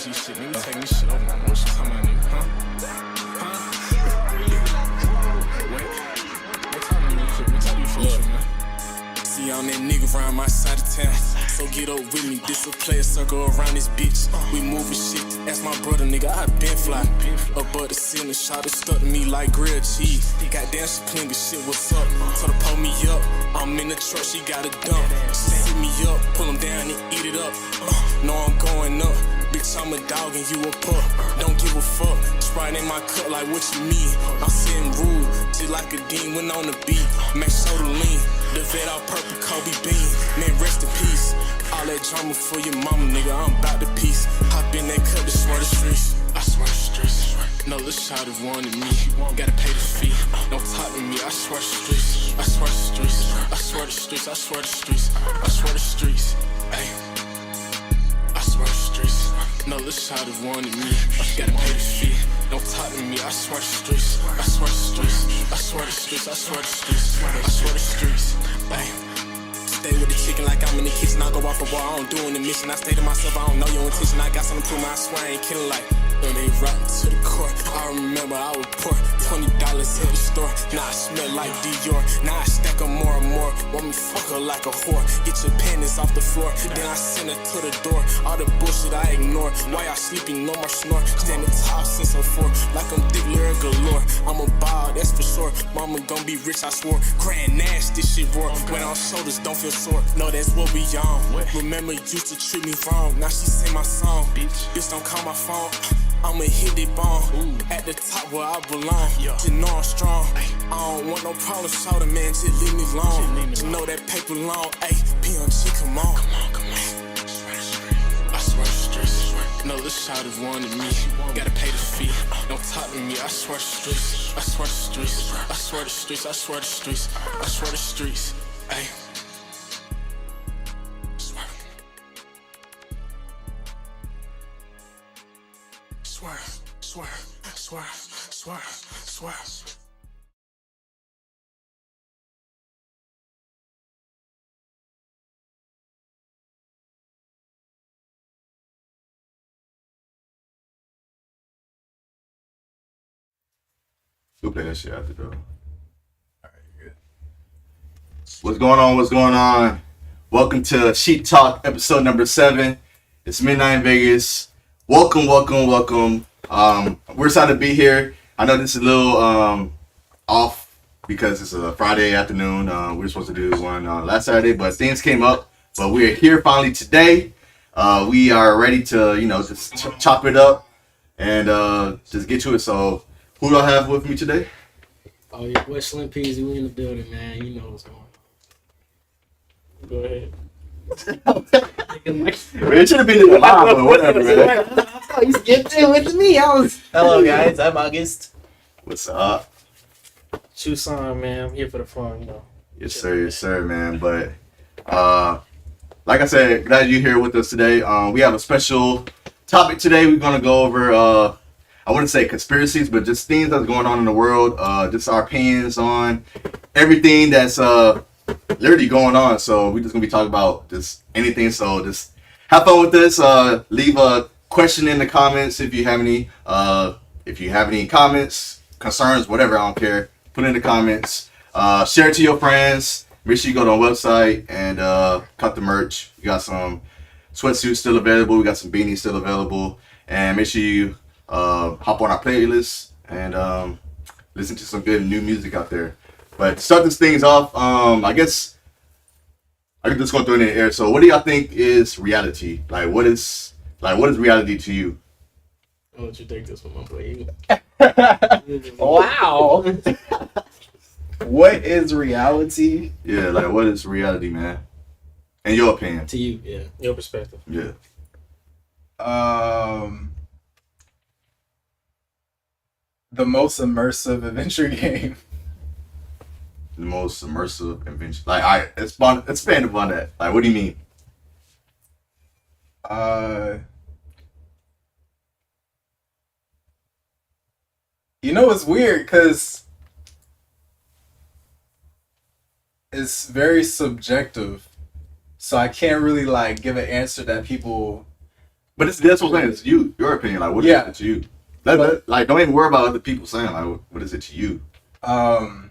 G shit, nigga. Taking this shit over, man. What you talking about, nigga? Wait. What time are you quick? What time do you finish, man? See, I'm that nigga around my side of town. So get up with me, this a player circle around this bitch. We moving shit, that's my brother, nigga, I been fly. Above the ceiling, shot it stuck to me like grilled cheese. Goddamn, she clean the shit, what's up? Told her pull me up, I'm in the truck, she got a dump. She sit me up, pull him down and eat it up. No, I'm going up. Bitch, I'm a dog and you a pup. Don't give a fuck. Sprite in my cup like what you mean. I'm sitting rude, just like a demon on the beat. Make sure to lean. The vet all purple, Kobe Bean. Man, rest in peace. All that drama for your mama, nigga. I'm about to peace. Hop in that cut to swear the streets. I swear the streets. No, this shot is wanted me. Gotta pay the fee. Don't talk to me. I swear the streets. I swear the streets. I swear the streets. I swear the streets. I swear the streets. Ay. I swear the streets. No, this shot is wanted me. Gotta pay the fee. Don't talk to me. I swear the streets. I swear the streets. I swear the streets. I swear the streets. I swear the streets. Ay. Stay with the chicken like I'm in the kitchen. I go off the wall. I don't do in the mission. I stay to myself. I don't know your intention. I got something to prove. I swear I ain't killing like. When they rock to the court, I remember I was poor. $20 in the store. Now I smell like Dior. Now I stack her more and more. Want me fuck her like a whore. Get your panties off the floor. Then I send her to the door. All the bullshit I ignore. Why y'all sleeping? No more snore. Standing tall since I'm 4. Like I'm Dick Lyric galore. I'm a ball, that's for sure. Mama gon' be rich, I swore. Grand Nash, this shit roar. When on shoulders, don't feel sore. No, that's what we on. Remember, used to treat me wrong. Now she sing my song. Bitch, don't call my phone. I'ma hit it bomb. At the top where I belong. You know I'm strong. I don't want no problems, shoulder man. Just leave me alone. You know that paper long. Ayy, PNG, come on. I swear the streets. No, this shot is wanted me. Gotta pay the fee. Don't talk to me. I swear the streets. I swear the streets. I swear the streets. I swear the streets. I swear the streets. Ayy. Swear. We'll play that shit after though. Alright, good. What's going on? What's going on? Welcome to Sheet Talk, episode number 7. It's Midnight in Vegas. Welcome. We're excited to be here. I know this is a little off because it's a Friday afternoon. We were supposed to do one last Saturday, but things came up. But we're here finally today. We are ready to, just chop it up and just get to it. So, who do I have with me today? Oh, your boy Slim Peasy, we in the building, man. You know what's going on. Go ahead. It should have been in the live, but whatever, man. Oh, you skipped in with me. Hello, guys. I'm August. What's up? Chusan, man. I'm here for the fun, Yes, sir, man. But like I said, glad you're here with us today. We have a special topic today. We're gonna go over I wouldn't say conspiracies, but just things that's going on in the world. Just our opinions on everything that's literally going on. So we're just gonna be talking about just anything. So just have fun with this. Leave a question in the comments if you have any. If you have any comments, concerns, whatever, I don't care. Put it in the comments. Share it to your friends. Make sure you go to our website and cut the merch. We got some sweatsuits still available. We got some beanies still available. And make sure you hop on our playlist and listen to some good new music out there. But to start these things off, I guess I can just go through it in the air. So what do y'all think is reality? What is reality to you? I'll let you take this one, my boy. Wow. What is reality? Yeah, what is reality, man? In your opinion. To you, yeah. Your perspective. Yeah. The most immersive adventure game. The most immersive adventure. Expand upon that. What do you mean? It's weird because it's very subjective. So I can't really give an answer that people But that's what I'm saying. It's you, your opinion. Like, what is it to you? Like, don't even worry about other people saying, like, what is it to you? And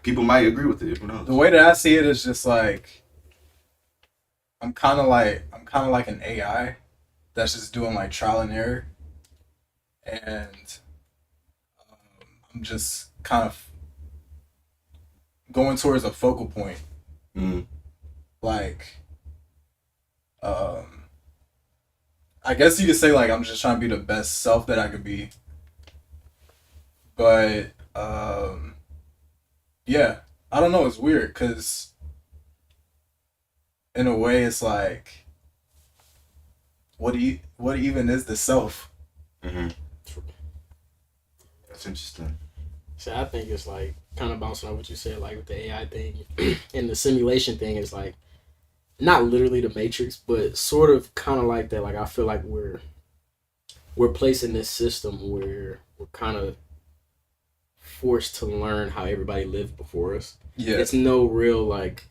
people might agree with it. Who knows? The way that I see it is just like I'm kind of like an AI that's just doing like trial and error, and I'm just kind of going towards a focal point. Like, I guess you could say like I'm just trying to be the best self that I could be, but yeah, I don't know. It's weird because in a way, it's like, what even is the self? That's interesting. So I think it's like kind of bouncing on what you said, like with the AI thing and the simulation thing is like not literally the Matrix, but sort of kind of like that. Like I feel like we're placed in this system where we're kind of forced to learn how everybody lived before us. Yeah, it's no real like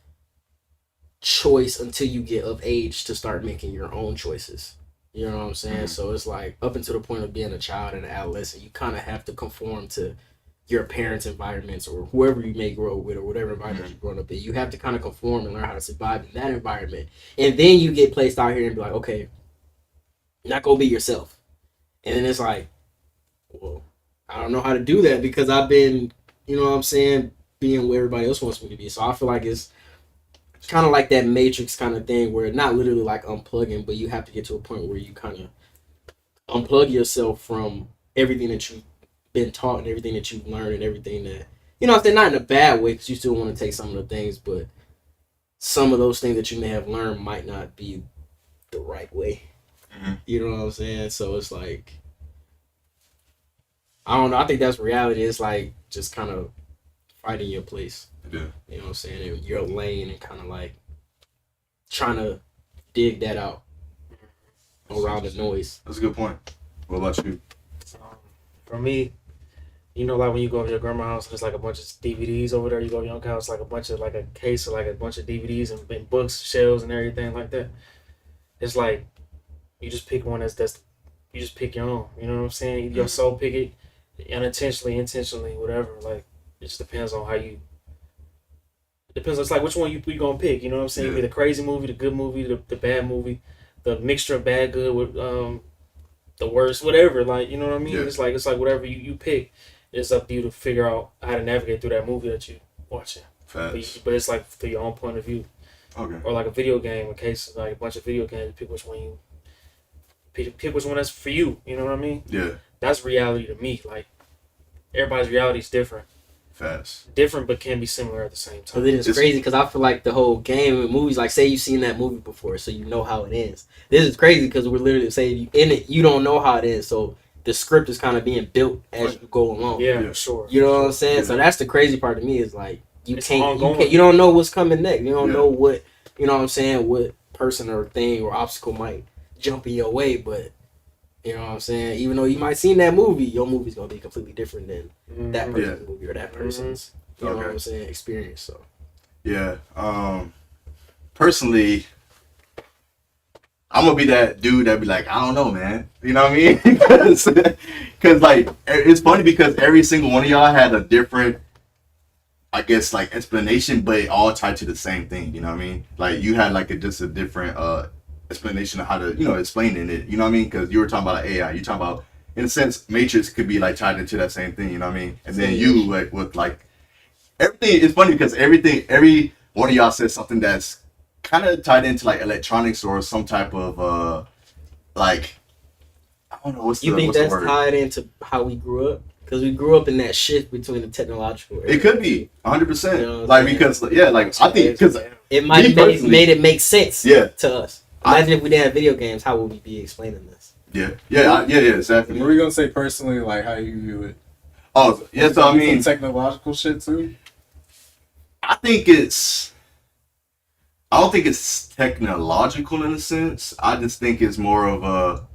choice until you get of age to start making your own choices. You know what I'm saying? So it's like up until the point of being a child and an adolescent, you kind of have to conform to your parents' environments or whoever you may grow with or whatever environment you're growing up in. You have to kind of conform and learn how to survive in that environment. And then you get placed out here and be like, okay, not go be yourself. And then it's like, well, I don't know how to do that because I've been, you know what I'm saying, being where everybody else wants me to be. So I feel like it's kind of like that Matrix kind of thing where not literally like unplugging, but you have to get to a point where you kind of unplug yourself from everything that you've been taught and everything that you've learned and everything that, you know, if they're not in a bad way because you still want to take some of the things, but some of those things that you may have learned might not be the right way. You know what I'm saying? So it's like, I don't know. I think that's reality. It's like just kind of finding your place. Yeah. You know what I'm saying? And your lane and kind of like trying to dig that out around the noise. That's a good point. What about you? For me, you know, like when you go to your grandma's house, there's like a bunch of DVDs over there. You go to your uncle's house, like a bunch of like a case of like a bunch of DVDs and books, shelves, and everything like that. It's like you just pick one that's you just pick your own. You know what I'm saying? Your soul pick it, unintentionally, intentionally, whatever. Like it just depends on how you. It depends. It's like which one you gonna pick. You know what I'm saying? Yeah. Be the crazy movie, the good movie, the bad movie, the mixture of bad good with the worst, whatever. Like, you know what I mean? Yeah. It's like whatever you pick. It's up to you to figure out how to navigate through that movie that you watching. Facts. But it's like through your own point of view. Okay. Or like a video game, in case like a bunch of video games, pick which one you pick which one that's for you. You know what I mean? Yeah. That's reality to me. Like everybody's reality is different. Facts. Different, but can be similar at the same But time. then it's crazy because I feel like the whole game and movies, like say you've seen that movie before, so you know how it ends. This is crazy because we're literally saying in it, you don't know how it ends, so the script is kind of being built as you go along. Yeah, for sure. You know what I'm saying? So that's the crazy part to me is like you It's can't, ongoing. you don't know what's coming next. You don't Yeah. know what, you know what I'm saying, what person or thing or obstacle might jump in your way, but you know what I'm saying? Even though you might seen that movie, your movie's gonna be completely different than that person's movie or that person's you know what I'm saying, experience. So Yeah. Personally, I'm gonna be that dude that be like, I don't know, man. You know what I mean? Because like it's funny because every single one of y'all had a different, I guess, like explanation, but it all tied to the same thing. You know what I mean? Like you had like just a different explanation of how to, you know, explain it. You know what I mean? Because you were talking about AI. You talking about, in a sense, Matrix could be like tied into that same thing. You know what I mean? And then you like with like everything. It's funny because every one of y'all said something that's kind of tied into like electronics or some type of like, I don't know what's you the think what's the that's word? tied into how we grew up? Because we grew up in that shift between the technological era. It could be 100%. You know what I'm Like saying? because I think because It might Me have personally- made it make sense Yeah. to us. Imagine if we didn't have video games, how would we be explaining this? yeah, exactly. What were you gonna say personally, like how you view it? Oh yeah, so I mean, Some technological shit too. I don't think it's technological in a sense. I just think it's more of a,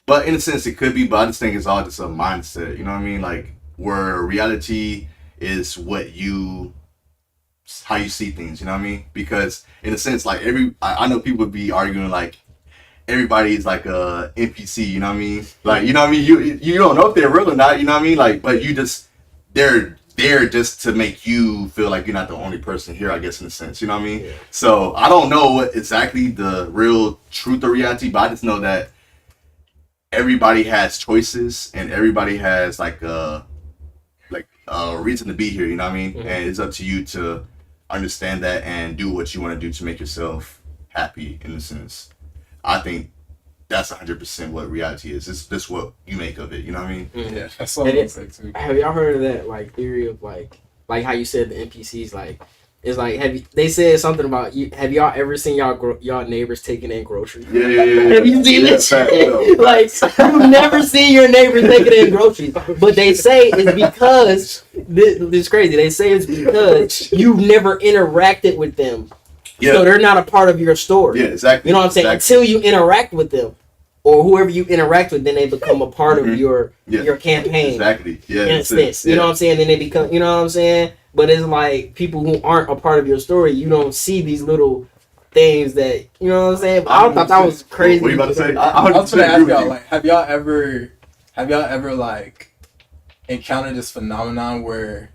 but in a sense it could be, but I just think it's all just a mindset. You know what I mean? Like where reality is how you see things. You know what I mean? Because in a sense, like I know people would be arguing like, everybody's like a NPC, you know what I mean? Like, you know what I mean? You don't know if they're real or not, you know what I mean? Like, but they're there just to make you feel like you're not the only person here, I guess, in a sense, you know what I mean? Yeah. So I don't know what exactly the real truth or reality, but I just know that everybody has choices and everybody has like a reason to be here, you know what I mean? Mhm. And it's up to you to understand that and do what you want to do to make yourself happy, in a sense. I think that's 100% what reality is. It's just what you make of it, you know what I mean? Yeah, that's what And I'm it- saying too. Have y'all heard of that like theory of like how you said the NPCs like it's like they said something about you? Have y'all ever seen y'all neighbors taking in groceries? Yeah. Have you seen Yeah, this fact, shit? no. Like you've never seen your neighbors taking in groceries, but they say it's because this is crazy. They say it's because you've never interacted with them, Yeah, so they're not a part of your story. yeah, exactly. You know what I'm saying? Exactly. Until you interact with them, or whoever you interact with, then they become a part of Mhm. your Yeah. campaign. Exactly. Yeah. In a that's it. sense, you know what I'm saying? Then they become, you know what I'm saying? But it's like people who aren't a part of your story, you don't see these little things that, you know what I'm saying? But I thought that was crazy. What are you about to say? I was 100% gonna ask agree with y'all, you. like, have y'all ever like encountered this phenomenon where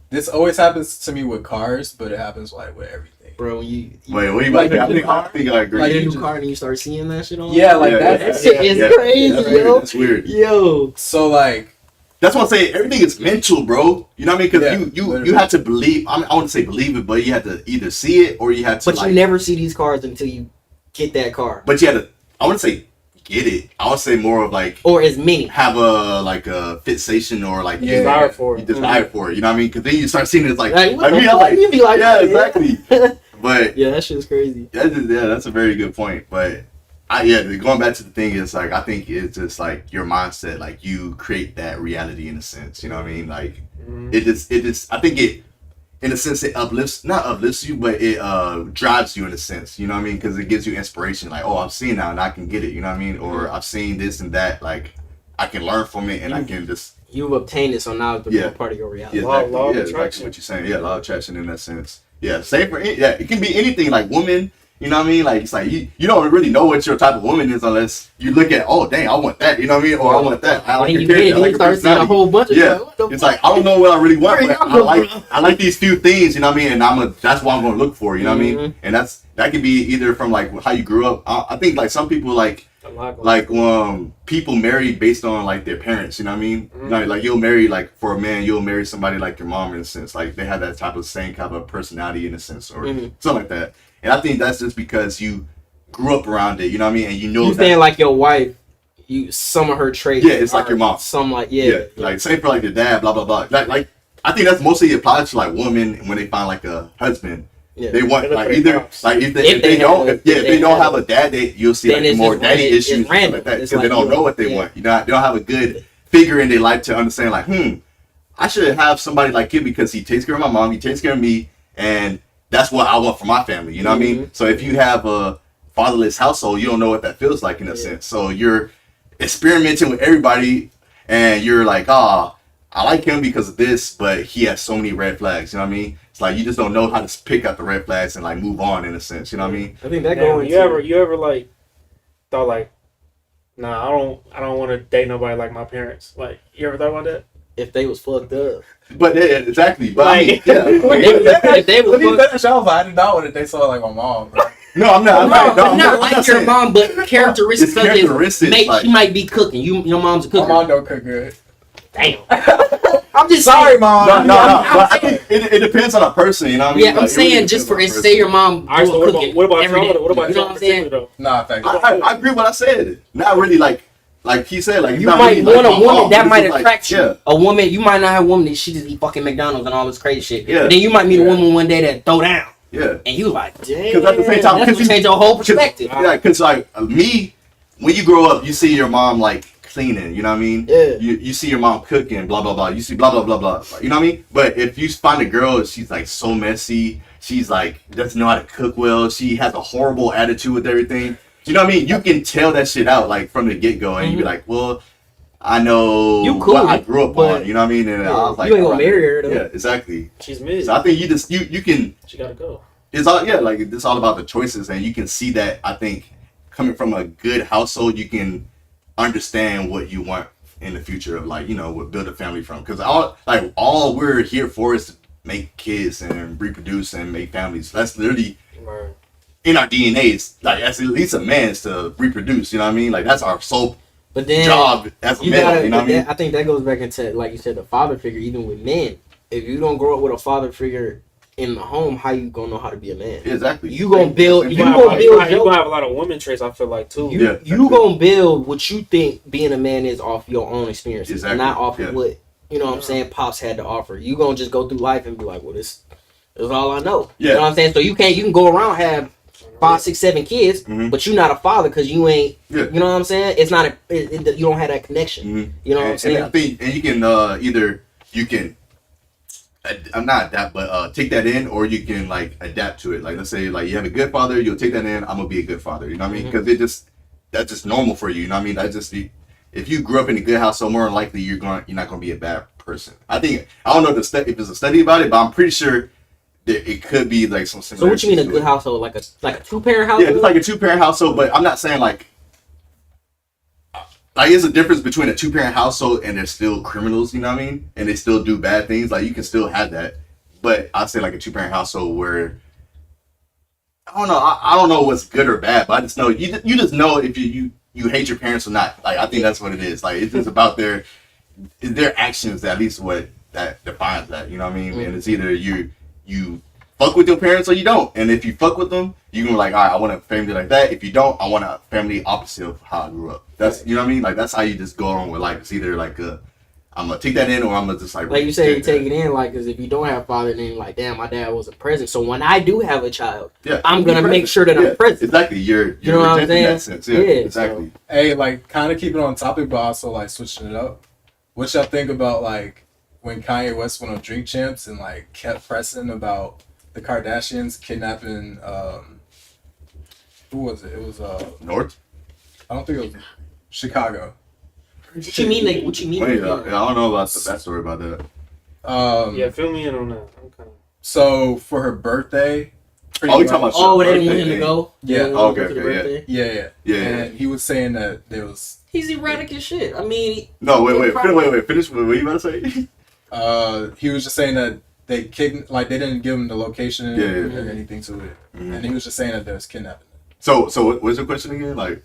this always happens to me with cars, but it happens like with everything. Bro, you Wait, what are you Like about to say? the I think I agree. get a you new just- car and you start seeing that shit on. Yeah, like Yeah, that's that shit is Yeah. crazy, That's weird. yo. That's weird. Yo, so like That's what I'm saying. Everything is mental, bro. You know what I mean? Because Yeah, you literally. have to believe. I wouldn't say believe it, but you have to either see it or you have to. but like, you never see these cars until you get that car, But you had to. I wouldn't say get it. I would say more of like or as many. have a fixation or like Yeah. Desire for you it. desire for it. You know what I mean? Because then you start seeing it as like Like, what the I'm fuck? You be like, yeah, exactly. But Yeah, that shit's crazy. that's a very good point. But going back to the thing is like I think it's just like your mindset. Like you create that reality in a sense. You know what I mean? Like Mhm. it just I think it in a sense it not uplifts you, but it drives you in a sense. You know what I mean? Because it gives you inspiration. Like, oh, I'm seeing now and I can get it. You know what I mean? Or I've seen this and that. Like I can learn from it and I can just You've obtained it, so now it's become Yeah. a part of your reality. yeah, Law- exactly. law of Yeah, exactly attraction. what you're saying. Yeah, law of attraction in that sense. Yeah, same for it can be anything like woman. You know what I mean? Like it's like you don't really know what your type of woman is unless you look at, oh dang, I want that. You know what I mean? Or I want that. I like And your you get character. it, I and like you your start seeing a personality. whole bunch of Yeah, shit. What the it's fuck? like I don't know what I really want, Where but y'all come from? I like these few things. You know what I mean? And that's what I'm gonna look for. You know what I mean? Mhm. And that could be either from like how you grew up. I think like some people like A lot going people marry based on like their parents, you know what I mean? Mhm. Like you'll marry like for a man, you'll marry somebody like your mom in a sense. Like they have that type of same kind of personality in a sense or Mhm. something like that. And I think that's just because you grew up around it, you know what I mean? And you know You that saying like your wife, some of her traits. Yeah, it's like are your mom. Some like yeah, like same for like your dad, blah blah blah. Like I think that's mostly applied to like women when they find like a husband. Yeah. They want They look like for either their pops. like if they If they don't have- if, yeah, if if they they don't have- have a dad, you'll see then like it's more just daddy random. It's issues and stuff random. like that It's because they like don't you- know what they yeah. want. You know, they don't have a good figure in their life to understand like, I should have somebody like him because he takes care of my mom, he takes care of me, and that's what I want for my family. You know what I mean? So if you have a fatherless household, you don't know what that feels like in a sense. So you're experimenting with everybody, and you're like, I like him because of this, but he has so many red flags. You know what I mean? It's like you just don't know how to pick out the red flags and like move on in a sense. You know what I mean? I think that Now, going. you ever like thought like, nah, I don't want to date nobody like my parents. Like, you ever thought about that? if they was fucked up. But yeah, exactly. But I mean, Like- yeah. If they was Let me fucked finish off. I did not want to date someone like my mom, bro. No, I'm not. I'm not like your saying- mom, but characteristics. It's characteristics, like- she might be cooking. Your mom's a My cooker. mom don't cook good. Damn. I'm just Sorry, saying. mom. No. I'm But I saying- think it depends on a person. You know what I mean? Yeah, I'm Like, it really saying depends just for on a say your mom All right, so doing cooking what about every day. y'all? What about You know y'all what I'm saying? though? Nah, thank you. I agree with what I said. Not really like he said. Like You not might really, want like, a woman oh, that this might is, like, attract you. Yeah. A woman, you might not have a woman that she just eat fucking McDonald's and all this crazy shit. Yeah. But then you might meet a Yeah. woman one day that throw down. Yeah. And you like, damn. 'Cause at the same time, that's 'cause what change your whole perspective. Yeah, because like me, when you grow up, you see your mom like cleaning. You know what I mean? Yeah. You see your mom cooking, blah blah blah. You see blah blah blah blah. You know what I mean? But if you find a girl, she's like so messy. She's like doesn't know how to cook well. She has a horrible attitude with everything. You know what I mean? You can tell that shit out like from the get go, and you be like, well, I know You cool, what I grew up but- on. You know what I mean? And I was like, you ain't gonna alright. marry her though. Yeah, exactly. She's mid. So I think you can. She gotta go. It's all like it's all about the choices, and you can see that I think coming from a good household, you can understand what you want in the future of like, you know, what build a family from. Because all we're here for is to make kids and reproduce and make families. That's literally Right. in our DNA. It's like as at least a man is to reproduce. You know what I mean? Like that's our sole But then job as a you male. gotta, You know what I mean? I think that goes back into, like you said, the father figure. Even with men, if you don't grow up with a father figure in the home, how you gonna know how to be a man? Yeah, exactly. You gonna build- You You gonna gonna have, build you your- gonna have a lot of women traits. I feel like too. You, Yeah, you that's gonna build what you think being a man is off your own experiences, Exactly, not off yeah. of what, you know what I'm saying, pops had to offer. You gonna just go through life and be like, well, this is all I know. Yeah. You know what I'm saying? So you can go around have 5, 6, 7 kids, Mhm. but you're not a father because you ain't. Yeah. You know what I'm saying? It's not you don't have that connection. Mhm. You know what I'm And saying? I think, and you can either you can, I'm not adapt, but take that in, or you can like adapt to it. Like let's say like you have a good father, you'll take that in. I'm gonna be a good father. You know what I mean? Because that's just normal for you. You know what I mean? That just if you grew up in a good house, so more than likely you're not gonna be a bad person. I don't know if there's a study about it, but I'm pretty sure that it could be like some. So what you mean a good household? Like a 2-parent household? Yeah, it's like a 2-parent household, but I'm not saying like there's a difference between a 2-parent household and they're still criminals, you know what I mean? And they still do bad things. Like you can still have that, but I say like a 2-parent household where I don't know. I don't know what's good or bad, but I just know you just know if you hate your parents or not. Like I think that's what it is. Like it's just about their actions. At least what that defines that. You know what I mean? And it's either you fuck with your parents or you don't. And if you fuck with them, you can be like, all right, I want a family like that. If you don't, I want a family opposite of how I grew up. That's, you know what I mean? Like that's how you just go on with life. It's either like I'm gonna take that in, or I'm gonna just like you say, you reject take that. it in, like, because if you don't have a father, then like, damn, my dad wasn't present. So when I do have a child, Yeah, I'm you're gonna make present. sure that Yeah, I'm present. Exactly. You're You know what I'm rejecting that saying? sense. Yeah, Yeah, exactly. Hey, like kind of keeping on topic, but also like switching it up. What y'all think about like when Kanye West went on Drink Champs and like kept pressing about the Kardashians kidnapping? Who was it? It was North. I don't think it was Chicago. What you mean? Like, what you mean? Wait, I don't know about the backstory about that. Yeah, fill me in on that. I'm kind of. So for her birthday. pretty Oh, we much- talking about Oh, they didn't want birthday him to thing. go. Yeah. They didn't want him Okay, to the okay, yeah. birthday? Yeah. Yeah. And he was saying that there was He's erratic as shit. I mean, No, wait. Probably- Finish what you about to say? he was just saying that they they didn't give him the location Yeah. or anything to it. Mhm. And he was just saying that there was kidnapping. So what's your question again? Like,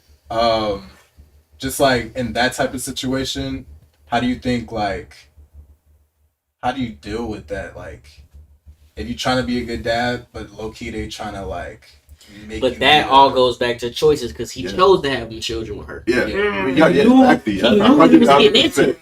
Just like in that type of situation, how do you think how do you deal with that? Like, if you're trying to be a good dad, but low key they trying to like make but you that be all a- goes back to choices because he Yeah. chose to have them children with her. yeah, Yeah. yeah, He knew- exactly. he That's knew he was 100,000%. getting into it.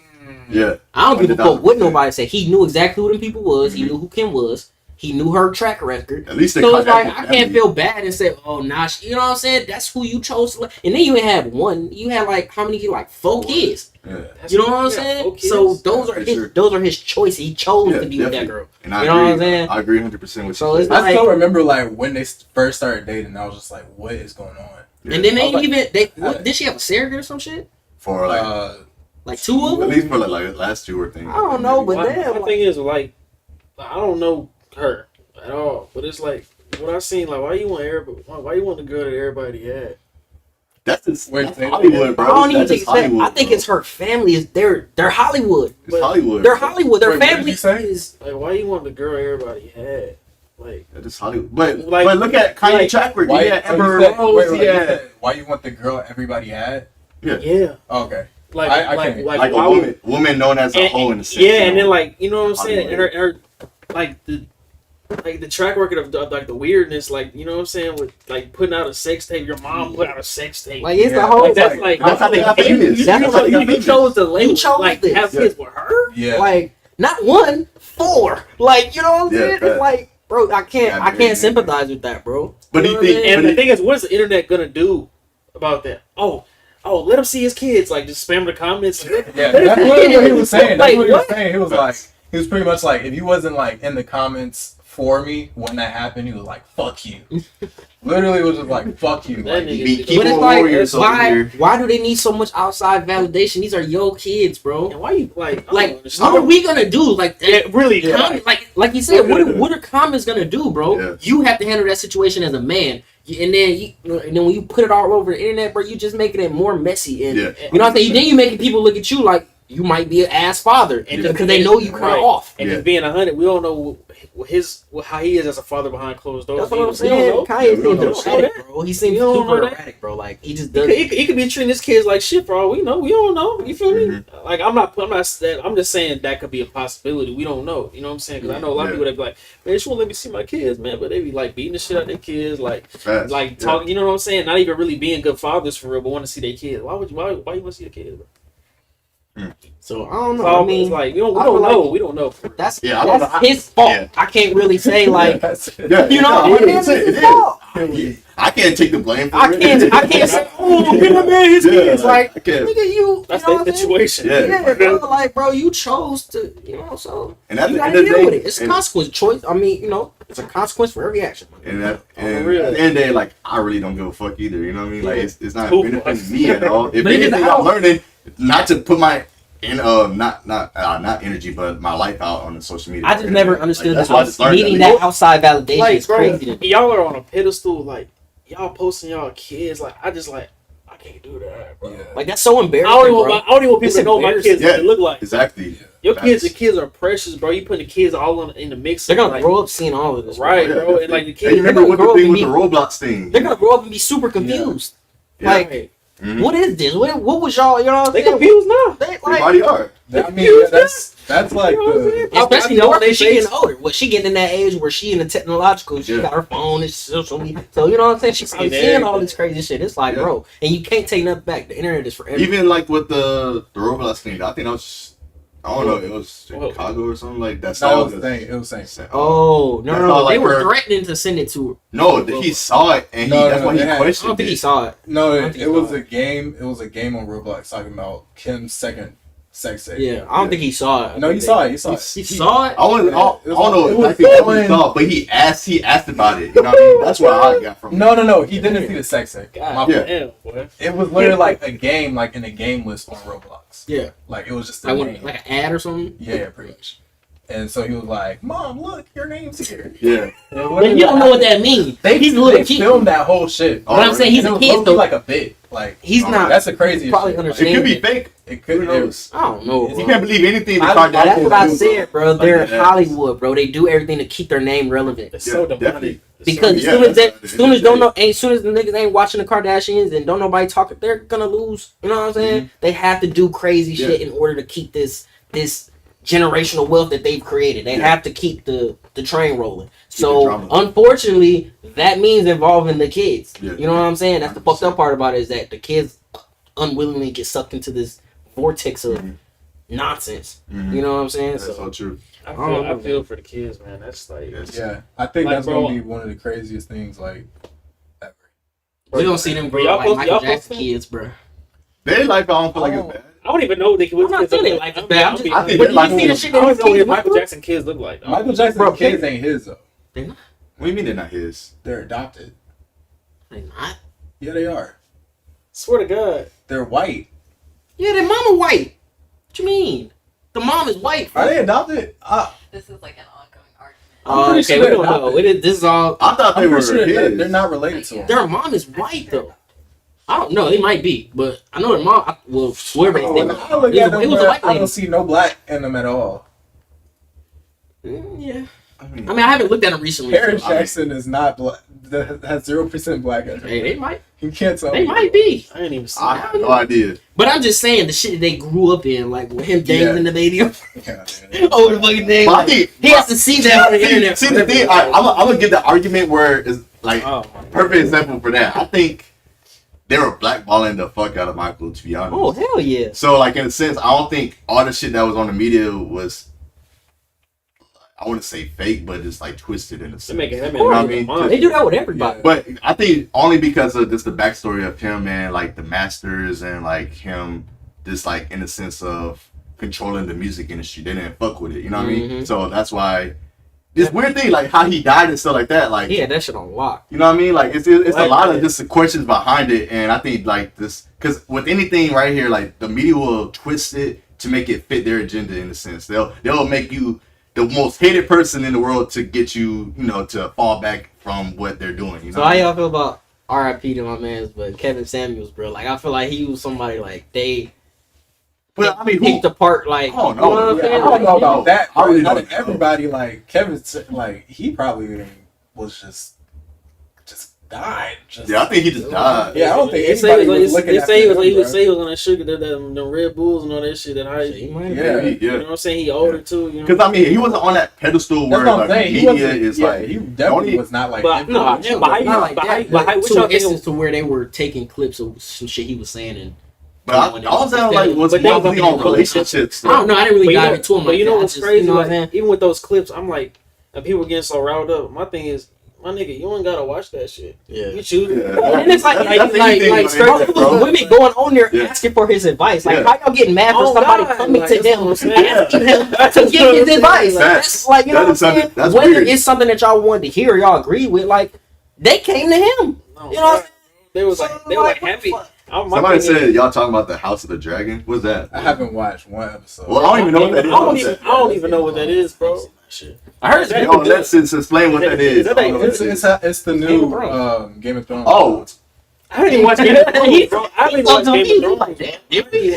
Yeah, I don't give a fuck what 100,000%. nobody said. He knew exactly who them people was. He Mhm. knew who Kim was. He knew her track record. At least they So it's like contacted I can't family. feel bad and say, "Oh, nah," you know what I'm saying? That's who you chose. And then you ain't have one. You had like how many? Like 4 kids. Yeah, You know what I'm Yeah, saying? okay. So those are for his. sure. Those are his choices. He chose Yeah, to be with that definitely. girl. and I You know what I'm agree. saying? I agree 100% with So you. it's I like- still remember like when they first started dating. I was just like, what is going on? Yeah. And then they I was like- even they what, did she have a surrogate or some shit? for like Like 2 of at them? least for like last 2 or things. I don't know, but My damn. thing is like, I don't know her at all, but it's like what I seen. Like, why you want everybody? Why you want the girl that everybody had? that's just Wait, that's they- Hollywood, bro. I don't even That's think just it's that. Hollywood, I think bro. it's her family. Is they're Hollywood. It's Hollywood. They're bro. Hollywood. Their Wait, what did family you say? is. Like, why you want the girl everybody had? Like, Yeah, it's Hollywood. But Like- but look at Kanye like- track record. why? Yeah, so you Amber said- Rose. wait, you Yeah, said why you want the girl everybody had? yeah, Oh, okay. like, I like, can't- like, like why a would- woman known as a and- hoe in the sense. yeah, you and know? then like, you know what I'm saying? And Hollywood. her like the track record of like the weirdness, like, you know what I'm saying, with like putting out a sex tape. Your mom put out a sex tape. Like it's the Yeah, whole. Like, that's like That's how they got you- famous. You, That's how they got you famous. chose to label, chose like this. have kids with her. Yeah. Like not 1, 4. Like you know what I'm Yeah, saying? fact. It's like, bro, I Yeah, can't sympathize with that, bro. But You he know what think- I'm saying? And But the thing is, what is the internet gonna do about that? Oh, let him see his kids. Like, just spam the comments. Yeah, that's literally what he was saying. That's Like, what he was what? saying. He was like, he was pretty much like, if you wasn't like in the comments for me when that happened, he was like, "Fuck you." Literally, it was just like, "Fuck you." That Like, nigga- Be But keyboard it's like, warriors over here. why do they need so much outside validation? These are your kids, bro. And why you like? I don't Like, understand. what are we gonna do? Like, Yeah, really? like you said, what are comments gonna do, bro? Yeah. You have to handle that situation as a man. And then when you put it all over the internet, bro, you just making it more messy. And Yeah. you know what I'm saying? Then you making people look at you like you might be an ass father, and because they know you kind Right. of off. And Yeah. just being 100, we don't know how he is as a father behind closed doors. That's what I'm We saying. don't know. Kanye we don't seems know. erratic, bro. He seems You don't super know that? erratic, bro. Like he just He does. he could be treating his kids like shit for all we know. We don't know. You feel me? Mhm. Like I'm just saying that could be a possibility. We don't know. You know what I'm saying? Because I know a lot of Yeah. people that be like, man, she won't let me see my kids, man. But they be like beating the shit out of their kids, like Facts. like Yeah. talking. You know what I'm saying? Not even really being good fathers for real, but want to see their kids. Why you want to see your kids? Bro? So I don't know. So I mean, it's like we don't I feel know. like- We don't know. that's Yeah, I don't know. his fault. Yeah. I can't really say like Yeah, you know no, it is 100%, his it fault. is. I can't take the blame for I it. can't say oh get him in his Yeah, kids like I can't. nigga you. That's you know the what I'm saying? situation. Yeah. Yeah, bro, like bro, you chose to, so And at you the end gotta of the deal day, with it. It's a and- consequence. Choice. I mean, it's a consequence for every action. And at On and real. at the end of the day, like I really don't give a fuck either. You know what I mean? Like it's not Cool. benefiting me at all. If But even anything, I I'm don't- learning not to put my not energy, but my life out on the social media. I just never understood that's the why I just learned needing that. that outside validation Like, is bro, crazy to me. y'all are on a pedestal. Like y'all posting y'all kids. Like I can't do that, bro. Like that's so I embarrassing, don't even bro. want people It's to know what my kids embarrassing. look like. Exactly. Your Facts. the kids are precious, bro. You putting the kids all in the mix. They're gonna like, grow up seeing all of this, bro. right, Yeah, bro. And like the And kids, you remember gonna what grow the up thing and with be- the Roblox thing? They're gonna grow up and be super confused. Like, right. Mhm. what is this? What was y'all? You know what I'm They saying? confused now. They, like, Everybody are. I mean, that's like You know what I'm saying? the especially I feel nowadays, she they getting older. What she getting in that age where she in the technological, she Yeah. got her phone and social media. So you know what I'm saying? She's Seen seeing everything. all this crazy shit. It's like, Yeah. bro, and you can't take nothing back. The internet is forever. Even like with the Roblox thing, I think that was I don't know, it was Well, Chicago or something like that. no, it was saying. Oh no, That's no, all, they like, were her- threatening to send it to her. No, he saw it and No, that's no, why he they had- I don't questioned think he it. saw it. No, I don't it think was so. a game. It was a game on Roblox talking about Kim's second sex tape. Yeah, I don't think he saw it. I No, think you they- saw it. You saw it. He saw it. I don't know It was exactly what on- he saw, but he asked about it. You know what I mean? That's what I got from it. No. He didn't see the sex tape. God My Yeah. damn, boy. It was literally like a game, like in a game list on Roblox. Yeah, Like it was just a like name. what, like an ad or something. Yeah, pretty much. And so he was like, "Mom, look, your name's here." Yeah. But you don't know what that means. He's a little They kid. filmed that whole shit. Oh, But I'm saying he's And a it was kid low-key though. like a bit. Like He's not. that's a crazy probably shit. understand. It could be fake. It could. Who knows? I don't know. You Bro. can't believe anything the I- Kardashians That's what I do, said, bro. Like They're that. Hollywood, bro. They do everything to keep their name relevant. It's Yeah, so demonic. definitely. Because as Yeah, soon as that's as soon as don't know, as soon as the niggas ain't watching the Kardashians and don't nobody talking, they're gonna lose. You know what I'm saying? They have to do crazy Yeah. shit in order to keep this generational wealth that they've created. They Yeah. have to keep the train rolling. the So drama. unfortunately, that means involving the kids. Yeah. You know what I'm saying? That's the fucked up part about it, is that the kids unwillingly get sucked into this vortex of Mhm. nonsense. Mhm. You know what I'm saying? That's So so true. I feel for the kids, man. That's like Yes. Yeah, I think Like, that's bro, gonna be one of the craziest things like ever. we're gonna see them grow Y'all like post- Michael y'all Jackson posting? kids, bro. Their life, I don't feel like Oh. it's bad. I don't even know what they I'm not saying they like it's bad. I'm just, I think but they're like- you see the shit I that don't his know what kids Michael went Jackson kids look like. Michael Jackson's Bro, kids ain't his though. What do you mean they're not his? They're adopted. through. They not. Yeah, they are. Swear to God. They're white. Yeah, their mama white. What you mean? The mom is white. Are they adopted? This is like an ongoing argument. Oh, pretty okay, sure we they're don't know. adopted. This is all. I thought they I'm were pretty sure his. they're not related to him. Their mom is white though. I don't know. They might be, but I know their mom. Well, whoever they When think. I look It at was them, a bro, white I lady. don't see no black in them at all. Yeah. I mean, I mean, I haven't looked at them recently. Paris so- Jackson is not black. Has 0% black. Hey, they might. You can't tell. They me. might be. I ain't even seen I have no idea. But I'm just saying the shit that they grew up in, like with him dangling the baby over Yeah, the fucking thing. But I Like, think he has to see that on the internet. See the thing, I'm gonna give the argument where it's like Oh, perfect example for that. I think they were blackballing the fuck out of Michael, to be honest. Oh hell yeah! So like in a sense, I don't think all the shit that was on the media was, I wouldn't say fake, but just like twisted in a sense. make it- that You man know what I lose mean? his mind. They do that with everybody. But I think only because of just the backstory of him and like the masters and like him just like in the sense of controlling the music industry. They didn't fuck with it, you know what I mean? Mhm. So that's why this weird thing, like how he died and stuff like that, like He had that shit on lock. you know what I mean? Like it's a Like, lot of just questions behind it, and I think like this because with anything right here, like the media will twist it to make it fit their agenda in a sense. They'll make you the most hated person in the world to get you, you know, to fall back from what they're doing. You know So how y'all feel about R.I.P. to my man's, but Kevin Samuels, bro? Like I feel like he was somebody like they. But I mean, who? picked apart like. Oh, no. You know what I'm I saying? don't know about that. I really Out don't of know. everybody, like Kevin, like he probably was just died. Just, Yeah, I think he just died. Yeah, I don't think They say anybody was looking they at say he was him, he was bro. say he was on that sugar, the Red Bulls and all that shit. That I, Shit, he might have Yeah. been. you know Yeah. what I'm saying? He older too. You know? Because I mean, he wasn't on that pedestal That's where what I'm like saying. He media wasn't. is Yeah, like. he definitely only- was not like. But no, influential. but how you Not like but that, how what but y'all to an think? instance to where they were taking clips of some shit he was saying and. But all that like was But they was mostly up in on the relationships. I don't know. I didn't really But you dive know, into him but like you know that. what's I just, crazy? You know what I'm Like, saying? even with those clips, I'm like, and people getting so riled up. My thing is, my nigga, you ain't gotta watch that shit. Yeah. You choose it. Yeah. And it's like That's anything, man. straight Bro. women going on there Yeah. asking for his advice. Like, Yeah. how y'all getting mad for Oh, somebody God. coming Like, to that's them what I'm saying. asking him That's to what get I'm his saying. advice? Like, That's like, you know that what is I'm saying? something- that's Whether weird. it's something that y'all wanted to hear, y'all agree with, like, they came to him. No, You know what I'm saying? They was So, like, they were like what the happy. fuck? My Somebody thing is- said y'all talking about the House of the Dragon. What's that? I haven't watched one episode. Well, I don't even know what that is. I don't even know what that is, bro. I heard it's That- Yo, let's explain what that is. Is that I don't know what It's that is. it's the Game new of Thrones. Game of Thrones. Oh, I didn't even watch Game of Thrones, bro. I didn't watch Game of Thrones. Like,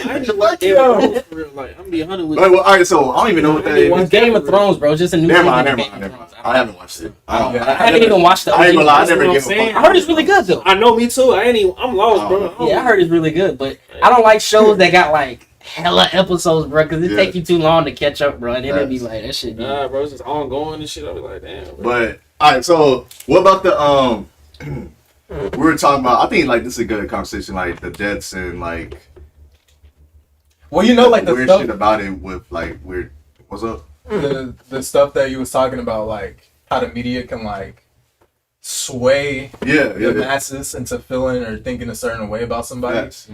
I didn't watch Game of Thrones for real. Like, I'm gonna be 100 with Well, you. all right. So I don't even know what that It's is. Game of Thrones, bro. Just a new Never season mind. of Never Game mind. of Never mind. Thrones. I haven't watched it. I don't. Yeah. I haven't even watched the I ain't gonna lie. I That's never what give I'm a saying. fuck. I heard it's really good though. I know, me too. I'm lost, bro. Yeah, I heard it's really good, but I don't like shows that got like hella episodes, bro, because it Yeah. take you too long to catch up, bro, and then it'd be Facts. like that shit. Nah, bro, it's just ongoing and shit. I was like, damn, bro. But all right. So what about the we were talking about. I think like this is a good conversation. Like the deaths and like Well, you know, like the weird stuff, shit about it with like weird. What's up? the stuff that you was talking about, like how the media can like sway Yeah. the Yeah. masses into feeling or thinking a certain way about somebody. Facts.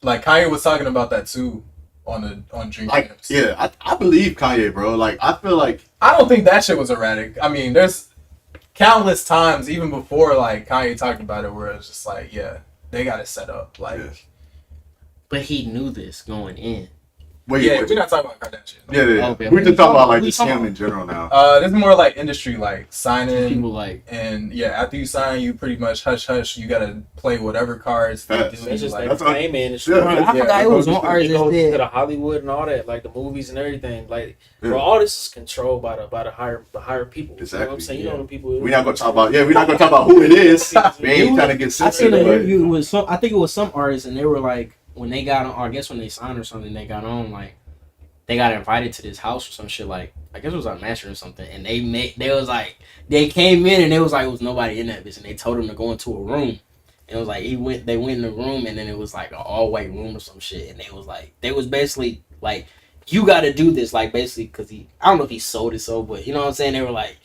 Like Kanye was talking about that too on Dream Like Champs. yeah. I believe Kanye, bro. Like I feel like I don't think that shit was erratic. I mean, there's countless times even before like Kanye talked about it where it's just like, yeah, they got it set up. Like, Yeah. But he knew this going in. wait. yeah, wait. we're not talking about Kardashian. Yeah. Okay. We're just talking about like Who you the talking scam about? in general now. This is more like industry, like signing. People like And yeah, after you sign, you pretty much hush hush. You gotta play whatever cards they Facts. do. That's just like, like That's fame and shit. Yeah. bro, I Yeah, forgot it was one It artist that goes to did. the Hollywood and all that, like the movies and everything. Like, Yeah. bro, all this is controlled by the higher people. You know what Exactly, I'm saying? You yeah. know the people. We're not gonna talk about we're not gonna talk about who it is. We ain't trying to get I sensitive. seen an but- interview with some. I think it was some artists, and they were like, when they got on, or I guess when they signed or something, they got on like, they got invited to this house or some shit. Like, I guess it was on Master or something, and they was like, they came in and it was like it was nobody in that bitch, and they told him to go into a room. And it was like they went in the room, and then it was like an all white room or some shit, and they was basically like, you got to do this, like basically because I don't know if he sold it so, but you know what I'm saying. They were like,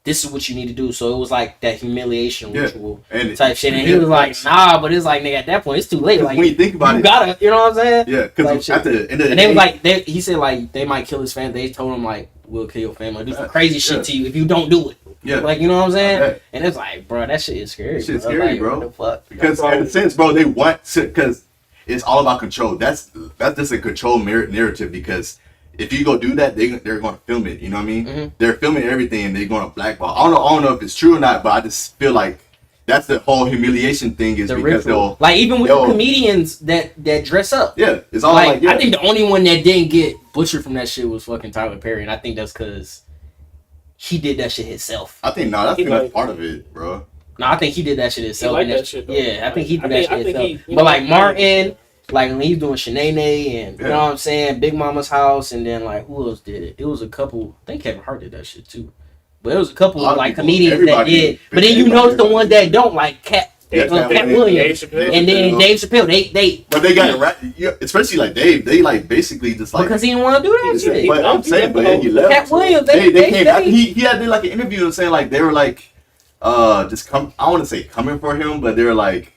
this is what you need to do. So it was like that humiliation Yeah. ritual and type shit, and he yeah, was like, nah, but it's like, nigga, at that point it's too late. 'cause Like when you think about you it, gotta, you know what I'm saying? yeah, Like because shit. at the end of the And they day, was like, he said like they might kill his family. They told him like, we'll kill your family, do some crazy shit Yeah. to you if you don't do it. yeah, Like, you know what I'm saying? Okay. And it's like, bro, that shit is scary. That shit's bro. scary, Like, bro. What the fuck? because in a sense, bro, they want to because it's all about control. That's just a control narrative because. If you go do that, they're going to film it. You know what I mean? Mhm. They're filming everything, and they're going to blackball. I don't know if it's true or not, but I just feel like that's the whole humiliation thing is The because ritual. Like even with they'll- the comedians that dress up. it's all Like, like yeah. I think the only one that didn't get butchered from that shit was fucking Tyler Perry, and I think that's because he did that shit himself. I think no, that's He that's like- part of it, bro. No, I think he did that shit himself. liked and that shit, though. Yeah, I think he did that I shit think himself. he- you But know, like he- Martin, like when he's doing Shanae and you Yeah. know what I'm saying, Big Mama's House, and then like who else did it? It was a couple. I think Kevin Hart did that shit too. But it was a couple A lot of of like people, comedians that everybody did. did. But then you Everybody notice the did. ones that don't, like Cat Yeah, Cat Williams, Dave Chappelle. and then Dave Chappelle. They But they got it right, yeah, especially like Dave. They like basically just like. because he didn't want to do that shit. But I'm saying, but he left. Cat Williams, They they came. He had did like an interview and saying like they were like, just come. I want to say coming for him, but they were like,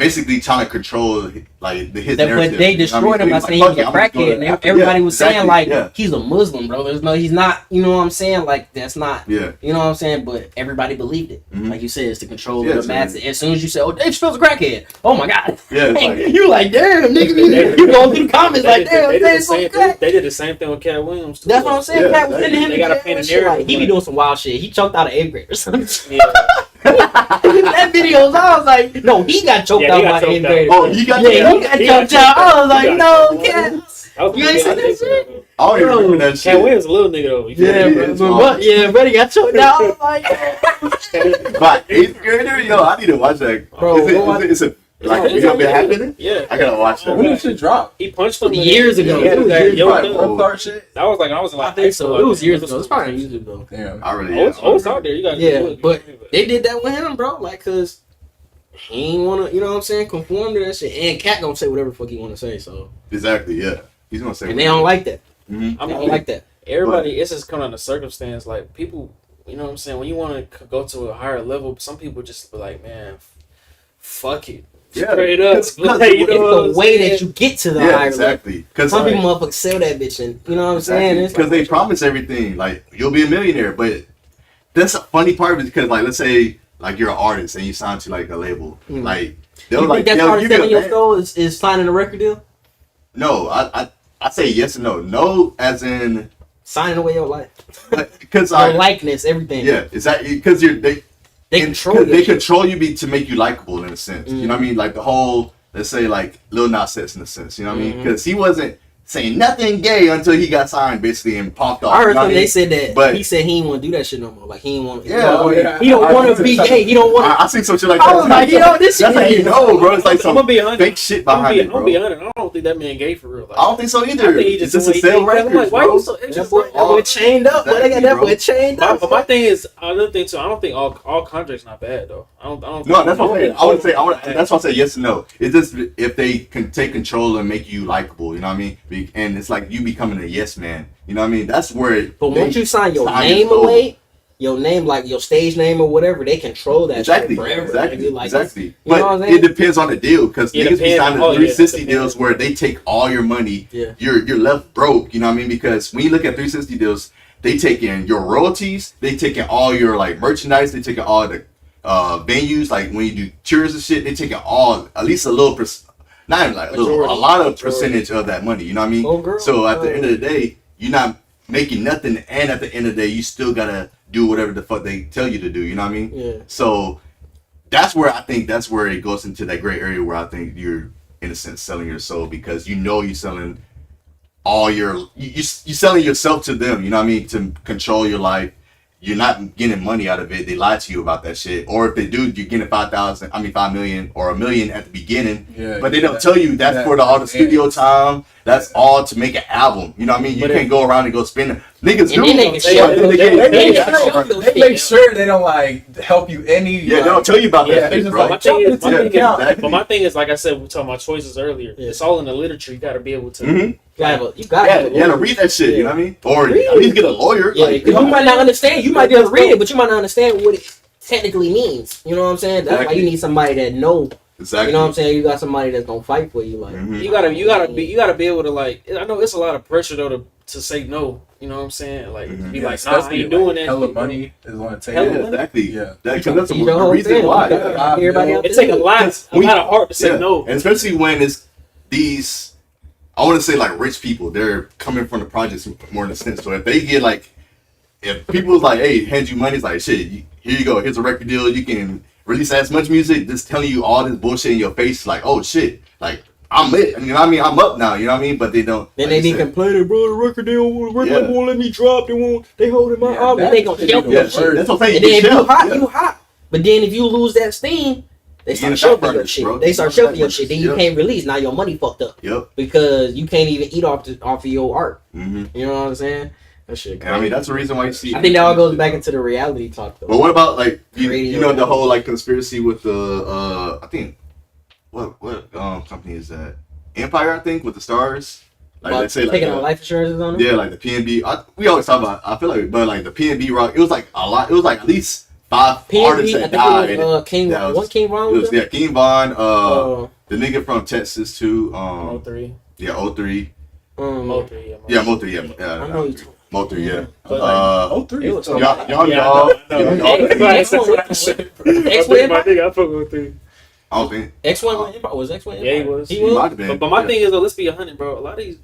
basically trying to control like his But narrative. they you know what I mean? destroyed him by So saying like, he's a "Fuck it, I'm just crackhead. gonna-" And everybody Yeah, was saying exactly, like yeah. he's a Muslim, bro. There's no, he's not. You know what I'm saying? Like that's not. Yeah. You know what I'm saying? But everybody believed it. Mhm. Like you said, it's to control Yeah, the so- masses. As soon as you say, "Oh, Dave Chappelle's a crackhead," oh my god, Yeah, it's like- you like damn nigga. You going through the comments like damn, they did the Dave's so same. crack. They did the same thing with Cat Williams. Too. That's what I'm saying. Yeah, Pat was sending him they to gotta jail paint a and shit. narrative, Like, he be like- doing some wild shit. He choked out an 8th grader or something. Yeah. That videos, I was like, no, he got choked Yeah, out he got by choked 8th out. grader. Oh, he got Yeah, he got choked out. I was like, He no, got Cat. That was You ain't seen that pretty shit? bad. I don't even Bro, remember that shit. Cat Williams a little nigga though. You feel Yeah, me? he but is what? wild. Yeah, buddy got choked out. I was like, By 8th grader, yo, I need to watch that. Bro, Is it like It's you know on been YouTube. happening? Yeah. I gotta watch that. When did shit drop? He punched him Years ago. Yeah, It was that years young ago. dude. Oh. Start shit. That was like I was in like I think so. It was years ago. It's probably on music. YouTube though. Damn. I really. Oh, it's out there. You got Yeah, but they did that with him, bro. Like, cause he ain't wanna, you know what I'm saying, conform to that shit. And Cat gonna say whatever the fuck he wanna say. So, Exactly. Yeah. He's gonna say. and they don't like that. Mhm. I They mean, don't like that. everybody, it's just coming on the circumstance. Like people, you know what I'm saying. When you want to go to a higher level, some people just be like, man, fuck it. Yeah, Straight up. 'cause- Like, it's you know It's what the I'm way saying? that you get to the Yeah, higher level. exactly. Because Some people motherfuckers sell that bitch, and you know what I'm saying? It's because like, they promise everything, like you'll be a millionaire. But that's a funny part of it because, like, let's say like you're an artist and you sign to like a label, Mm. like they'll you like think that's they'll part of give you selling a your band- soul is signing a record deal, No, I say yes and no. No, as in signing away your life, because your likeness, everything. yeah, exactly because they Control cause your they shit. control you to make you likable in a sense. You know what I mean? Like the whole, let's say like Lil Nas X in a sense. You know what I mean? Mhm. Because he wasn't saying nothing gay until he got signed, basically, and popped off. I you heard know what them. I mean? They said that But- he said he didn't want to do that shit no more. Like he didn't want. Yeah, Oh, yeah. He don't I- want to be gay. He don't want. I see some shit like I that. was like, you know, this That's shit how you is- know, bro. It's like I'm some gonna be 100. fake shit I'm behind it, gonna bro. be 100. I don't think that man gay for real. Like, I don't think so either. I think he It's just just a sale I'm record, like, why bro. you so That extra? boy chained up. But they got that boy chained My, up. but my thing is another thing too. I don't think all contracts not bad though. I don't. No, that's what I'm saying. I would say, bad. that's why I say yes and no. It's just if they can take control and make you likable, you know what I mean? And it's like you becoming a yes man. You know what I mean? That's where. But once you sign your sign name your soul. away, your name, like your stage name or whatever, they control that Exactly, shit forever. exactly, Like, exactly. you know what I'm But saying? it depends on the deal because Yeah, niggas be depends. signing Oh, yeah, 360 depends. deals where they take all your money. Yeah. You're left broke. You know what I mean? Because when you look at 360 deals, they take in your royalties, they take in all your like merchandise, they take in all the venues. Like when you do tours and shit, they take in all at least a little not even like a little, a Majority. lot of Majority. percentage of that money. You know what I mean? Oh, girl. So at the end of the day, you're not making nothing, and at the end of the day, you still gotta do whatever the fuck they tell you to do. You know what I mean? Yeah. So that's where I think that's where it goes into that gray area where I think you're in a sense selling your soul because you know you're selling all your you selling yourself to them. You know what I mean? To control your life. You're not getting money out of it. They lie to you about that shit. Or if they do, you're getting 5 million or $1 million at the beginning. Yeah, But they don't tell you that's for all the studio time. That's all to make an album. You know what I mean? You But can't go around and go spend it. Niggas And do. then they can but show then you. get- They they can get- show you. They make sure they don't like help you any. Yeah, like, they don't tell you about Yeah, that they shit, just bro. My like, thing jump is, into my the thing is, account. but my thing is, like I said, we were talking about choices earlier. Yeah. It's all in the literature. You got to be able to. Mhm. You gotta have a Yeah, you gotta lawyer. read that shit. You know what I mean? Or Read at least get a lawyer. Yeah, like, because you might not understand. You might be able to read it, but you might not understand what it technically means. You know what I'm saying? That's why Exactly. you need somebody that know. Exactly. You know what I'm saying? You got somebody that's gonna fight for you. Like, Mhm. You gotta be able to like. I know it's a lot of pressure though to say no. You know what I'm saying? Like Mhm. be Yeah, like, nah, I especially, ain't doing that. Hella shit, bro. money is on the table. Hella Yeah, money. exactly. Yeah. Because that's You the know reason what I'm why. saying? Yeah. Everybody out It take a there. lot of heart to say Yeah. no. And especially when it's these, I want to say like rich people. They're coming from the projects more in a sense. So if they get like, if people's like, hey, hand you money, it's like shit. Here you go. Here's a record deal. You can release as much music. Just telling you all this bullshit in your face. Like, oh shit. Like I'm lit. You know what I mean? I'm up now. You know what I mean? But they don't. Then like they you be said. complaining, bro. The record deal, Yeah. won't let me drop. They holding my Yeah, album. that They gonna shit shelf is your Yeah, shit. that's what I'm saying. And then if you shelved. hot, Yeah. you hot. But then if you lose that steam, they You start get shelving back your burners, shit. bro. They start Back shelving your burners. shit. Then you Yep. can't release. Now your money fucked up Yep. because you can't even eat off of your art. Mm-hmm. You know what I'm saying? That shit. And I mean, that's the reasson why you see. I think that all goes back into the reality talk though. But what about like you Radio. know the whole like conspiracy with the I think what company is that? Empire, I think, with the stars. Like About they say like taking out life insurances on them. yeah, like the PNB. We always talk about. I feel like, but like the PNB rock, it was like a lot. It was like at least 5 artists PNB, I that think died. it was King. That was- One King Von It was was, there? yeah, King Von, Uh, the nigga from Texas too. 03. Yeah, 03. Mo 3. Yeah. Yeah, Mo 3. Yeah, I know you. Mo 3. Yeah. But Oh, three. It was y'all, something. y'all Yeah, know. I know. y'all- X one My nigga, I fuck with 03. I don't think. X1 Empire was X1 Empire. Yeah, he was. He He was. might have been. But my yeah. thing is though, let's be 100, bro. A lot of these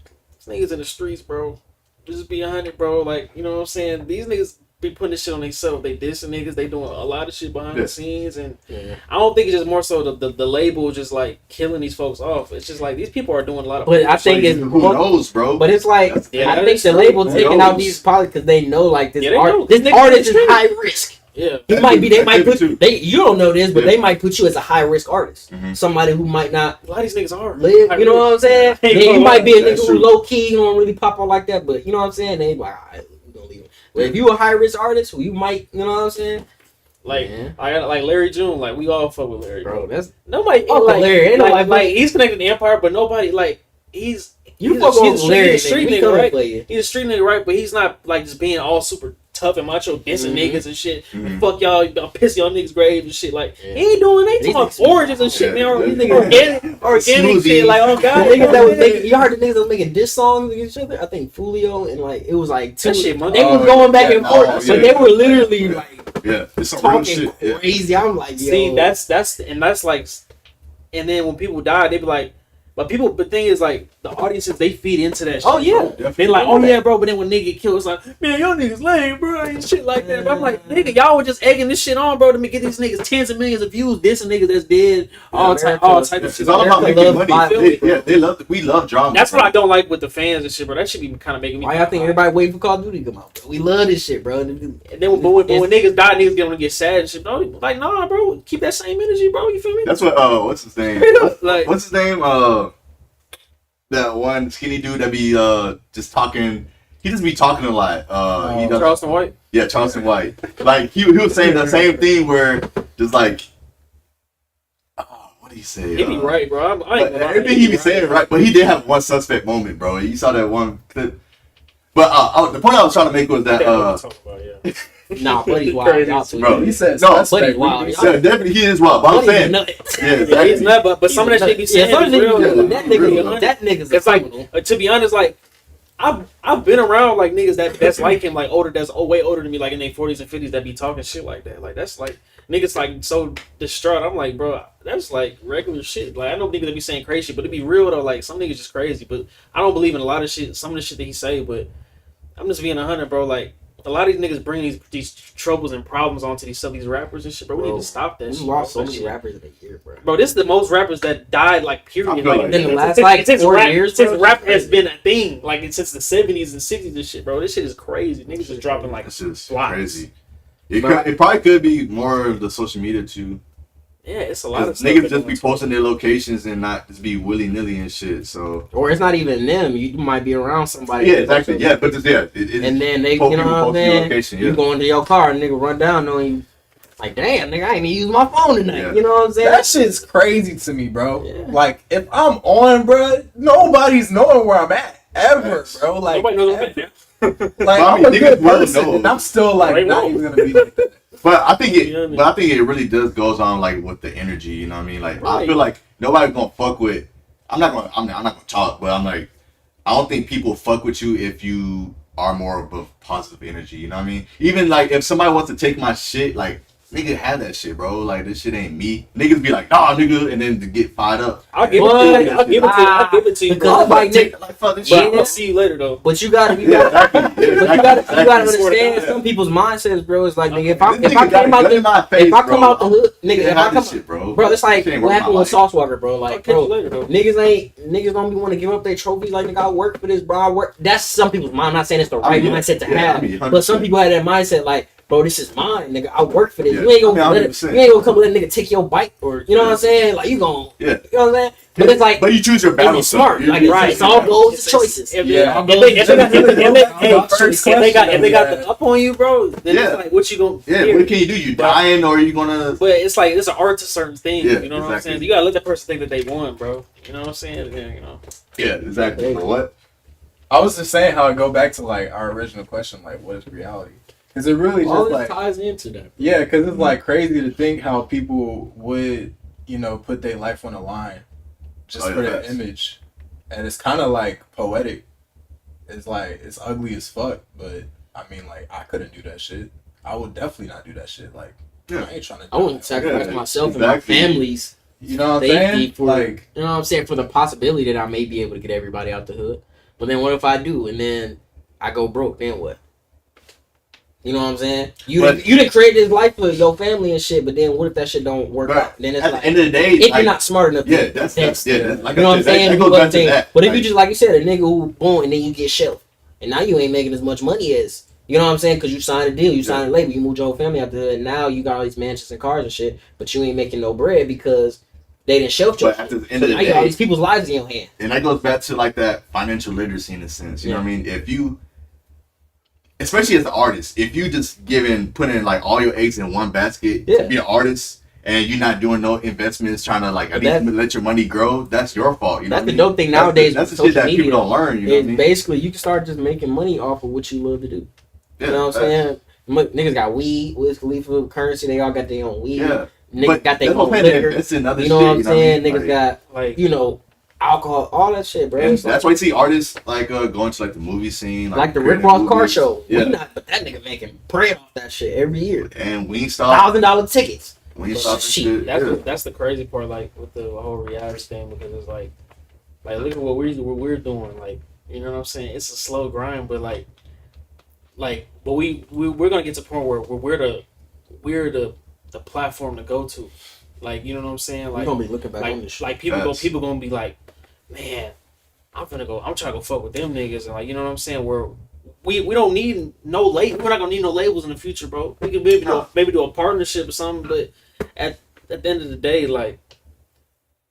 niggas in the streets, bro. Just be 100, bro. Like, you know what I'm saying? These niggas be putting this shit on themselves. They dissing niggas. They doing a lot of shit behind Yeah. the scenes, and Yeah. I don't think it's just more so the label just like killing these folks off. It's just like these people are doing a lot of. But I think it's Who knows, bro? But it's like That's- Yeah, I that think is the true. label Who taking out knows? these probably because they know like this Yeah, they know. this Niggas artist in is the street. high risk. yeah. He might be. They might That's put too. they. You don't know this, but Yeah. they might put you as a high risk artist. Mhm. Somebody who might not A lot of these niggas are. live. You know what I'm saying? Ain't Then you gonna might lie. be a That's nigga who true. low key, you don't really pop out like that. But you know what I'm saying? They like, all right, we gonna leave him. But if you a high risk artist, who you might, you know what I'm saying? Like Yeah. I got like Larry June. Like we all fuck with Larry, bro. Bro, that's Nobody Fuck with like Larry. Ain't like, nobody- like he's connected to Empire, but nobody like he's you he's fuck a- on he's a Larry. street We nigga, coming right? for you. He's a street nigga, right? But he's not like just being all super tough and macho, dissing Mhm. niggas and shit. Mhm. Fuck y'all, I'm pissing on niggas' graves and shit. Like Yeah. he ain't doing. They These talking niggas- oranges and shit, Yeah, man. these These niggas- niggas organic Smoothie. shit. Like oh The god, niggas that was making, you heard the niggas that was making diss songs against each other. I think Fulio and like it was like two. That shit, man. They was Oh, going back yeah, and forth, oh, so yeah. they were literally Yeah. like Yeah, it's some real talking shit. Yeah. crazy. I'm like, yo. See, that's like, and then when people die, they be like, but people. The thing is like the audiences they feed into that. Shit, Oh, yeah. bro. They like, oh yeah, bro. But then when nigga get killed, it's like, man, y'all niggas lame, bro, and shit like that. But I'm like, nigga, y'all were just egging this shit on, bro, to get these niggas tens of millions of views. This and niggas that's dead, all type of It's shit. all about America making loves money. violence, Yeah, they love. We love drama. That's bro. what I don't like with the fans and shit, bro. That should be kind of making me. Why y'all think everybody waiting for Call of Duty to come out? Bro? We love this shit, bro. And then when niggas die, niggas get sad and shit. No, like nah, bro. Keep that same energy, bro. You feel me? That's what. What's his name? Straight up, like- What's his name? That one skinny dude that be just talking. He just be talking a lot. He does. Charleston White. Yeah, Charleston White. Like he was saying the same thing where just like. What did he say? He be right, bro. I ain't But gonna lie. everything he be saying right, but he did have one suspect moment, bro. You saw that one clip. But the point I was trying to make was that Nah, Buddy's wild. Crazy. Y'all too. Bro, He said, No, suspect. Buddy's wild. yeah, definitely he is wild. But I'm Buddy's a saying, nut. yeah, Yeah, exactly. he's not, but some of that shit be saying some of is real. niggas, that Real. nigga's It's a like, criminal. to be honest, like I've been around like niggas that's like him, like older, that's way older than me, like in their 40s and 50s, that be talking shit like that. Like that's like niggas like so distraught. I'm like, bro, that's like regular shit. Like I know niggas that be saying crazy shit, but it be real though. Like some niggas just crazy, but I don't believe in a lot of shit. Some of the shit that he say, but I'm just being 100, bro. Like a lot of these niggas bring these troubles and problems onto these rappers and shit, bro. We need Bro, to stop that We shit. lost so bro. That many shit. rappers in a year, bro. Bro, this is the most rappers that died, like, I period. feel Like, like- In the last, since- like, since 4 rap, years, since bro, rap it's has crazy. been a thing, like, since the 70s and 60s and shit, bro. This shit is crazy. Niggas just dropping, like, This is flies. crazy. It, But- it probably could be more of the social media too. Yeah, it's a lot of stuff. Niggas that just go be into posting their locations and not just be willy nilly and shit. So Or it's not even them. You might be around somebody. yeah, exactly. Yeah, but just And then they, Post you know people what I'm posting saying? location, You yeah. go into your car and nigga run down knowing you. Like, damn, nigga, I ain't even use my phone tonight. Yeah. You know what I'm saying? That shit's crazy to me, bro. Yeah. Like, if I'm on, bro, nobody's knowing where I'm at ever, bro. Like, Nobody knows ever. what I'm Like, I I'm mean, a niggas good will person, know. and I'm still like Right, not well. even gonna be like that. But I think You know what I mean? but I think it really does goes on like with the energy. You know what I mean? Like I Right. feel like nobody's gonna fuck with. I'm not gonna talk, but I'm like, I don't think people fuck with you if you are more of a positive energy. You know what I mean? Even like if somebody wants to take my shit, like nigga have that shit, bro. Like this shit ain't me. Niggas be like, nah, nigga, and then to get fired up. I'll give What? it to you. I'll give it to you. I'll give it to you, Because bro. it's like, nigga, Like fuck this But shit. I'll see you later, though. but you gotta, Yeah, exactly. Yeah, but you gotta, exactly. you gotta Swear to understand God. some people's mindsets, bro. It's like, nigga, if This I nigga got came a out gun in my the, face, if I come bro. out the hood, nigga, Can't if I have come, this shit, bro. bro, it's like Shit ain't what worth happened my with life. Saltwater, bro. I'll Like, catch you bro, later, though. niggas don't be want to give up their trophies. Like, nigga, I work for this, bro. I work. That's some people's mind. I'm not saying it's the right I mean, mindset to yeah, have, I mean, but some 100%. people have that mindset, like, bro, this is mine, nigga. I work for this. Yeah. You ain't gonna I mean, let it, 100%. you ain't gonna come let a nigga take your bike, or you know what I'm saying? Like, you gonna, Yeah. you know what I'm saying? But it's like, But you choose your battle. it's smart. You- Like, you it's choose all your battle. goes to choices. If Yeah. they got the up on you, bro, then Yeah. it's like, what you gonna Yeah, hear? what can you do? You But- dying or you gonna? But it's like it's an art to certain things. Yeah, You know what I'm exactly. saying? You gotta let that person think that they won, bro. You know what I'm saying? Yeah, you know. Yeah, exactly. Bro. What? I was just saying how I go back to like our original question, like, what is reality? Because it really All just this like ties into that. yeah, because it's like crazy to think how people would put their life on the line just for their facts. image, and it's kind of like poetic. It's like it's ugly as fuck, but I mean like I couldn't do that shit. I would definitely not do that shit. Like Yeah. I ain't trying to. I wouldn't sacrifice myself and my exactly. family's You know what I'm safety saying? for, Like you know what I'm saying, for the possibility that I may be able to get everybody out the hood. But then what if I do and then I go broke? Then what? You know what I'm saying? You didn't create this life for your family and shit, but then what if that shit don't work But out? Then it's at like, the end of the day, if like, you're not smart enough, yeah, to that's invest, like you know what I'm saying? That You goes go back to think, that. but if Like, you just, like you said, a nigga who boom and then you get shelved, and now you ain't making as much money as, you know what I'm saying? Because you signed a deal, you signed a label, you moved your whole family out the hood, and now you got all these mansions and cars and shit, but you ain't making no bread because they didn't shelf your But at shit. the end So of the now you got all day, these people's lives in your hand. and that goes back to like that financial literacy in a sense. You know what I mean? If you, especially as an artist, if you just putting like all your eggs in one basket Yeah. to be an artist, and you're not doing no investments, trying to like at But least let your money grow, that's your fault. You know That's what the I mean? dope thing nowadays. That's the with shit that social people media, don't learn. You know what I It's mean? basically you can start just making money off of what you love to do. Yeah, You know what I'm saying? Niggas got weed, Wiz Khalifa, Currency. They all got their own weed. Yeah. Niggas But got their that's what own I'm saying, liquor. It's another You know shit, what I'm you know saying? what I mean? Niggas got Like alcohol, all that shit, bro. And It's that's why you see artists like going to like the movie scene, like the creating Rick Ross car movies. show. Yeah, But that nigga making bread off that shit every year. and Wingstop, $1,000 tickets. Wingstop and Shit, shit. that's Yeah. the crazy part, like with the whole reality thing, because it's like look at what we're doing. Like, you know what I'm saying? It's a slow grind, but but we're gonna get to the point where we're the platform to go to. Like, you know what I'm saying? We're Like, gonna be looking back on this shit. like people gonna be like, man, I'm trying to go fuck with them niggas, and like, you know what I'm saying? We don't need no label. We're not gonna need no labels in the future, bro. We can maybe do a partnership or something, but at the end of the day, like,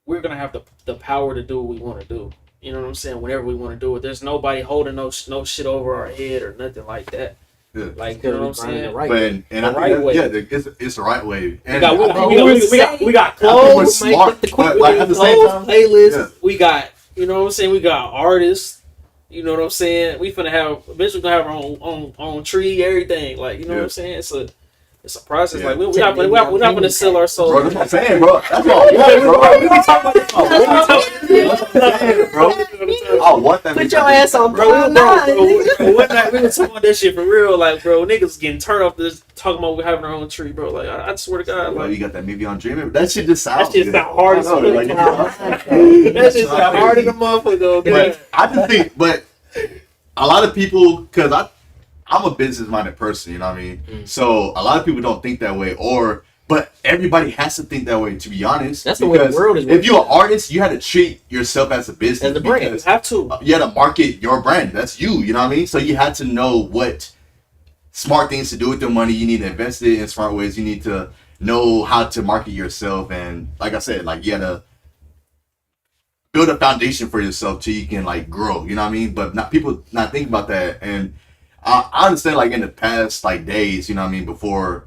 we're gonna have the power to do what we want to do. You know what I'm saying? Whenever we want to do it, there's nobody holding no shit over our head or nothing like that. Yeah. Like, you know what I'm saying? The right But way. and I The think right way. it's the right way. We And got, we, I got, think we, got, we're- we, got, we got I think we're clothes, smart, but like at the same clothes, time, playlists. yeah. We got, you know what I'm saying? We got artists. You know what I'm saying? We finna have, eventually gonna have our own tree, everything. Like, you know what I'm saying? It's a process. Yeah. Like, we're not gonna sell our soul. Bro, that's what I'm saying, bro. That's all. Yeah, bro. We be talking about this. Bro. I want that. Put your ass on Bro, one night we were talking about that shit for real. Like, bro, niggas getting turned off this talking about we having our own tree, bro. Like, I swear to God, Bro, like, you got that maybe on Dreaming. That shit just sounds. that shit good. sound hard as I know, fuck. like, That shit sound hard in the motherfucker. But I just think, but a lot of people, because I'm a business-minded person, you know what I mean? So a lot of people don't think that way, but everybody has to think that way, to be honest. That's the way the because world is If working. you're an artist, you had to treat yourself as a business. As a brand. because You have to. You had to market your brand. That's you know what I mean? So you had to know what smart things to do with your money. You need to invest it in smart ways. You need to know how to market yourself. And like I said, like you had to build a foundation for yourself till you can like grow, you know what I mean? But not people not thinking about that. And I understand like in the past like days, you know what I mean, before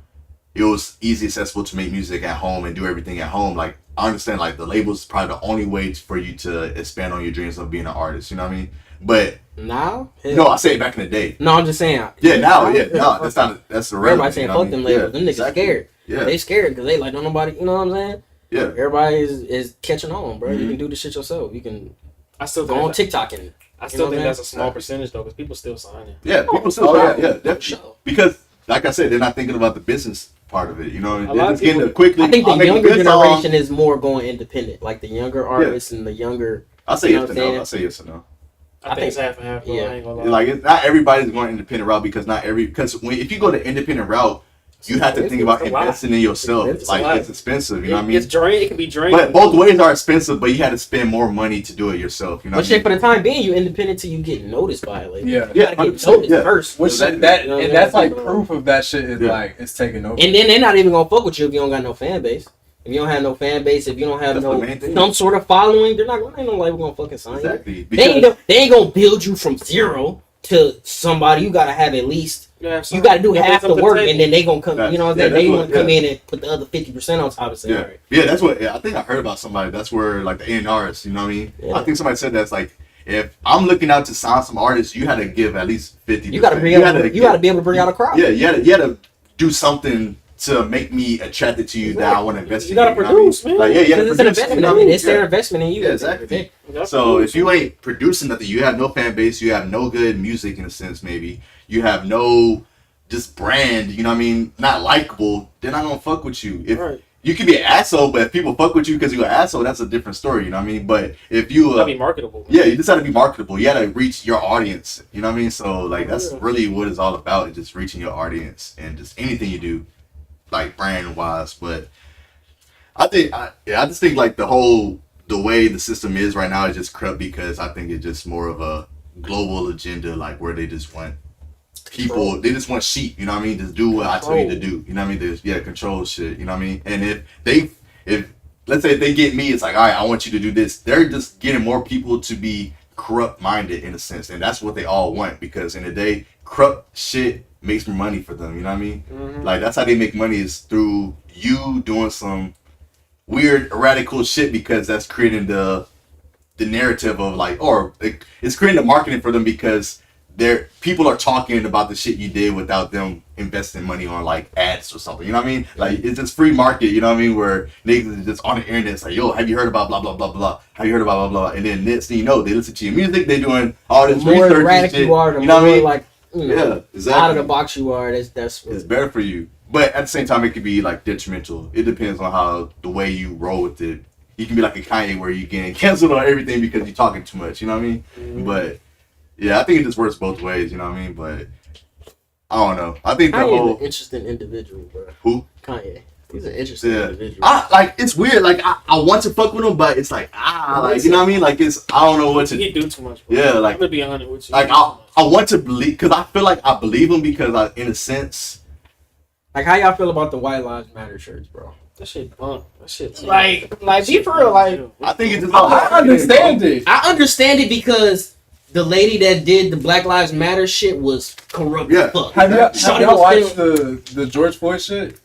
it was easy accessible to make music at home and do everything at home. Like I understand like the label's probably the only way for you to expand on your dreams of being an artist, you know what I mean? But Now? no, I say it back in the day. No, I'm just saying. Yeah, now, that's the Everybody saying fuck them labels. Them niggas scared. Yeah, They scared because they like don't nobody. You know what I'm saying? yeah. Everybody is catching on, bro. You Mhm. can do this shit yourself. You can I still go on think TikTok and I still you know think what that's a small percentage though, because people still signing. Yeah, people still, Oh, yeah, yeah. definitely. Sure. Because, like I said, they're not thinking about the business part of it. You know, A they're lot of just getting people- it quickly. I think the I'll make a younger good song. generation is more going independent. Like the younger artists and the younger. I say you know yes what to I'm no. saying? I say yes to no. I think it's half and half, bro. Yeah. I ain't gonna lie. Like, it's not everybody's going independent route because if you go the independent route, you have to think about It's a lot. investing in yourself. It's a Like lot. it's expensive. You know what I mean? It's drain. It can be draining. But both ways are expensive. But you had to spend more money to do it yourself. You know But what I shit, mean? for the time being, you independent till you get noticed by it. Like, Yeah. you gotta get 100%, noticed yeah. first. Which Exactly. that You know what and I'm that's saying? like proof of that shit is Yeah. like it's taking over. And then they're not even gonna fuck with you if you don't got no fan base. If you don't have no fan base, if you don't have That's no the main thing. some sort of following, they're not gonna ain't no label gonna fucking sign you. Exactly. They ain't gonna build you from zero to somebody. You gotta have at least you gotta do half the work, and then they gonna come. You know what I'm saying? That's They what- gonna come in and put the other 50% on top and say, Yeah, all right. yeah, that's what I think. I heard about somebody. That's where like the A&Rs. You know what I mean? Yeah. I think somebody said that's like if I'm looking out to sign some artists, you had to give at least 50%. You gotta be able to bring out a crowd. Yeah, you had to do something to make me attracted to you that I want to invest in. You gotta produce, man. Like, yeah, you gotta It's an produce. investment. You know I what I mean, mean? it's their investment in you. Yeah, exactly. You So if you ain't producing nothing, you have no fan base, you have no good music in a sense, maybe you have no just brand. You know what I mean? Not likable. They're not gonna fuck with you. If Right. you can be an asshole, but if people fuck with you because you're an asshole, that's a different story. You know what I mean? But if you gotta be marketable. yeah, you just have to be marketable. You got to reach your audience. You know what I mean? So like that's really what it's all about, is just reaching your audience and just anything you do, like brand wise. But I just think like the way the system is right now is just corrupt, because I think it's just more of a global agenda, like where they just want people, they just want sheep. You know what I mean? Just do what I tell you to do. You know what I mean? There's control shit. You know what I mean? And if let's say if they get me, it's like, all right, I want you to do this. They're just getting more people to be corrupt minded in a sense, and that's what they all want, because in the day, corrupt shit makes more money for them. You know what I mean? Mm-hmm. Like that's how they make money, is through you doing some weird radical shit, because that's creating the narrative of like, or it's creating the marketing for them, because people are talking about the shit you did without them investing money on like ads or something. You know what I mean? Like it's just free market. You know what I mean? Where niggas is just on the internet. It's like, yo, have you heard about blah blah blah blah? Have you heard about blah blah? And then next thing you know, they listen to your music. They doing all this The more research and erratic shit. you are, the You know what I more mean? like Yeah, exactly. out of the box you are. That's It's better for you, but at the same time, it could be like detrimental. It depends on how the way you roll with it. You can be like a Kanye, where you getting canceled on everything because you're talking too much. You know what I mean? Mm-hmm. But yeah, I think it just works both ways. You know what I mean? But I don't know. I think the Kanye's whole an interesting individual, bro. who. Kanye, he's an interesting Yeah, individual. it's weird. Like I want to fuck with him, but it's like like you know what I mean. Like I don't know what to. He do too much. Bro. Yeah, like I'm gonna be 100 with you. like I want to believe, because I feel like I believe him, because in a sense, Like, how y'all feel about the White Lives Matter shirts, bro? that shit bunk. That shit Like be for real. Like, I think it's just I understand it. I understand it, because the lady that did the Black Lives Matter shit was corrupt Yeah. as fuck. Have Shawty y'all was watched the George Floyd shit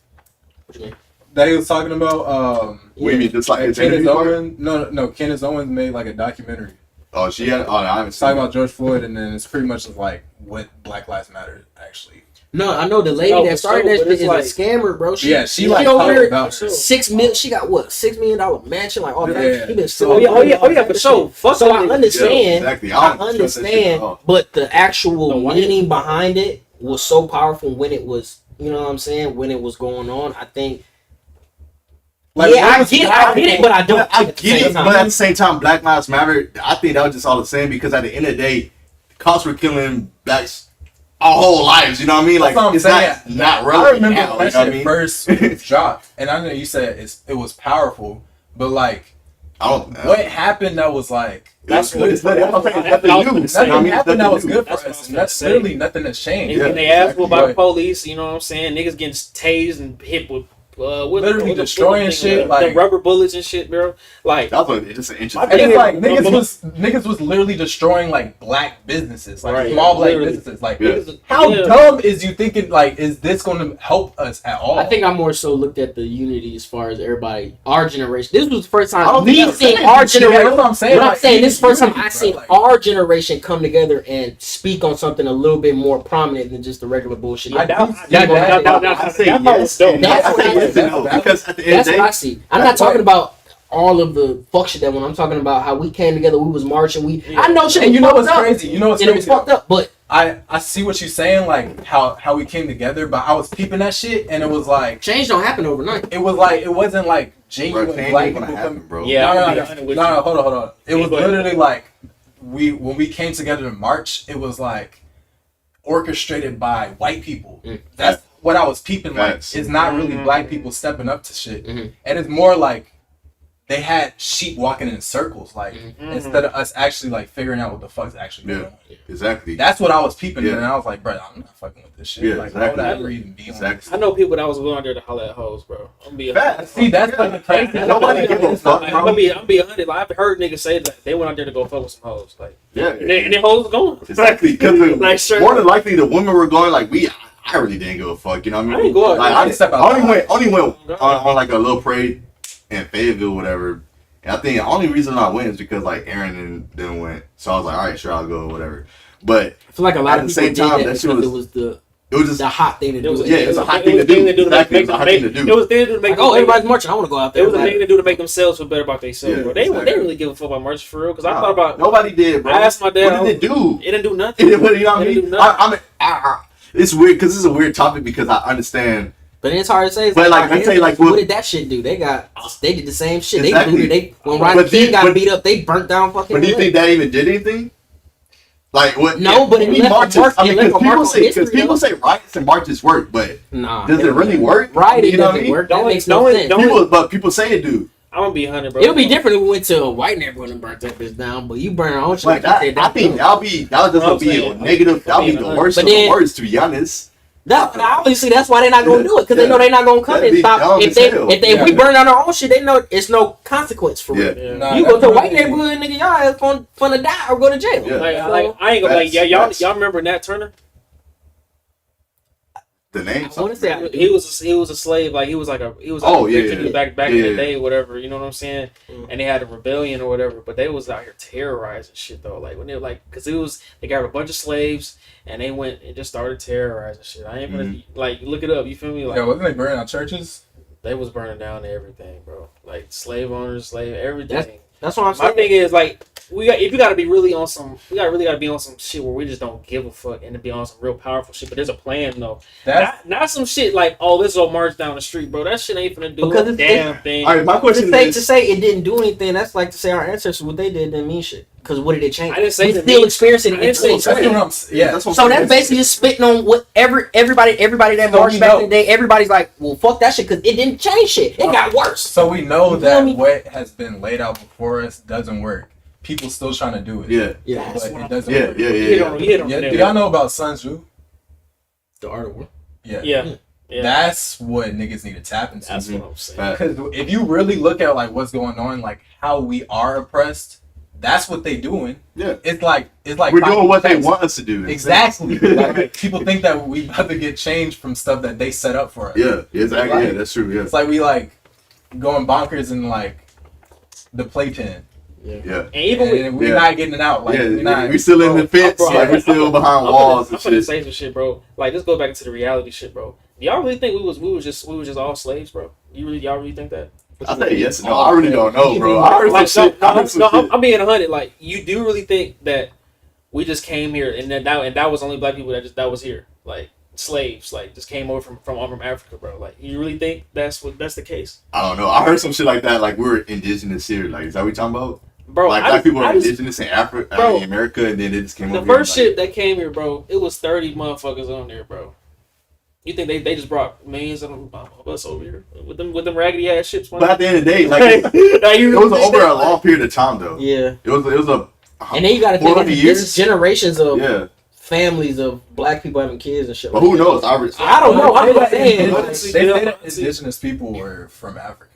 What you mean? that he was talking about? What do you mean, just like his Candace interview part? Owens. No. Candace Owens made like a documentary Oh, she had. Oh, I haven't talking seen about George Floyd, and then it's pretty much just like what Black Lives Matter actually. No, I know the lady No, that for started sure, that but shit it's is like- a scammer, bro. She like over talked here, about her. $6 million. She got what, $6 million mansion, like all that. Yeah. She been So- stealing Oh yeah, for sure. Fuck So I that nigga. understand. Yeah, exactly. I I don't trust that shit at understand, all. but the actual The white- meaning behind it was so powerful when it was, you know what I'm saying, when it was going on. I think. Like, Yeah, what I was get it, but I don't. I at the get same it, time. but at the same time, Black Lives Matter. I think that was just all the same, because at the end of the day, cops were killing blacks our whole lives. You know what I mean? Like That's what I'm it's saying. not I relevant remember now. when You that know what I shit mean? first dropped, and I know you said it was powerful, but like, I don't. what happened that was like That's what it's That's nothing what new. I'm You saying. know what I nothing mean? happened that was Nothing good new. for That's what I us, was and that's gonna say. literally nothing that's changed. Yeah, And they asked exactly. about the Right. police, you know what I'm saying? Niggas getting tased and hit with Literally destroying shit, the like- rubber bullets and shit, bro. Like, That's what. It's just an interesting. And it's like Niggas- niggas was literally destroying like black businesses, like Right, small black literally. businesses. Like, Yeah. niggas- how yeah. dumb is you thinking? Like, is this going to help us at all? I think I more so looked at the unity as far as everybody, our generation. This was the first I time don't think we that's seen it. our Yeah, generation. that's what I'm saying. What I'm like, saying, this is the first time unity, I bro, seen like- our generation come together and speak on something a little bit more prominent than just the regular bullshit. I doubt- That- Yeah, that- that- I say that part yes. was dope. and That's I what say I- yes and no, because at the end of That's the what I day, see. I'm That's not talking right. about all of the fuck shit that when I'm talking about how we came together, we was marching. Yeah. I know shit. And was you know fucked what's up, crazy? You know what's and it was crazy? fucked up, but I see what you're saying, like how we came together, but I was peeping that shit, and it was like change don't happen overnight. it wasn't like genuine bro, change black ain't gonna people happen, coming. bro. Yeah, I'm No, gonna be no, honest no, with no, you. hold on. It was Go ahead. literally like when we came together in March, it was like orchestrated by white people. That's what I was peeping like. Facts. It's not really black people stepping up to shit, Mhm. and it's more like they had sheep walking in circles, like instead of us actually like figuring out what the fuck's actually going Yeah, on. exactly. That's what I was peeping, Yeah. and I was like, bro, I'm not fucking with this shit. Yeah, Like, why would I exactly. ever even be on Exactly. this? I know people that was going there to holler at hoes, bro. I'm gonna be Facts. See, that's fucking crazy. Nobody give a fuck, I'm bro. gonna be honest. Like, I've heard niggas say that they went out there to go fuck with some hoes, like, Yeah, and then hoes was going. exactly. Because Like, sure. more than likely the women were going like I really didn't give a fuck. You know what I mean? I didn't go out. Like, I didn't step out. only went on like a little parade in Fayetteville, whatever. And I think the only reason I went is because like Aaron and then went. So I was like, all right, sure, I'll go, whatever. But I feel like a lot at of the people same did time, that that shit because was- it was just the hot thing to do. yeah, it's a hot thing to It was do. a thing to do to Exactly, make it's a hot thing to do. It was a thing to do to make Like, oh, everybody's marching. I want to go out there. It was a thing to do to make themselves feel better about themselves, Yeah, bro. They exactly. didn't really give a fuck about marching for real. Because I Nah, thought about. nobody did, bro. I asked my dad. What did it do? It didn't do nothing. You know what I It mean? didn't do nothing. It's weird because it's a weird topic because I understand. But it's hard to say. It's But, like, our let's say, like, ancestors, what what- did that shit do? They did the same shit. Exactly. When But Rodney King got but- beat up, they burnt down fucking. But do you LA. think that even did anything? Like what? No, but it we left a marches. mark- I mean, it left because a mark people on say history, people though. say riots and marches work, but Nah, does it really work? Right, it You know what I doesn't mean? work. That Don't- makes no don't- sense. don't- People say it do. I'm gonna be 100, bro. It'll be different if we went to a white neighborhood and burnt that bitch down. But you burn your own shit. Like Like you that, said, I think dumb. that'll just I'm be a saying, negative. That'll be the being worst But of the then- worst, to be honest. That obviously that's why they're not gonna Yeah, do it because they yeah. know they're not gonna come That'd and be stop. dumb If as they hell. if we burn down our own shit, they know it's no consequence for Yeah. it. Yeah. Nah, You go to a that's white really- neighborhood, nigga, y'all ass gonna die or go to jail. Yeah. Like, So, like I ain't gonna like Facts, y'all. facts. Y'all remember Nat Turner? The name. I want to say He was a slave. Like he was like a Oh, yeah, convicted yeah. back Yeah, in the yeah. day, whatever. You know what I'm saying? Mm. And they had a rebellion or whatever. But they was out here terrorizing shit though. Like when they were like, cause they got a bunch of slaves and they went and just started terrorizing shit. I ain't gonna Mm-hmm. like look it up. You feel me? Like Yeah, wasn't they burning out churches? they was burning down everything, bro. Like slave owners, everything. That's what I'm My saying. thing is like if you gotta be really on some, gotta be on some shit where we just don't give a fuck and to be on some real powerful shit. But there's a plan though. That's Not some shit like, oh, this will march down the street, bro. That shit ain't finna do Because a it's- damn thing. All right, my question to is. say it didn't do anything, that's like to say our ancestors, what they did didn't mean shit. Because what did it change? I didn't say we that still mean- experiencing I it. didn't say that's what I'm saying. Yeah, that's what So I'm that's saying. basically just spitting on what everybody that So marched we back know. in the day. Everybody's like, well, fuck that shit because it didn't change shit. It got worse. So we know You feel that me? what has been laid out before us doesn't work. People still trying to do it. Yeah. Yeah, But it doesn't Yeah. work. Yeah. You hit Yeah. on, you hit on Yeah, there. do y'all know about Sun Tzu? the art of war. Yeah. Yeah. Yeah. That's what niggas need to tap into. That's what I'm saying. Fact. Because if you really look at like what's going on, like how we are oppressed, that's what they doing. Yeah. It's like We're doing what they copycats. want us to do. Exactly. Like people think that we about to get changed from stuff that they set up for us. Yeah. Exactly. Like- Yeah. That's true. Yeah. It's like we like going bonkers in like the playpen. Yeah. And even with And we're Yeah. not getting it out. Like Yeah. we're not. We still in the fence. bro, Like we're still behind walls I'm and finna shit. say some shit, bro. Like this goes back into the reality shit, bro. Do y'all really think we was just all slaves, bro? Y'all really think that? I say yes and no. I really don't know, bro. I heard some Like, shit. I heard some shit. I'm being 100. Like, you do really think that we just came here and that was only black people that was here, like slaves, like just came over from Africa, bro? Like, you really think that's the case, I don't know. I heard some shit like that. Like we're indigenous here. Like is that what we talking about? bro? Like I black people are just- indigenous in Africa, Bro, in America, and then they just came the over here. first ship that came here, bro, it was 30 motherfuckers on there, bro. You think they just brought millions of us over here with them raggedy ass ships? But at the end of the day, like Like, it was over a long period of time though. Yeah. It was a. And then you got to think 400 this years. is generations of Yeah, families of black people having kids and shit. but like who that. knows? I don't know. I'm just saying. They Honestly, say you know, that honestly- indigenous people were from Africa.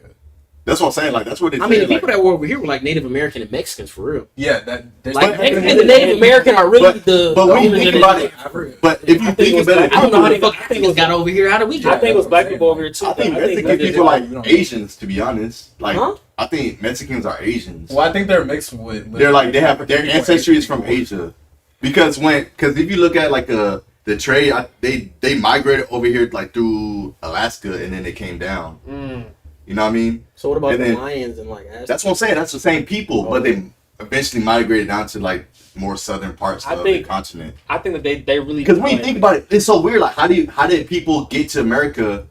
That's what I'm saying. Like that's what they. I mean, the said, people that were over here were like Native American and Mexicans for real. Yeah, that. there's- Like, But- and the Native American are really But- the. but when you owners think of about the- it, But if you think think it was about like- it, I don't know how the people- fuck Mexicans got over here. How did we I get? think it was black people over here too. I think bro. Mexican that- people that- like Asians, to be honest. Like Huh? I think Mexicans are Asians. Well, I think they're mixed with. They're like they have their African ancestry is people. from Asia, because if you look at like the trade, they migrated over here like through Alaska and then they came down. Mm. You know what I mean? So what about And the then- Lions and like? Aztecs? That's what I'm saying. That's the same people, Oh. but they eventually migrated down to like more southern parts I of think- the continent. I think that they really Because when you think about it, it's so weird. Like, how did people get to America?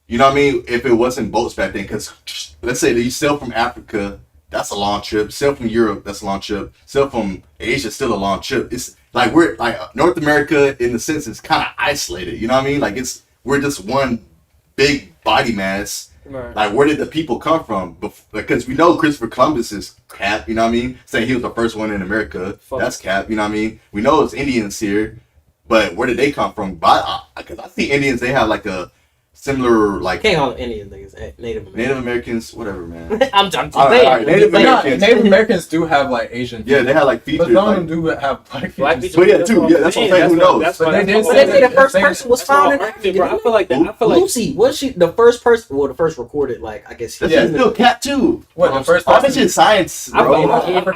You know what I mean? If it wasn't boats back then, because let's say that you sail from Africa, that's a long trip. Sail from Europe, that's a long trip. Sail from Asia, still a long trip. It's like we're like North America in the sense it's kind of isolated. You know what I mean? Like we're just one big body mass. Right. Like, where did the people come from? Because we know Christopher Columbus is cap, you know what I mean? Saying he was the first one in America. Fuck. That's cap, you know what I mean? We know it's Indians here, but where did they come from? Because I see Indians, they have like a similar like Can't call any of these Native American. Native Americans, whatever, man. I'm just All right, saying. all right, Native But Americans. Native Americans do have like Asian. Yeah, they had like But features. some of Like, them do have black Black features. people. But yeah, too. Yeah, that's what I'm saying. Who knows? That's But why they did But they say the first Same- person was that's why found in I'm Africa. bro. I feel like that. I feel like Lucy, was she the first person? Well, the first recorded, like I guess. that's Yeah. still cat too. What the first All that person? shit science, I, bro.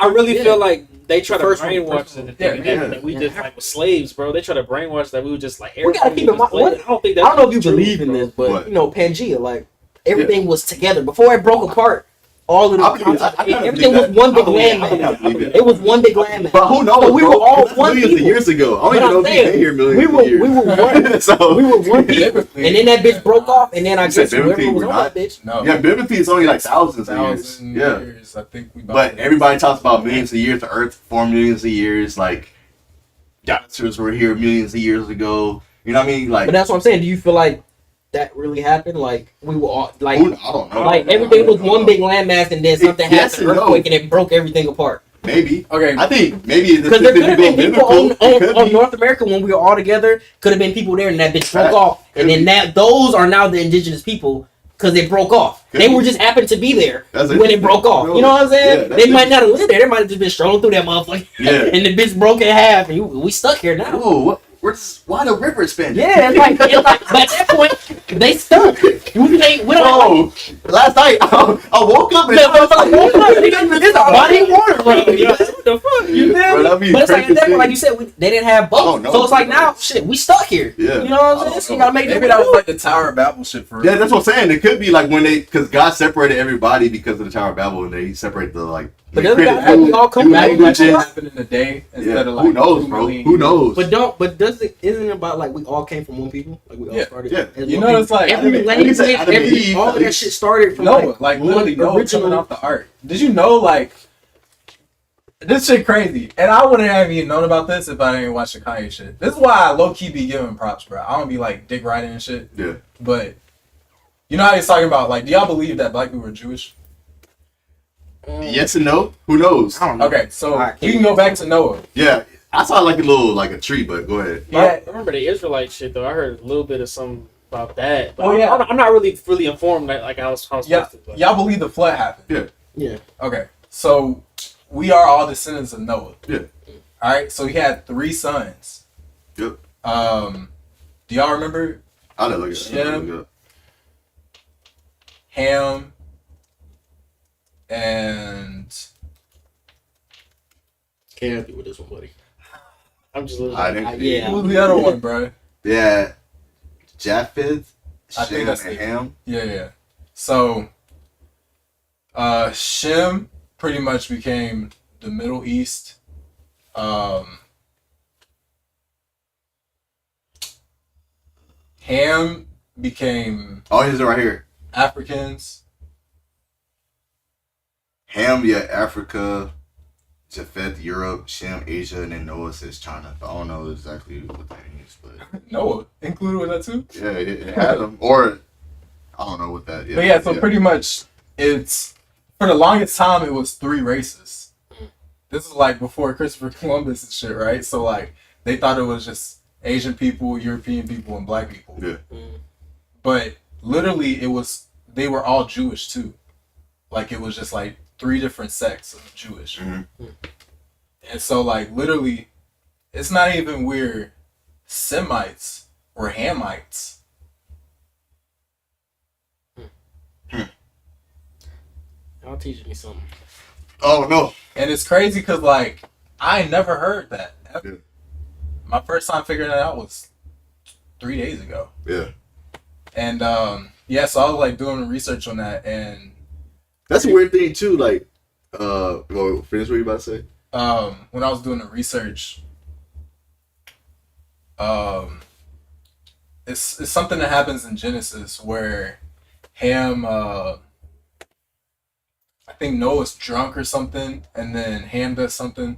I really Yeah. feel like they try to First brainwash person. us Yeah, that we just like were slaves, bro. They try to brainwash that we were just like. We gotta keep in mind. slaves. I don't think that. I don't know if you believe in this, but What? you know, Pangea, like everything was together before it broke apart. All of I the believe- I kinda everything believe was that. one big I believe- landmass. I believe it. It was one big landmass. But who knows? So we bro? were all That's one millions people. of years ago. I don't But even I'm know if saying, you've been here millions we of were- years. we were one- so, We were one people, Typically. and then that bitch broke off, and then I You said guess whoever Bimothy was were on not? that bitch. No. Yeah, Bimothy is only like thousands of years. Thousand Yeah. years. I think we. But everybody talks about millions of years. The Earth formed millions of years. Like dinosaurs were here millions of years ago. You know what I mean? Like But that's what I'm saying. Do you feel like that really happened? Like we were all like, I don't know. like everything was one big landmass, and then something Yes happened, and no. earthquake, and it broke everything apart. Maybe. Okay. I think maybe Because there could have been people It could on be. North America when we were all together. Could have been people there, and that bitch broke Right. off, and Could then be. that those are now the indigenous people because they broke off. Could They be. were just happened to be there That's when it interesting. broke off. No. You know what I'm saying? Yeah, that's They might not have lived there. They might have just been strolling through that motherfucker. Yeah. and the bitch broke in half, and we stuck here now. Ooh, why the river expanded? Yeah, it's like, but at that point, they stuck. We don't. Bro, last night I woke up and It's a body of water, bro. What the fuck? You feel Bro, me? that'd be But it's like at crazy that point, thing. like you said, they didn't have boats. Oh, no. So it's like now, shit, we stuck here. Yeah. You know what I'm saying? So you gotta make Maybe that was like the Tower of Babel shit for real. Yeah, that's what I'm saying. It could be like when because God separated everybody because of the Tower of Babel, and then He separated the like. But they doesn't created that mean we new- all come new back? languages. It happened in a day Yeah, instead of like. who knows, 2 bro? million Who knows? But isn't it about like we all came from one people? Like we all Yeah, started. yeah. as You one know, it's people. like every Adam- language, Adam and Eve, all at of that least. shit started from Noah, like literally one Noah original. coming off the ark. Did you know like this shit crazy? And I wouldn't have even known about this if I didn't watch the Kanye shit. This is why I low key be giving props, bro. I don't be like dick riding and shit. Yeah. But you know how he's talking about like, do y'all believe that black people are Jewish? Yes and no. Who knows? I don't know. Okay, so Alright, you can go back to Noah. Yeah, I saw like a tree, but go ahead. Yeah, I remember the Israelite shit though. I heard a little bit of something about that. But Oh, yeah. I'm not really informed like I was supposed yeah. to. But. Y'all believe the flood happened? Yeah. Okay, so we are all descendants of Noah. Yeah. All right, so he had 3 sons. Yep. Do y'all remember I'll look it up. Yeah. I'll look it up. Ham and Can't help you with this one, buddy. I'm just losing. I didn't. Yeah. who was the other one, bro? Yeah. Japheth, I think Shem, that's and it. Ham. Yeah. So, Shem pretty much became the Middle East. Ham became Oh, here's it right here. Africans. Ham, yeah, Africa. Japheth, Europe. Shem, Asia, and then Noah says China. I don't know exactly what that means, but Noah included with that too. yeah, it had them. Or I don't know what that. But yeah, so pretty much it's for the longest time it was 3 races. This is like before Christopher Columbus and shit, right? So like they thought it was just Asian people, European people, and black people. Yeah. But literally they were all Jewish too. Like it was just like 3 different sects of Jewish. Mhm. And so like literally it's not even we're Semites or Hamites. Y'all teaching me something. Oh no. And it's crazy because, like, I ain't never heard that. Ever. Yeah. My first time figuring it out was 3 days ago. Yeah. And, yeah, so I was, like, doing research on that. And That's a weird thing too. Like, well, finish what you about to say. when I was doing the research, it's something that happens in Genesis where Ham, I think Noah's drunk or something, and then Ham does something,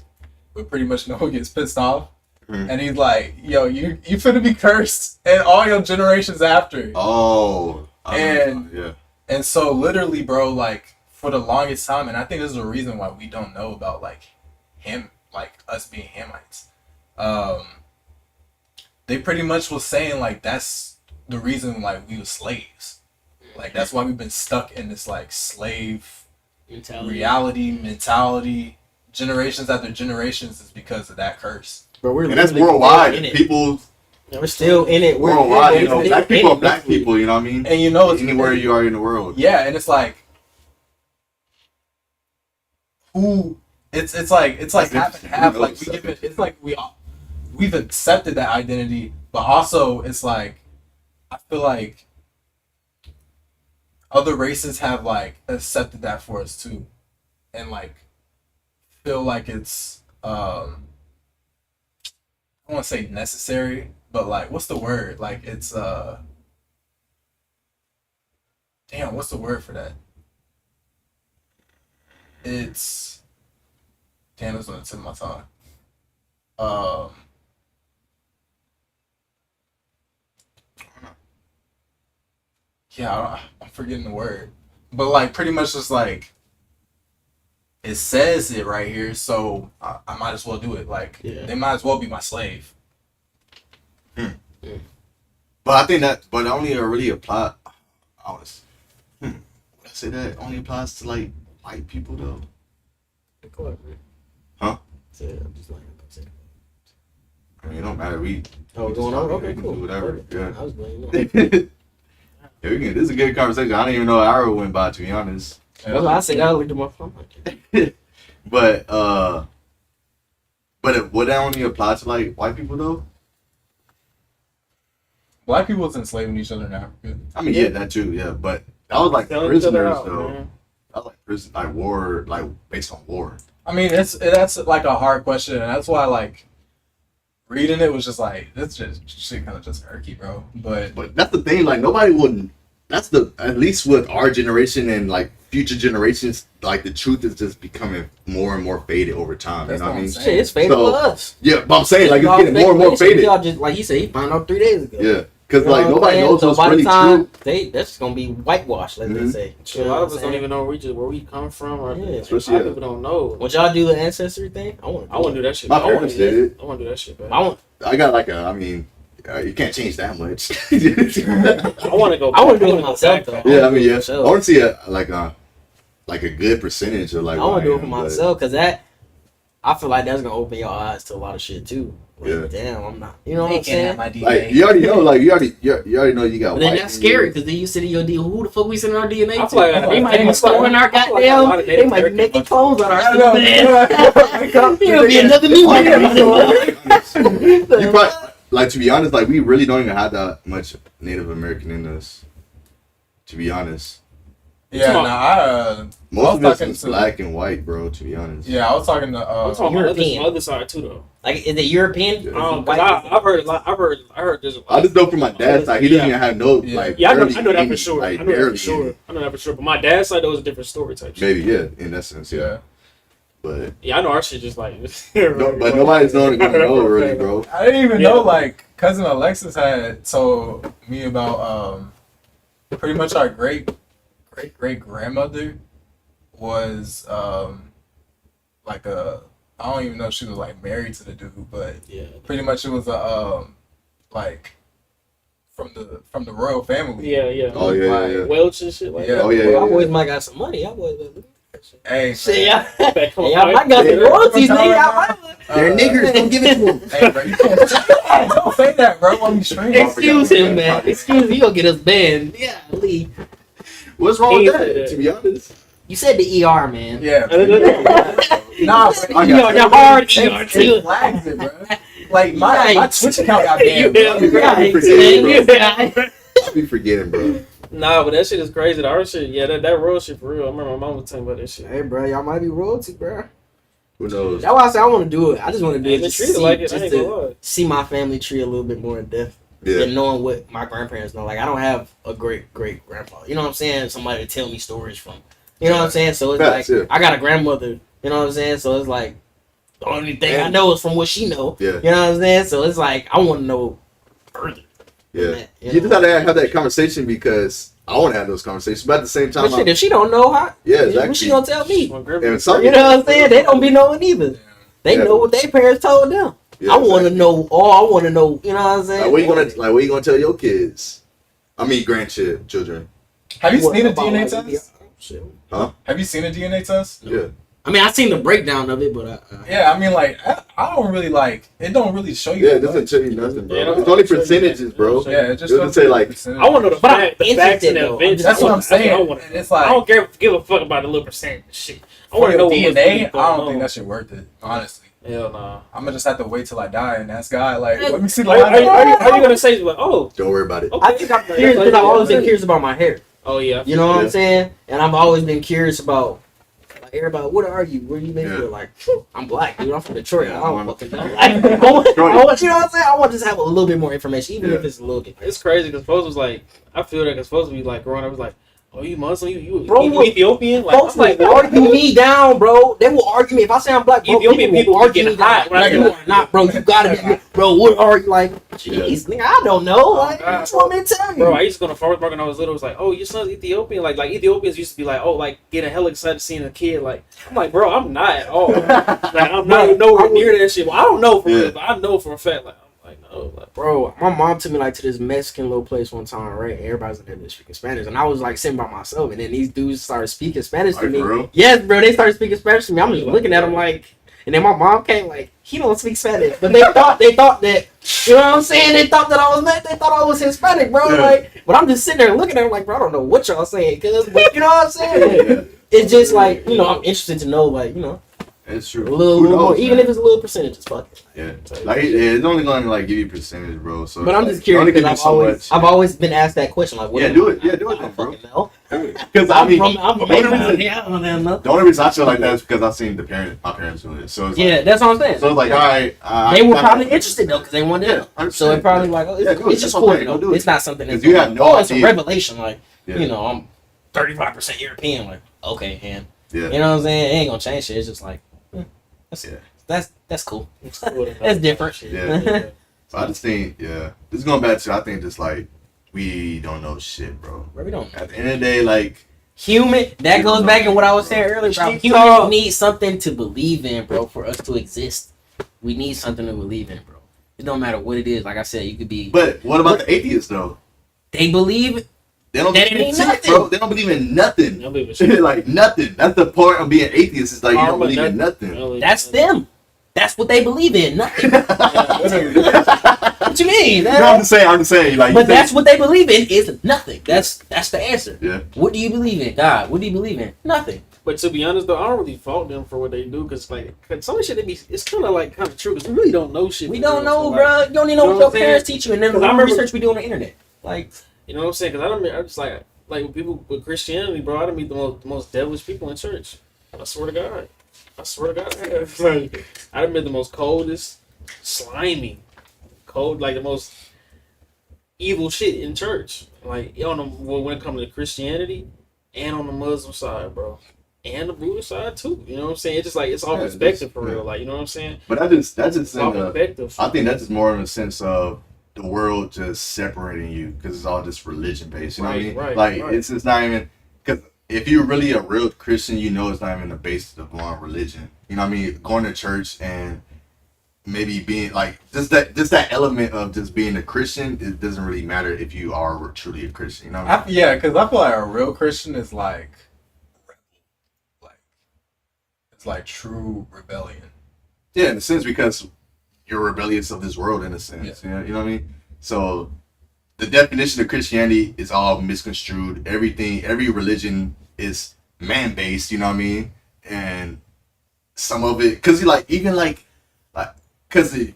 but pretty much Noah gets pissed off. Mhm. And he's like, yo, you finna be cursed and all your generations after. Oh. And- yeah. And so literally, bro, like for the longest time, and I think this is the reason why we don't know about like him, like us being Hamites. They pretty much was saying like that's the reason like we were slaves. Like that's why we've been stuck in this like slave mentality, generations after generations, is because of that curse. But we're And that's literally worldwide. in it. People We're still in it. We're worldwide, you know, we're black in people it are black mentally. people, you know what I mean? And you know, it's, Anywhere you are in the world. yeah, and it's like who it's like half and half. Like we give it, it's like we've accepted that identity, but also it's like I feel like other races have like accepted that for us too, and like feel like it's I don't want to say necessary, but like what's the word? Like it's damn, what's the word for that? It's damn, that's on the tip of my tongue. Yeah, I'm forgetting the word, but like pretty much just like it says it right here, so I might as well do it. Like they might as well be my slave. But I think that, but only really apply. I say that only applies to like white people though. Huh? I'm just like, I mean, it don't matter. We going on? Okay, can cool. do whatever. Yeah. I was blaming Yeah, we can. This is a good conversation. I don't even know an hour went by, to be honest. That's why I said I looked at my phone. But would that only apply to like white people though? Black people is enslaving each other in Africa. I mean, yeah, that too. Yeah, but that was like Selling each other prisoners out, though. man. That was like prison, like war, like based on war. I mean, that's like a hard question, and that's why like reading it was just like this just shit kind of just irky, bro. But that's the thing. Like nobody would. That's the at least with our generation and like future generations. Like the truth is just becoming more and more faded over time. That's you know what I what I'm mean? saying. Shit, it's faded So- for us. Yeah, but I'm saying like it's Y'all getting more and more speculation, faded. Y'all just like he said, he found out 3 days ago. Yeah, because You know like what I'm nobody saying? knows So what's by the really time true. that's gonna be whitewashed, like they Mhm. say. Shit, a lot of us don't even know where we come from. Or Yeah. a lot Especially, of people don't know. Would y'all do the ancestry thing? I want I want to do that shit. My I want parents to did it. I want to do that shit, man. I want. I got like a. I mean, you can't change that much. I want to go. I want to do it go myself back, though. Yeah, I mean, yeah. Sure. I want to see a good percentage of like. I want to do it for but- myself because I feel like that's gonna open your eyes to a lot of shit too. Like, Yeah. damn, I'm not. You know what They I'm can't have saying? my DNA. Like you already know, like you already know you got. But then white that's in scary you. because then you sit in your DNA. Who the fuck we sending our DNA I to? feel like- They might be storing our I feel like a lot goddamn. of They Native might be American making motherfuckers- clones on our I know. stupid. It'll be another new one. You probably like to be honest, like we really don't even have that much Native American in us. To be honest, Yeah, Come on. I most was of us talking is to- black and white, bro. To be honest, yeah, I was talking to I'm talking about European. my other side too, though. Like, is it European? Yeah. Cause I've heard a lot. I heard there's a lot. I just know from my dad's side, he doesn't even have no Yeah. like. Yeah, I know barely that any, for sure. Like, I know that for barely sure. any. I know that for sure. But my dad's side, that was a different story type shit. Maybe yeah, in that sense, yeah. yeah. But Yeah, I know our shit just like. but nobody's gonna know really, bro. I didn't even Yeah. know like cousin Alexis had told me about pretty much our great grandmother was like a I don't even know if she was like married to the dude, but Yeah. pretty much it was a like from the royal family. Yeah, yeah. Oh yeah, yeah, yeah. Welch and shit like Yeah. that. Oh yeah, Y'all yeah. boys might got some money. Y'all boys. Hey, Shit, y'all. Man, come on, Y'all might got some Yeah. royalties, Come on, nigga. Y'all man. might. They're niggers. Don't give it to them. Hey, bro, you can't don't say that, bro. On these streams. Excuse him, man. Excuse me. He gonna get us banned. Yeah, Lee. What's wrong with He that? said To be honest, You said the ER, man. Yeah. Nah, I You know, got the hard It ER too. flags it, bro. Like my Yikes. Twitch account got banned. Yeah, bro. Right, forgetting, man. bro. Yeah. I be forgetting, bro. Nah, but that shit is crazy. The art shit, yeah, that real shit for real. I remember my mom was telling me about that shit. Hey, bro, y'all might be royalty, bro. Who knows? That's why I say I want to do it. I just want to do Hey, it they just, treat it see, like it. I just ain't gonna to lie. see my family tree a little bit more in depth. Yeah, And knowing what my grandparents know. Like, I don't have a great grandfather. You know what I'm saying? Somebody to tell me stories from. You know what I'm saying? So it's Facts, like, yeah. I got a grandmother. You know what I'm saying? So it's like, the only thing I And- know is from what she know. yeah, You know what I'm saying? So it's like, I want to know further. yeah. than that, You know? just gotta have that conversation because I want to have those conversations, but at the same time, But shit, if she don't know how, yeah, what exactly. she gonna tell me? My grandma- And some, You know what I'm saying? They don't be knowing either. They Yeah. know what their parents told them. yeah, I want to exactly. know all. I want to know. You know what I'm saying? Like, what you gonna tell your kids? I mean, grandchildren. Have you What seen a about, DNA like, test? shit. Have you seen a DNA test? Yeah. I mean, I seen the breakdown of it, but Yeah, I mean, like, I don't really like. It don't really show you. Yeah, it that doesn't much. tell you nothing, bro. Yeah, It's only percentages, bro. Yeah, it just It doesn't shows say, you like- percentage. I want to know the But I'm facts and interested, the though. events. That's what I'm saying. I want It's I like don't give a fuck about the little percent shit. I for want to know your what was really DNA. I going don't think on. that shit worth it. Honestly, Hell nah. I'm gonna just have to wait till I die and ask God. Like, let me see. Are, Like, are you gonna say like, oh, Don't worry about it. okay. I think I'm curious because I've always been curious about my hair. Oh yeah. You know what Yeah. I'm saying? And I've always been curious about like everybody. What are you? Where you been? Yeah. Like, I'm black, dude. I'm from Detroit. Yeah, I don't I'm- fucking know. Like, I want, you know what I'm saying? I want to just have a little bit more information, even Yeah. if it's a little bit. It's crazy because folks was like, I feel that because folks be like growing up was like, oh, you Muslim, you Bro, Ethiopian, like, Folks I'm like, will argue me down, bro. They will argue me if I say I'm black. Bro, Ethiopian people will be argue getting me down. hot when I Like, get you are not, bro. You gotta be, bro. What are you like? Jeez, nigga, I don't know. Like, what you want me to tell you? Bro, I used to go to farmers market when I was little. It was like, oh, your son's Ethiopian. Like Ethiopians used to be like, oh, like getting hella excited seeing a kid. Like, I'm like, bro, I'm not at all. Like, I'm not even nowhere near that shit. Well, I don't know for real, but I know for a fact. Like, I'm like, no, like, Bro, my mom took me like to this Mexican little place one time, right? Everybody's in there speaking Spanish, and I was like sitting by myself, and then these dudes started speaking Spanish to Like, me. for real? Yes, bro, they started speaking Spanish to me. I'm just looking at them like, and then my mom came like, he don't speak Spanish, but they thought that, you know what I'm saying? They thought that I was mad. They thought I was Hispanic, bro. Yeah. Like, but I'm just sitting there looking at them like, bro, I don't know what y'all saying, cause, but you know what I'm saying? Yeah. It's just like, you know, I'm interested to know, like, you know, It's true. a little Who more, knows, even man? if it's a little percentage, it's fuck it. Yeah. Like, it's only going to, like, give you percentage, bro. So, But I'm just it curious only because give you I've always been asked that question. Like, what Yeah, am do I? it. Yeah, do it I then, don't bro. fucking know. Because, I mean, I'm from the only Atlanta. reason- Yeah, I don't know. the only reason I feel like that is because I've seen my parents doing it. So, it's Yeah, like, that's what I'm saying. so it's like, all right. They were probably interested though because they wanted to. Yeah, So it probably like, oh, Yeah, it's, do it. it's just That's what I'm cool. saying. Go Though. do it. It's not something that's 'Cause you have no oh, it's a idea. revelation. Like, Yeah. you know, I'm 35% European. Like, okay, and Yeah. you know what I'm saying? It ain't gonna change shit. It's just like, Yeah. that's cool. it's cool to know That's different. shit. Yeah. So I just think, yeah. This is going back to, I think, just like, we don't know shit, bro. Bro, we don't. At the end of the day, like, Human, that goes back in what I was saying earlier, bro. Keep Humans talking. need something to believe in, bro, for us to exist. We need something to believe in, bro. It don't matter what it is. Like I said, you could be. but what about the atheists, though? They believe. They don't That believe in ain't shit, nothing. bro. They don't believe in nothing. Don't believe in shit. Like, nothing. That's the point of being atheist. Is like, you don't believe in nothing. That's them. That's what they believe in. Nothing. What you mean? No, I'm just saying, like, But you that's think- what they believe in is nothing. That's the answer. Yeah. What do you believe in? God. What do you believe in? Nothing. But to be honest, though, I don't really fault them for what they do because, like, some of the shit they be, it's kind of true because we really don't know shit. We for don't real. know, So, like, bro. You don't even know you know what your what I'm parents saying? teach you, and then the 'Cause I remember- research we do on the internet. Like, You know what I'm saying? Because I'm just like with people with Christianity, bro. I done meet the most devilish people in church. I swear to God. I swear to God. I have. Like, I done met the most coldest, slimy, like the most evil shit in church. Like when it comes to Christianity and on the Muslim side, bro. And the Buddhist side too. You know what I'm saying? It's just like it's all Yeah, perspective for yeah. real. Like, you know what I'm saying? But that's just It's all in the, perspective. I think that's just more in the sense of the world just separating you because it's all just religion based. You know what I mean? Right, Like, right. it's not even, because if you're really a real Christian, you know it's not even the basis of one religion. You know what I mean? Going to church and maybe being like just that element of just being a Christian, it doesn't really matter if you are truly a Christian. You know what I mean? Yeah, because I feel like a real Christian is like it's like true rebellion. Yeah, in a sense, because you're rebellious of this world in a sense. Yeah. You know what I mean? So the definition of Christianity is all misconstrued. Every religion is man based, you know what I mean? And some of it, because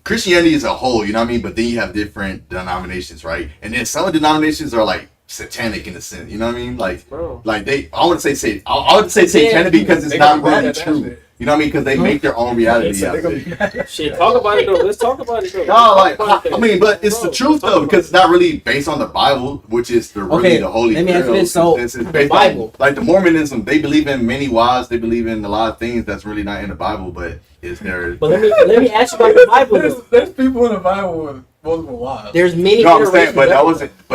Christianity is a whole, you know what I mean? But then you have different denominations, right? And then some of the denominations are like satanic in a sense, you know what I mean? Like, Bro. like I would say satanic because it's They not gonna be mad really at that true. shit. You know what I mean? Because they make their own reality out of it. Shit, talk about it though. Let's talk about it though. No, like Talk about it, I mean, but it's the bro. truth Talk though, about because it's not really based on the Bible, which is the really Okay, the holy. let me ask you grail. this, so, It's the based Bible. on, like the Mormonism, they believe in many wives, they believe in a lot of things that's really not in the Bible, but it's there. but let me ask you about the Bible. Though. There's people in the Bible with multiple wives. There's many. No, I'm saying, iterations but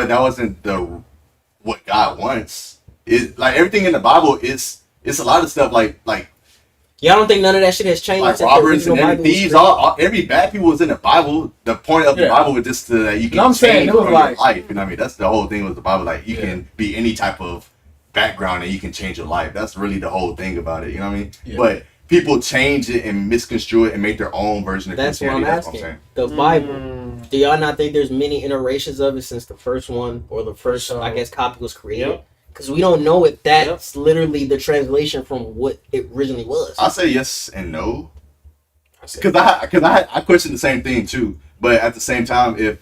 that of it. wasn't the what God wants. It like everything in the Bible is it's a lot of stuff like Y'all don't think none of that shit has changed? Like since the robbers and original every Bible was thieves, created? every bad people was in the Bible. The point of the Yeah. Bible was just that you can I'm saying, change it was from like- your life. You know what I mean? That's the whole thing with the Bible. Like you Yeah. can be any type of background and you can change your life. That's really the whole thing about it. You know what I mean? Yeah. But people change it and misconstrue it and make their own version of That's what I'm Christianity. That's asking. what I'm saying. The Bible. Mm, Do y'all not think there's many iterations of it since the first one or the first, So- I guess, copy was created? Yep. Because we don't know if that's literally the translation from what it originally was. I say yes and no. I said, Because I question the same thing too. But at the same time, if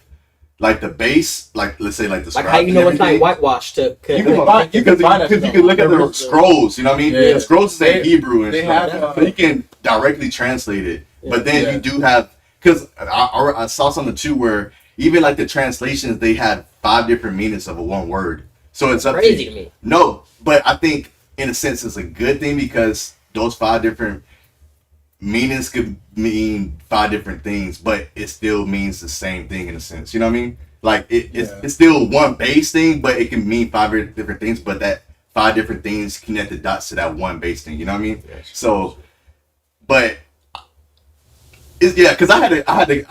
like the base, like let's say like the Like scribes how you and know it's not everything, whitewashed to You can find- you can find because it, you can look at the though. scrolls. You know what I mean? Yeah. The scrolls is in They- Hebrew and they stuff, have, so you can directly translate it. But then Yeah. you do have because I saw something too where even like the translations they had 5 different meanings of a one word. So it's up crazy to to me. No, but I think in a sense it's a good thing because those 5 different meanings could mean 5 different things, but it still means the same thing in a sense. You know what I mean? Like it's still one base thing, but it can mean 5 different things. But that 5 different things connect the dots to that one base thing. You know what I mean? So, but it's, yeah, because I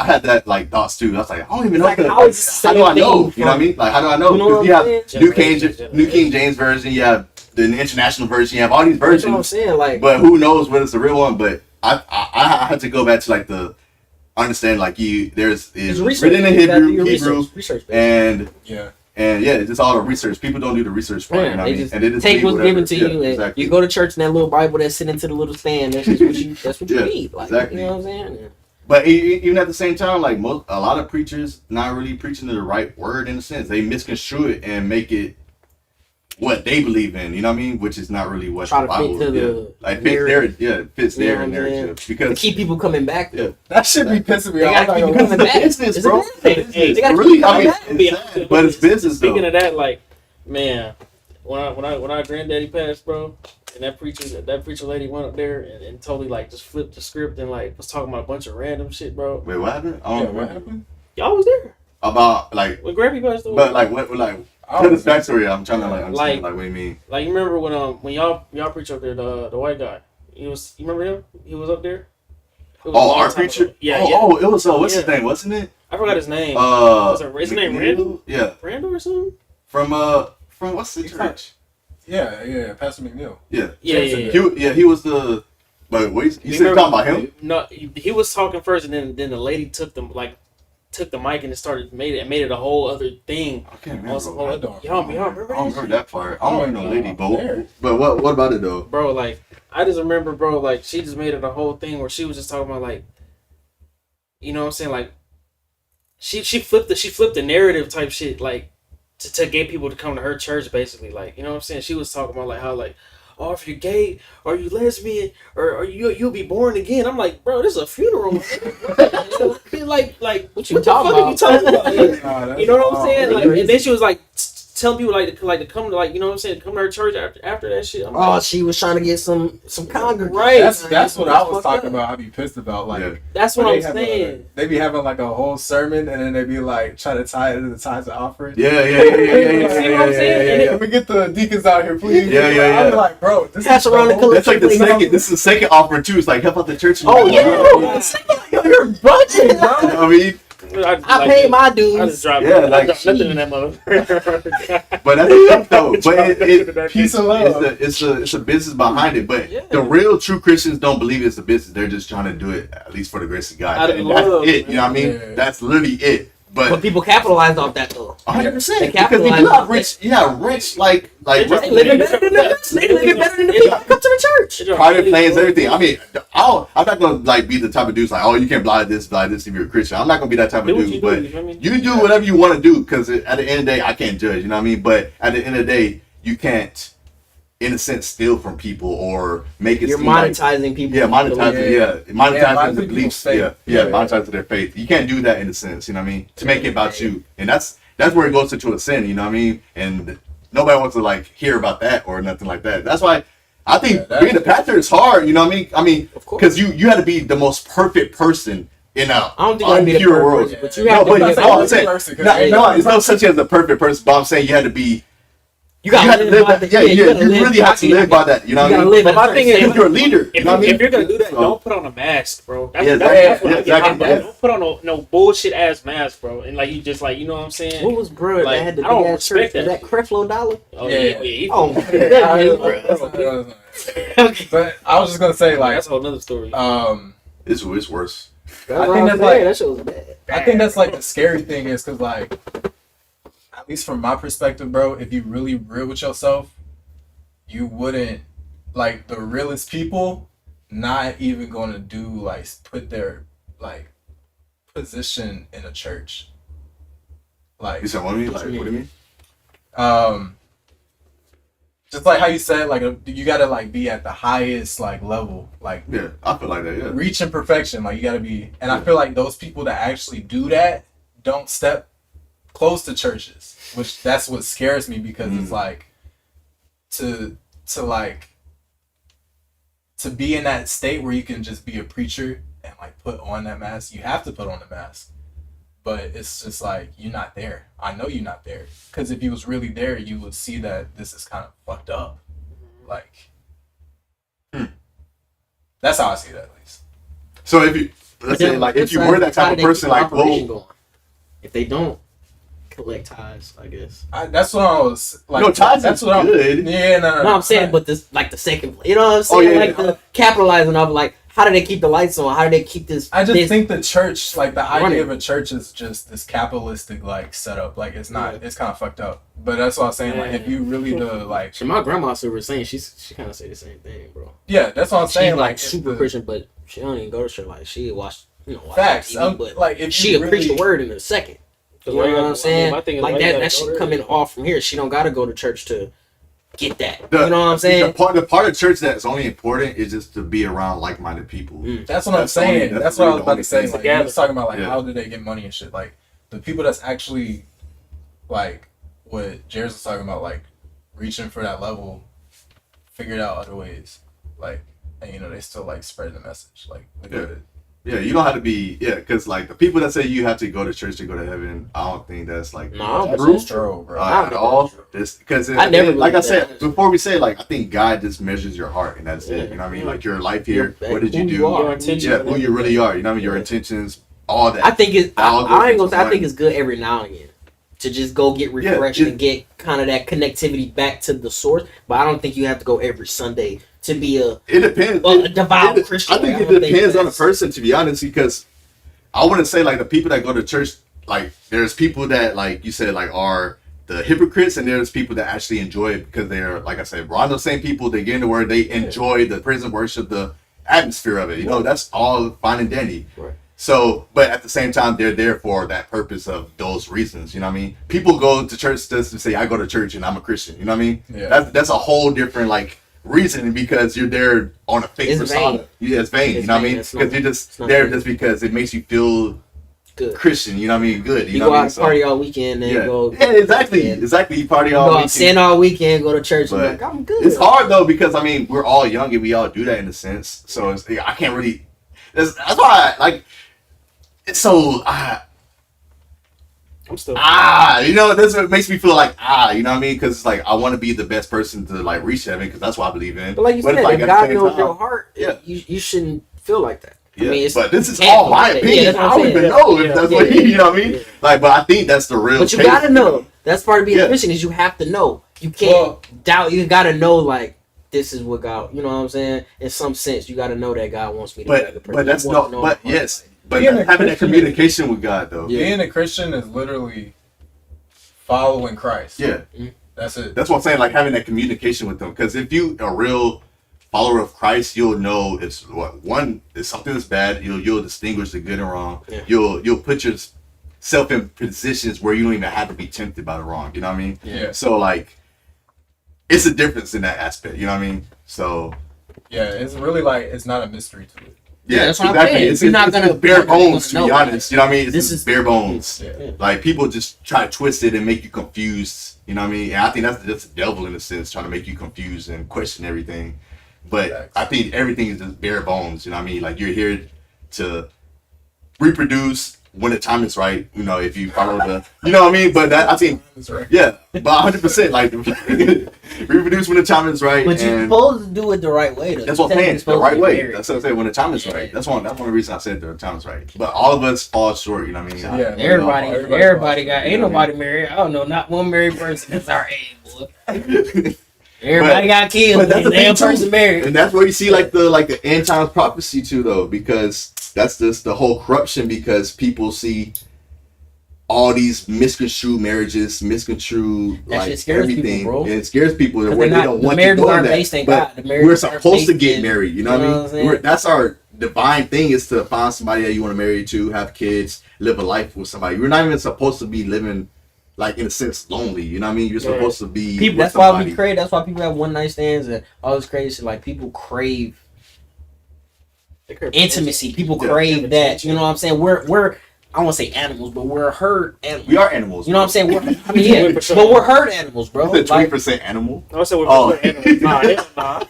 had that like thoughts too. I was like, I don't even know. Like, if- how is the how do I same know? thing You know what I mean? Like how do I know? You know Because what you I'm have saying? New King James version, you have the international version, you have all these That's what I'm versions. saying. Like, But who knows what is the real one? But I had to go back to like the understand like there's it's written in You gotta do Hebrew, your Hebrew, research basically. and Yeah. yeah, it's just all the research. People don't do the research part. Yeah, You know what I they mean? just And they just take read what's whatever. given to Yeah, you, and exactly. you go to church and that little Bible that's sitting into the little stand. That's just what you. That's what you Yeah, read. Like, exactly. you know what I'm saying? Yeah. But even at the same time, like a lot of preachers not really preaching the right word in a sense. They misconstrue it and make it what they believe in. You know what I mean? Which is not really what Try the to fit Bible to is. the Like fits their narrative. fits You know their what I'm saying? narrative To because keep people coming back. Yeah. That should be pissing me They off. gotta keep I'm not coming gonna it's lie. back. business, It's a bro. business. Hey, They gotta really, keep I coming mean, back. it's sad, but it's business though. Speaking of that, like, man, when our granddaddy passed, bro, and that preacher lady went up there and totally like just flipped the script and like was talking about a bunch of random shit, bro. Wait, what happened? I Yeah, don't what know. happened? Y'all was there About like, when Grampy passed away. but like what like. I Tell don't this backstory. I'm trying to like understand Like- like what do you mean? Like you remember when y'all preach up there, the white guy. You remember him? He was up there. It was a Oh, long our time preacher. ago. Yeah, oh, yeah. oh, it was what's his Yeah. name? Wasn't it? I forgot his name. Is his name McNeil? Randall? Yeah, Randall or something? from what's the He's church? Yeah, Pastor McNeil. Yeah, Yeah. he was the. But what you said remember- talking about him? No, he was talking first, and then the lady took the mic and it started made it a whole other thing. I can't On some remember. whole other, y'all remember I don't that? remember that part. I don't remember no lady, There. but what about it though? Bro, like I just remember, bro, like she just made it a whole thing where she was just talking about like, you know what I'm saying, like she flipped the narrative type shit like to get people to come to her church basically, like, you know what I'm saying. She was talking about like how like, oh, if you're gay or you lesbian or you'll be born again. I'm like, bro, this is a funeral. like What you talking are you talking about? Like, Nah, that's you know what I'm wild. saying? Like, and then she was like telling people to come to, like, you know what I'm saying, come to her church after that shit. I'm Oh, like, she was trying to get some congregants. Right. That's what I was Fucked talking up. about. I'd be pissed about like. Yeah. that's what when I'm they have saying. they be having like a whole sermon and then they be like trying to tie it to the tithes and offerings. Yeah. See what I'm saying? Let me get the deacons out here, please. Yeah. I be like, bro, this Pass is around the whole- That's like the second. This is the second offer too. It's like help out the church. Oh yeah, You you're budget, bro. know what I mean, I paid my I just dues. dropped, Yeah, I like, dropped nothing in that motherfucker. but that's the thing though. But it Peace and love. it's a business behind it. But Yeah. the real true Christians don't believe it's a business. They're just trying to do it at least for the grace of God. Out of And that's love, it. You know what I mean? man. That's literally it. But But people capitalized off that though. 100%. They Because if you capitalize have on rich, like They They living better than the They living better than the people that come to the church. private planes, everything. I mean, I'm not gonna like be the type of dude like, oh, you can't buy this if you're a Christian. I'm not gonna be that type of Do what dude. you do, But you know what I mean? you do whatever you want to do because at the end of the day, I can't judge. You know what I mean? But at the end of the day, you can't, in a sense, steal from people or make it. You're seem like, monetizing people. monetizing. Yeah. Monetizing monetizing the people's beliefs. faith. Yeah, Yeah. monetizing their faith. You can't do that in a sense. You know what I mean? To make it about you, and that's where it goes into a sin. You know what I mean? And nobody wants to like hear about that or nothing like that. That's why I think being a pastor is hard. You know what I mean? Of course. Because you had to be the most perfect person in a I don't think I'd be the impure perfect world. person, but you No, have to but be it's a all I'm perfect saying. person, 'cause No, ain't no, nobody it's no such as a perfect person. But I'm saying you had to be You gotta live by that. Yeah, you really have to live by that. You know what I mean? But my thing is, If you're a leader, you know what I mean? If you're gonna do that, So- don't put on a mask, bro. That's, Yeah, that's what I get exactly. hot about. Don't put on no bullshit ass mask, bro. And like you just like, you know what I'm saying? What was bro Like, that had the I don't big ass respect shirt? that. That Creflo Dollar? Oh Yeah. yeah. Oh, okay. But I was just gonna say, like, That's a whole nother story. It's worse. That's I what think I'm that's saying. like- That shit was bad. I think that's like the scary thing is because, like, at least from my perspective, bro, if you really real with yourself, you wouldn't, like, the realest people not even going to do, like, put their, like, position in a church. Like, You said what do you mean? Like, what do you mean? just like how you said, like, you got to, like, be at the highest, like, level, like, Yeah, I feel like that. Yeah. reaching perfection. Like, you got to be, and I feel like those people that actually do that don't step close to churches, which that's what scares me because it's like to be in that state where you can just be a preacher and like put on that mask. You have to put on the mask, but it's just like you're not there. I know you're not there because if you was really there, you would see that this is kind of fucked up. Like, that's how I see that, at least. So if you let's say like if you were that type of person, like whoa, if they don't collect ties, I guess. That's what I was like. No, ties that's is what good. I'm. Yeah, No, I'm saying, but this like the second, you know what I'm saying? yeah, like the capitalizing of like, how do they keep the lights on? How do they keep this? I just this think the church, like the idea running? of a church, is just this capitalistic like setup. Like it's not. It's kind of fucked up. But that's what I was saying. Like if you really the like, So my grandma still was saying she kind of say the same thing, bro. yeah, that's what I'm She's saying. like if super the- Christian, but she don't even go to church. Like she watch Facts. TV, but Like if she you will preach really, the word in a second. You know why you what gotta- I'm saying? my thing is, Like why you that gotta shit go there? coming off from here. She don't gotta go to church to get that. The- you know what I'm saying? The part of church that's only important is just to be around like-minded people. That's what I'm That's the only- saying. that's That's what I really was the about only to say. thing. Like Yeah. you was talking about like Yeah. how do they get money and shit. Like the people that's actually like what Jairus was talking about, like reaching for that level, figured out other ways. Like and they still like spread the message. Like look at it. Yeah, you don't have to be because like the people that say you have to go to church to go to heaven, I don't think that's like No, I don't That's true just true, bro. I don't at think all. that's true. This because I never like I believed said that. before we say like I think God just measures your heart and that's it. Yeah. You know what I mean? Like your life here, Yeah, what did you who do? you are. Your intentions Yeah, and who you really are. You know what I mean? Your intentions, all that. I think it's. All I ain't goes gonna say. I into think one. it's good every now and again to just go get refreshed it- and get kind of that connectivity back to the source. But I don't think you have to go every Sunday to be a It depends. a devout Christian. I think Like, it don't think depends on the that's- person, to be honest, because I wouldn't say like the people that go to church, like there's people that like you said like are the hypocrites, and there's people that actually enjoy it because they're like I said, around those same people. They get into where they enjoy the praise and worship, the atmosphere of it. You know, that's all fine and dandy. Right. So, but at the same time, they're there for that purpose of those reasons. You know what I mean? People go to church just to say, "I go to church and I'm a Christian." You know what I mean? Yeah. That's a whole different like reason because you're there on a fake It's persona. vain. Yeah, it's vain. It's you know what I vain. mean? It's Because not- you're just it's not there good. just because it makes you feel Good. Christian. You know what I mean? Good. You, You know go what I out mean? and So, party all weekend and yeah. go. Yeah, exactly. Yeah. Exactly. You party Go all out weekend. sin all weekend, go to church, and be But like, I'm good. It's hard though because I mean we're all young and we all do that in a sense. So it's, I can't really. That's why like it's so I'm still. you know that's what makes me feel like you know what I mean because it's like I want to be the best person to like reach heaven because that's what I believe in. But like you said, it's like, if at the God same knows time- your heart, Yeah. you shouldn't feel like that. Yeah, I mean, it's, but this is you can't all my feel it. opinion. Yeah, that's what I I'm don't even saying. know if Yeah, that's yeah, what yeah. you know what I mean. Yeah. Like, but I think that's the real. But you case, gotta know. That's part of being Yeah. a Christian is you have to know. You can't doubt. You gotta know like this is what God. You know what I'm saying? In some sense, you gotta know that God wants me to be like a person. But that's You want no. to know But my heart. yes, but Being a having that Christian- communication with God though. Yeah. Being a Christian is literally following Christ. Yeah. That's it. That's what I'm saying. Like having that communication with them, because if you a real follower of Christ, you'll know it's if something is bad, you'll distinguish the good and wrong. Yeah. You'll put yourself in positions where you don't even have to be tempted by the wrong. You know what I mean? Yeah. So like, it's a difference in that aspect. You know what I mean? So Yeah, it's really like it's not a mystery to it. yeah, that's what I'm exactly. saying. It's, You're not it's gonna- bare you're not gonna bones to know. be honest. You know what I mean? It's This just is- bare bones. Yeah. Like people just try to twist it and make you confused. You know what I mean? And I think that's the devil in a sense, trying to make you confused and question everything. But Facts. I think everything is just bare bones. You know what I mean? Like you're here to reproduce, when the time is right, you know, if you follow the, you know what I mean? But that, I think, That's right. yeah, but 100%, like, reproduce when the time is right. But you're and supposed to do it the right way. Though. that's what I'm You're saying, the supposed to right get way. married. That's what I'm saying, when the time is Yeah. right. That's one of the reasons I said the time is right. But all of us fall short, you know what I mean? Yeah. Everybody got. Ain't nobody married. I don't know, not one married person that's our age, boy. Everybody got kids. But that's the Damn thing, too. person married. And that's where you see like the end times prophecy too, though, because that's just the whole corruption, because people see all these misconstrued marriages, misconstrued That like shit scares people, everything, bro. and it scares people Because where they're they not- don't the want to marriages go aren't that. based in But God. The marriages we're are supposed to based get in- married. You know what I mean? That's our divine thing, is to find somebody that you want to marry to, have kids, live a life with somebody. You're not even supposed to be living like in a sense lonely. You know what I mean? You're Yeah. supposed to be. People, with that's why somebody. we crave. That's why people have one night stands and all this crazy shit. Like people crave intimacy. People Yeah. crave that. You know what I'm saying? We're I don't want to say animals, but we're herd animals. We are animals. You know what I'm saying? We're, I mean, yeah, For sure. but we're herd animals, bro. The 20% Like, animal. I said we're Oh. animals. Nah, nah.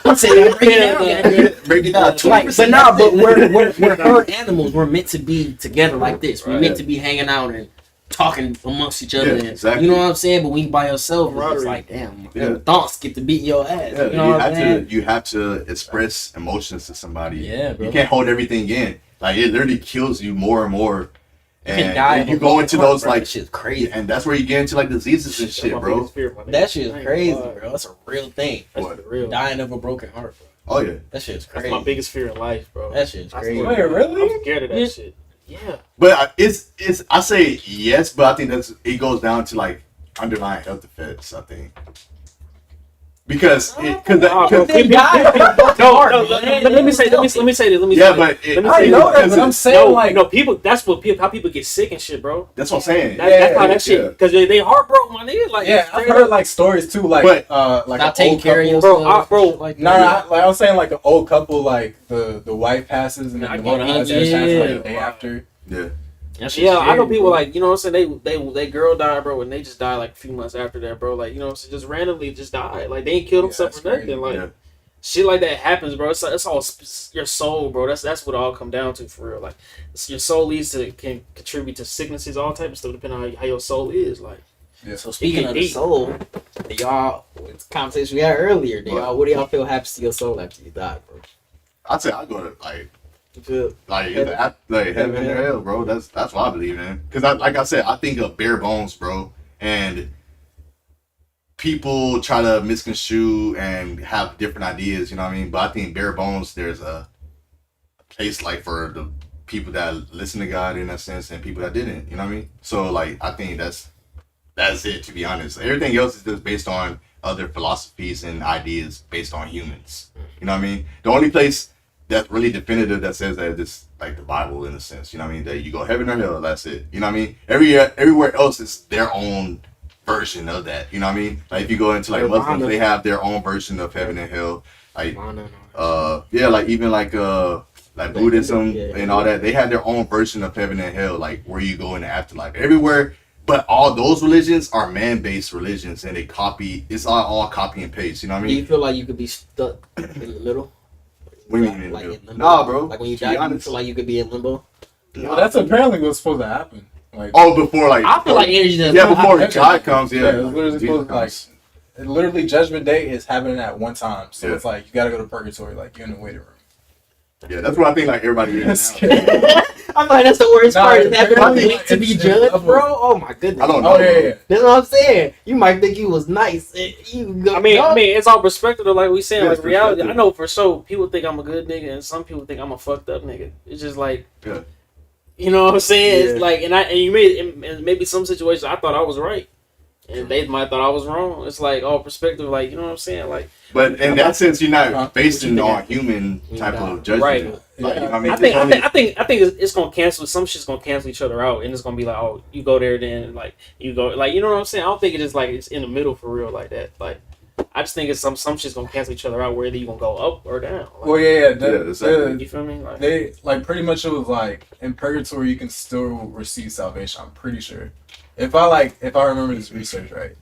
I'm saying, break it down, goddamn. Break it down. Like, 20%. but nah, but we're herd animals. We're meant to be together like this. We're Right. meant to be hanging out and talking amongst each other. Yeah, and, exactly. You know what I'm saying? But when you by yourself, it's just Camaraderie. like, damn, Yeah. thoughts get to beat your ass. Yeah, you know what I'm saying? you have to express emotions to somebody. Yeah, bro. You can't hold everything in. Like, it literally kills you more and more. You can And die you of a go into broken heart, those bro. like That shit's crazy. and that's where you get into like diseases and shit, bro. That shit is crazy, bro. That's a real thing. That's What? real. Dying of a broken heart, bro. Oh yeah. That shit's That's crazy. my biggest fear in life, bro. That shit's I crazy. swear. Wait, really? I'm scared of that Yeah. shit. Yeah. But it's I say yes, but I think it goes down to like underlying health effects, I think. Because Nah, bro, They people- die of a broken No, heart, no, man. let me say this. Let me say yeah, this. but Let me I say know this. that, but I'm saying No, like, no, people. That's what people. How people get sick and shit, bro. that's what I'm saying. That's how yeah. that shit. Because they heartbroken, my nigga. Like, yeah, I've straight heard up. like stories too, like But- like Stop an taking old care of couple. yourself. Bro, like No, like I'm saying like an old couple, like the wife passes and I then the get one it. husband Yeah. passes like the day after. Yeah. that shit's Yeah, I know scary, people bro. like, you know what I'm saying, they girl died, bro, and they just died like a few months after that, bro. Like, you know what I'm saying, just randomly just died. Like, they ain't killed Yeah, themselves that's or nothing. crazy. Like, Yeah. shit like that happens, bro. It's all your soul, bro. That's what it all come down to for real. Like, your soul can contribute to sicknesses, all type of stuff, depending on how your soul is. Like, So speaking of the deep. soul, do y'all, it's a conversation we had earlier, what do y'all feel happens to your soul after you die, bro? I'd say I go to like You feel heaven and hell, bro. That's what I believe in. Because like I said, I think of bare bones, bro, and people try to misconstrue and have different ideas. You know what I mean? But I think bare bones, there's a place like for the people that listen to God in that sense, and people that didn't. You know what I mean? So like, I think that's it. To be honest, everything else is just based on other philosophies and ideas based on humans. You know what I mean? The only place that's really definitive that says that it's like the Bible in a sense. You know what I mean? That you go heaven or hell. That's it. You know what I mean? Everywhere else is their own version of that. You know what I mean? Like if you go into like Muslims, they have their own version of heaven and hell. Like yeah, like even like Buddhism Yeah. and all that, they have their own version of heaven and hell, like where you go in the afterlife. Everywhere, but all those religions are man-based religions, and it's all copy and paste. You know what I Do you mean? feel like you could be stuck in the middle? What do you mean in the Like middle? limbo? Nah, bro. Like when you To be die, you honest. feel like you could be in limbo? Well, that's apparently what's supposed to happen. Like, Oh, before like I feel like energy doesn't. yeah, before Okay. God comes, yeah. yeah, it's literally Jesus supposed to comes. like, literally Judgment Day is happening at one time, so Yeah. it's like you gotta go to purgatory, like you're in the waiting room. Yeah, that's what I think. Like everybody is That's now. scary. I'm like, that's the worst Nah, part. Is having to apparently, wait to be it's judged, double. bro. Oh my goodness. I don't know. Oh yeah. That's what I'm saying. You might think you was nice. You go, I mean, it's all perspective, though, like we saying, Yeah, like it's reality. perspective. I know for sure people think I'm a good nigga, and some people think I'm a fucked up nigga. It's just like, Yeah. you know what I'm saying? Yeah. It's like, and you made in maybe some situations I thought I was right, and they might thought I was wrong. It's like all perspective, like, you know what I'm saying? Like, But in that sense, you're not What basing you think on human type Yeah. of judgment. Right. Like, you know what I mean? I think it's gonna cancel. Some shit's gonna cancel each other out, and it's gonna be like, oh, you go there, then like you go, like, you know what I'm saying? I don't think it's like it's in the middle for real like that. Like, I just think it's some shit's gonna cancel each other out. Whether you gonna go up or down. Like, Well, yeah. exactly. you feel me? Like, They like pretty much it was like in purgatory you can still receive salvation. I'm pretty sure. If I remember this research right,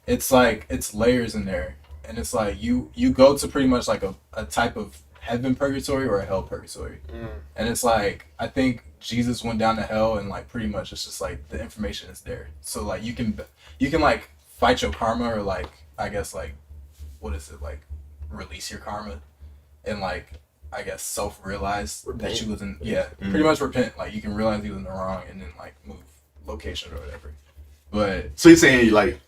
it's like it's layers in there, and it's like you go to pretty much like a type of heaven purgatory or a hell purgatory. Mm. And it's like, I think Jesus went down to hell, and like pretty much it's just like the information is there. So like you can like fight your karma, or like, I guess like, what is it, like release your karma, and like, I guess self-realize that you was in, pretty much repent. Like you can realize you was in the wrong, and then like move location or whatever. But So you're saying like,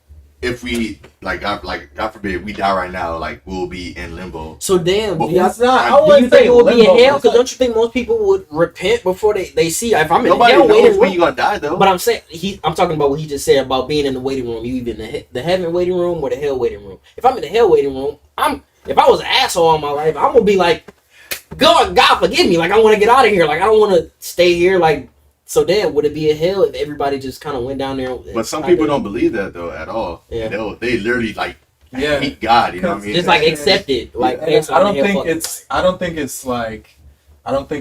if we God forbid we die right now, like we'll be in limbo. So damn, But do y'all- it's not. I do you wouldn't think say it would be limbo, in hell? it's Because like- don't you think most people would repent before they see if I'm in Nobody hell knows waiting when room? you're gonna die though. But I'm saying I'm talking about what he just said about being in the waiting room. You either in the heaven waiting room or the hell waiting room. If I'm in the hell waiting room, if I was an asshole all my life, I'm gonna be like, God forgive me. Like I want to get out of here. Like I don't want to stay here. Like so, damn, would it be a hell if everybody just kind of went down there? But some people don't believe that though at all. Yeah. They literally like Yeah. hate God. You know what I mean? just like accept it. Like And it's- that's I don't hell think fucking it's. I don't think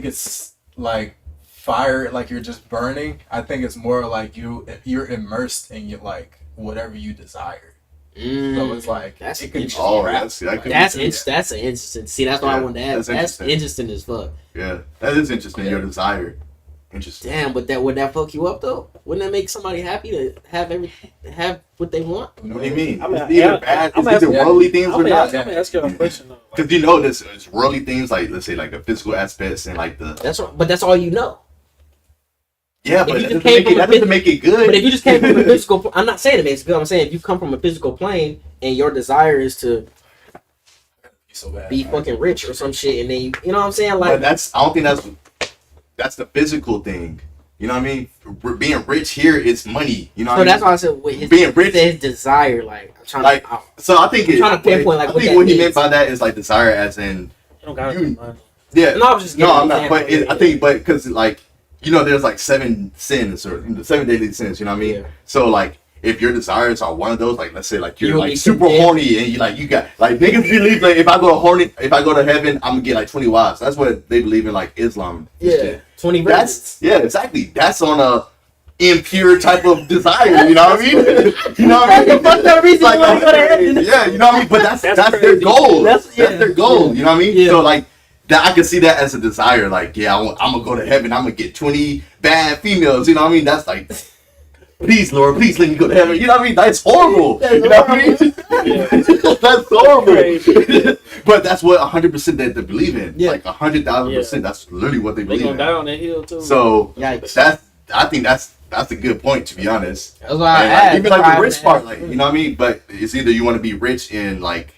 it's like fire. Like you're just burning. I think it's more like you're immersed in your like whatever you desire. So it's like That's it could interesting. Oh, wrap- that could be That's true. that's an interesting. See, that's why I Yeah, wanted to ask. that's That's interesting as fuck. Yeah, that is interesting. Your desire, interesting. Damn, but would that fuck you up though? Wouldn't that make somebody happy to have what they want? What do you mean? I mean, It's either bad. I'm It's either asking- worldly things or I'm not. gonna ask you a question though. Like, Because you know this, it's worldly things like let's say like the physical aspects and like the But that's all you know. yeah, If but you that just doesn't came make from it, a that doesn't make it good. But if you just came from a physical, I'm not saying it makes it good. I'm saying if you come from a physical plane and your desire is to so bad. be fucking rich or some shit, and then you know what I'm saying, But like I don't think that's the physical thing. You know what I mean? Being rich here is money. You know so what I that's mean? why I said with his, Being rich- his desire, like I'm trying Like, to. So I think I'm trying to pinpoint, like, I what think that what he means. meant by that is like desire as in you don't gotta You- be money. yeah. No, I was just No, giving I'm an not. But example. I think, because like there's like 7 sins or 7 daily sins. You know what I mean? Yeah. So like, if your desires are one of those, like let's say like you're You will like be super condemned. horny and you got like niggas believe like if I go to heaven, I'm gonna get like 20 wives. That's what they believe in like Islam. and Yeah, shit. 20 That's virgins. exactly. That's on a impure type of desire. You know what I mean? You know what I mean? That's the reason Like, why you go to heaven. yeah, you know what I mean? But that's their crazy. goal. That's- That's yeah. their goal. You know what I mean? Yeah. So like that, I can see that as a desire. Like, yeah, I'm gonna go to heaven. I'm gonna get 20 bad females. You know what I mean? That's like, please, Lord, please let me go to heaven. You know what I mean? That's horrible. That's You know what I mean? That's horrible. Crazy. But that's what 100% that they believe in. Yeah. Like 100,000%. That's literally what they They believe gonna in. die on that hill too. So Yikes. I think that's a good point, to be honest. That's why I And, asked. even That's why like I the rich asked. part, like, you know what I mean? But it's either you want to be rich in like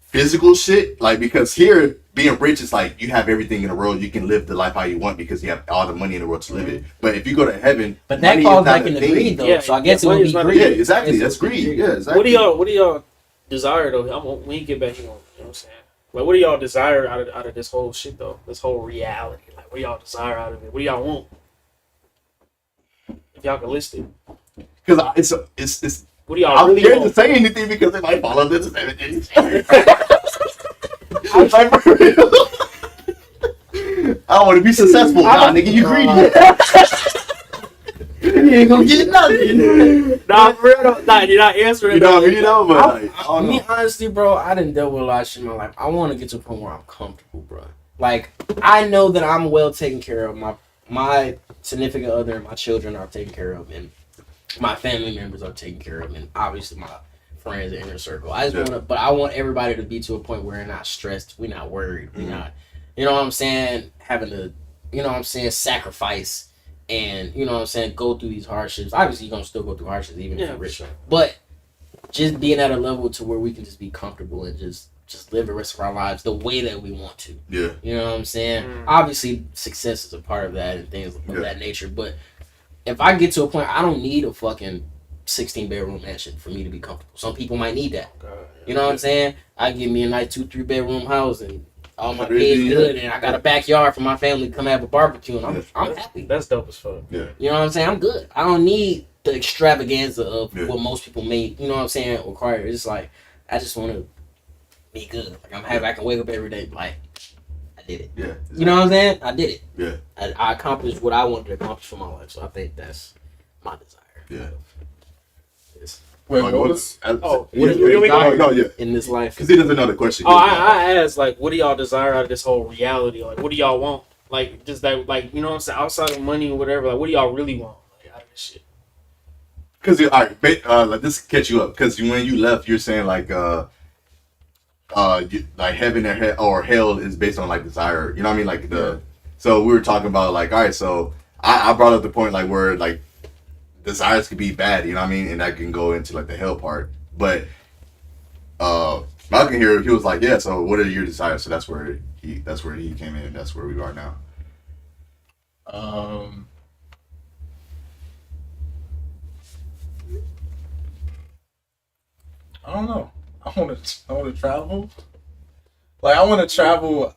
physical shit, like, because here being rich is like you have everything in the world, you can live the life how you want because you have all the money in the world to live it. But if you go to heaven, But that money falls is not back a in the thing. greed though. Yeah, So I guess it money would is be not- greed. Yeah, exactly. Yes, That's it would be greed. Yeah, exactly. What do y'all desire though? When you get back, you know what I'm saying? Like, what do y'all desire out of this whole shit though? This whole reality. Like, what do y'all desire out of it? What do y'all want? If y'all can list it, Because it's what do y'all I'm really scared to want? say anything because it might fall under the 7 days. I'm like, for real. I want to be successful. Nah, nigga, you greedy. You ain't gonna get nothing. Nah, for real though. Nah, you're not answering. You know what I though. mean? You know, but like, I don't Me, know. honestly, bro, I done dealt with a lot of shit in my life. I want to get to a point where I'm comfortable, bro. Like, I know that I'm well taken care of. My significant other and my children are taken care of, and my family members are taken care of, and obviously my friends and inner circle. I just Yeah. want to, but I want everybody to be to a point where we're not stressed, we're not worried, we're not, you know what I'm saying, having to, you know what I'm saying, sacrifice. And you know what I'm saying, go through these hardships. Obviously, you're gonna still go through hardships, even if Yeah, you're for rich. sure. But just being at a level to where we can just be comfortable and just live the rest of our lives the way that we want to. Yeah. You know what I'm saying? Mm. Obviously, success is a part of that and things of Yeah. that nature. But if I get to a point, I don't need a fucking 16-bedroom mansion for me to be comfortable. Some people might need that. You know what I'm saying? I give me a nice 2-3 bedroom house and all my kids good, and I got a backyard for my family to come have a barbecue, and I'm happy. That's dope as fuck. Yeah. You know what I'm saying? I'm good. I don't need the extravaganza of Yeah. what most people may, you know what I'm saying, require. It's like, I just want to be good. Like, I'm happy I can wake up every day, like, I did it. Yeah. You know what I'm saying? I did it. Yeah. I accomplished what I wanted to accomplish for my life, so I think that's my desire. Yeah. Yes. Wait, Like, what what's- was? Oh, yeah, what do you no, no, yeah, in this life. because he doesn't know the question. Oh, I asked, like, what do y'all desire out of this whole reality? Like, what do y'all want? Like, just that, like, you know what I'm saying? Outside of money or whatever, like, what do y'all really want? Like, out of this shit. Because all right, like this catch you up. Because when you left, you're saying like like heaven or hell is based on like desire. You know what I mean? Like so we were talking about like, all right, so I brought up the point like where like desires could be bad. You know what I mean? And that can go into like the hell part. But Malcolm here, he was like, yeah. So what are your desires? So that's where he came in. And that's where we are now. I don't know. I want to travel. Like I want to travel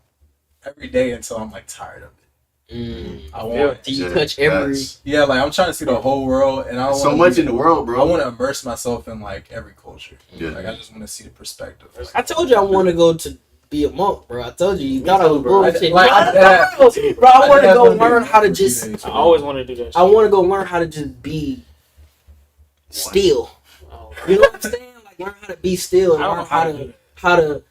every day until I'm like tired of it. I want. Do you touch every? That's- Yeah, like I'm trying to see the whole world, and I so wanna much be- in the world, bro. I want to immerse myself in like every culture. Yeah. Like I just want to see the perspective. I told you I want to go to be a monk, bro. I told you. You Me thought I too, was bro. bullshit. Like, I- bro, I want to go learn how to a few just. days, I bro. always want to do that shit. I want to go learn how to just be still. Oh, You know what I'm saying? Like learn how to be still and I don't learn know how to do that. how to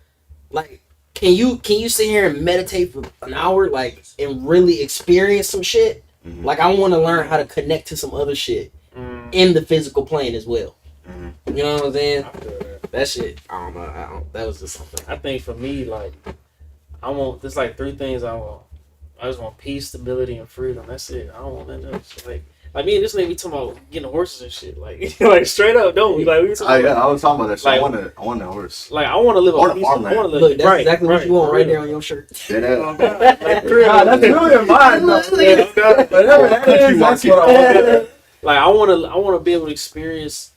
like. Can you sit here and meditate for an hour, like, and really experience some shit? Mhm. Like, I want to learn how to connect to some other shit Mm, in the physical plane as well. Mhm. You know what I'm saying? I feel that. That shit, I don't know. That was just something. I think for me, like, I want, there's like three things I want. I just want peace, stability, and freedom. That's it. I don't want nothing else. Like me and this nigga talking about getting horses and shit. Like, like straight up, don't we? Like, we talking Yeah, about, I was talking about that shit. Like- I want a horse. like, I want to live Or a the peaceful. I farmland. want to live. Look, that's right, exactly what you want for right real. there on your shirt. Yeah, that- Like, for real. Nah, that's really mine. Whatever that is, that's what I want. Like I want to be able to experience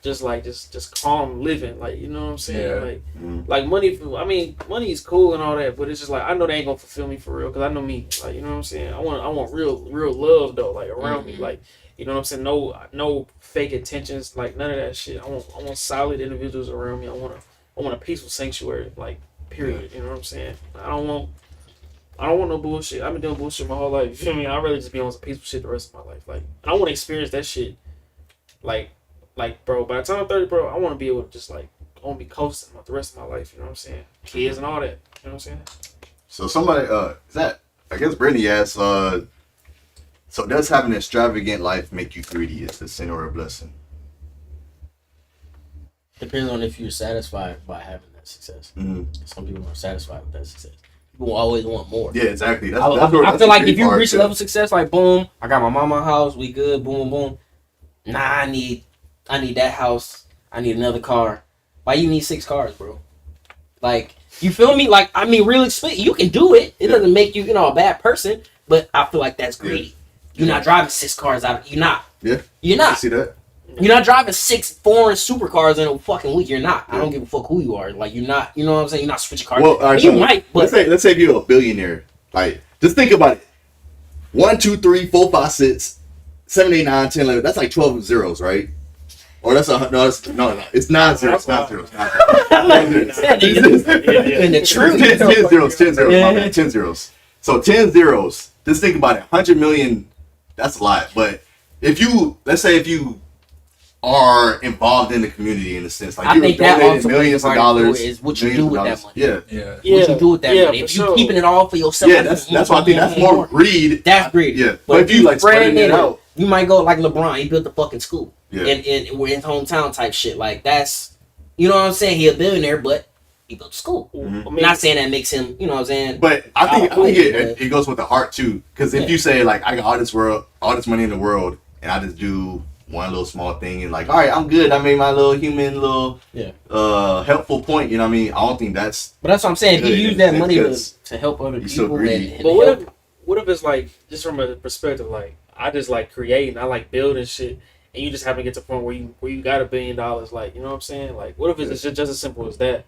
just calm living, like, you know what I'm saying? Yeah. Like money. I mean, money is cool and all that, but it's just like I know they ain't gonna fulfill me for real because I know me. Like, you know what I'm saying? I want real love though, like around me, like, you know what I'm saying? No fake intentions, like none of that shit. I want solid individuals around me. I want a peaceful sanctuary, like, period. You know what I'm saying? I don't want no bullshit. I've been doing bullshit my whole life. You feel me? I'd rather just be on some peaceful shit the rest of my life. Like, I want to experience that shit. Like, bro, by the time I'm 30, bro, I want to be able to just, like, I want to be coasting the rest of my life. You know what I'm saying? Kids and all that. You know what I'm saying? So somebody, is that, I guess Brittany asked, so does having an extravagant life make you greedy? Is it a sin or a blessing? Depends on if you're satisfied by having that success. Mm-hmm. Some people aren't satisfied with that success. People always want more. Yeah, exactly. That's, I that's where, feel that's the like greedy if you part, reach a yeah. level of success, like boom, I got my mama house, we good, boom, boom. Nah, I need that house. I need another car. Why you need 6 cars, bro? Like, you feel me? Like, I mean, real expensive. You can do it. It doesn't make you, a bad person. But I feel like that's greedy. You're not driving 6 cars out. You're not. Yeah. You're I not. see that. You're not driving 6 foreign supercars in a fucking week. You're not. I don't give a fuck who you are. Like, you're not. You know what I'm saying? You're not switching cars. Well, all right, you so might, but let's say if you're a billionaire. Like, just think about it. 1, 2, 3, 4, 5, 6, 7, 8, 9, 10, 11. That's like 12 zeros, right? Or that's no, it's 9 zeros, 9 zeros. in the truth. 10 zeros, 10 zeros, Yeah. my bad, 10 zeros. So 10 zeros, just think about it. 100 million, that's a lot. But let's say if you are involved in the community in a sense, like I you're think that donating also millions of plays a part dollars, is what you millions do of with dollars. that money. Yeah, Yeah. What you do with that money? for If you sure. keeping it all for yourself, yeah, that's why I think that's more greed. That's greedy. Yeah, but if you like spreading it out, you might go like LeBron. He built the fucking school yeah, in his hometown type shit. Like that's, you know what I'm saying? He a billionaire, but he built a school. I mean, I'm not saying that makes him, you know what I'm saying? but I think but- it goes with the heart too. Because if Yeah. you say like I got all this money in the world, and I just do one little small thing and like, all right, I'm good. I made my little human helpful point. You know what I mean? I don't think that's But that's what I'm saying. If you Good, use that yeah, money because to help other you're so people, greedy. and but help, what if it's like, just from a perspective, like, I just like creating, I like building shit, and you just happen to get to the point where you got $1 billion, like, you know what I'm saying? Like, what if it's just as simple as that?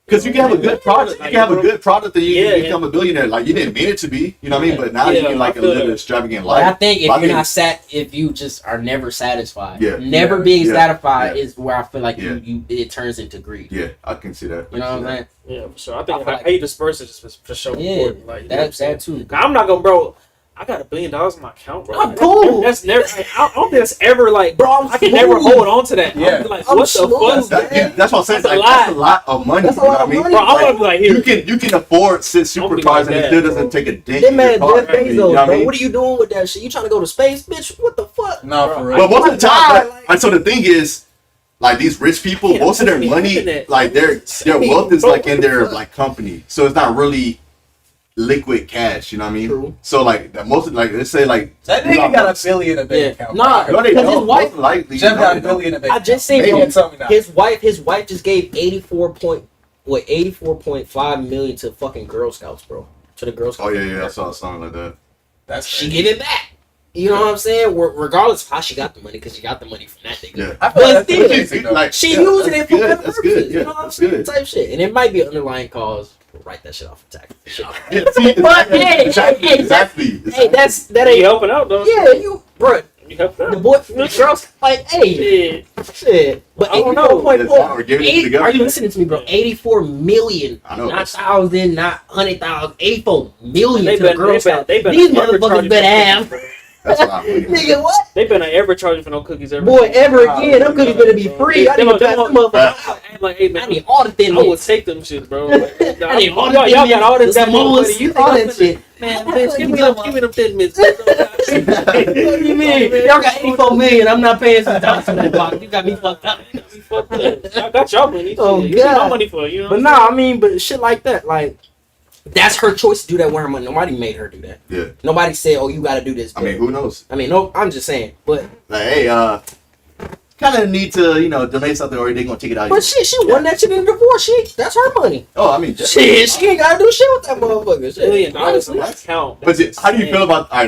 because you can have a good product. You Like, can have a bro, good product that you Yeah, can become a billionaire. Like you didn't mean it to be. You know what I mean? But now you Yeah, can like I feel live an that. extravagant But I life. think if But I you're think- not if you just are never satisfied, Yeah. never Yeah. being Yeah. satisfied Yeah. is where I feel like Yeah. it turns into greed. Yeah, I can see that. You know what I'm saying? Yeah, for sure. I I think feel how like- you disperse it is for sure Yeah, important. Like, you know what I'm that saying? too. 'Cause I'm not gonna, bro. I got $1 billion in my account, bro. I'm cool. That's never. I don't think that's ever like, Bro, I'm I can never smooth. hold on to that. Yeah. I'm like, I'm what the smooth. fuck? That's what I'm saying. That's a Like, that's a lot. lot of money. That's a you know lot what I of mean? money. Bro, I want to be like, here. You can afford six I'm gonna be supercars like and it that, still bro. doesn't take a dent. That in man your car. Jeff Bezos, You know what I bro. mean? What are you doing with that shit? You trying to go to space, bitch? What the fuck? No, Bro, for real. But most of the time, Like- like, so the thing is, like these rich people, Yeah, most of their I'm money, having it. like their wealth is Bro, like what in the their fuck? like company, so it's not really liquid cash. You know what I mean? True. So like that most of, like let's say like That nigga got $1 billion in a bank account. Nah, no, they because his don't. wife- Most likely, Jeff no, got they $1 don't. billion in a bank I just seen Maybe. Don't tell me that. his wife just gave 84.5 million to fucking Girl Scouts, bro. To the Girl Scouts. Oh yeah, I saw something like that. That's She crazy. give it back. You know what I'm saying? Regardless of how she got the money, because she got the money from that nigga. Yeah. I feel But like still, that's crazy, though. Like She yeah, using that's it for good. good That's purposes. good. You Yeah, know what I'm that's saying? good. Type shit. And it might be an underlying cause. Write that shit off the tax. Shit. Yeah, see, But hey, exactly, hey, exactly. Hey, that You ain't. helping out though? Yeah, you, bro. You helping The out? boy, the girls, like, hey, shit. But I don't know. 84.4. Or giving it to the Are you government. listening to me, bro? 84 million. I know. Not thousand, not 100,000. 84 million They to the been, Girl Scouts. These ever motherfuckers charging better for have. cookies, bro. That's a lot of money. Nigga, what? They better ever charging for no cookies ever. Boy, ever Wow. again. Them cookies better be free. I need to pass them motherfuckers. I'm like, hey I man, need all the thin I would mints. take them shit, bro. Like, I need all the y'all thin got mints, all this the goddamn money. Samoas, You think all I'm that finna- shit. Man, bitch, give me them thin mints. What do you mean? Y'all got 84 million. I'm not paying some dollars for that box. You got me fucked up. Fuck that. I got y'all money. Oh, Shit. You need my God. money for it, you know. But nah, I mean, but shit like that, like, that's her choice to do that with her money. Nobody made her do that. Yeah. Nobody said, "Oh, you got to do this." I mean, who knows? no, I'm just saying. But Like, hey, kind of need to, donate something or they're gonna take it out. of you. but shit, she won that shit in the divorce. That's her money. Oh, I mean, Shit, she ain't got to do shit with that motherfucker. $1 Shit. billion on Honestly. my account. But That's how do you insane. feel about? All right,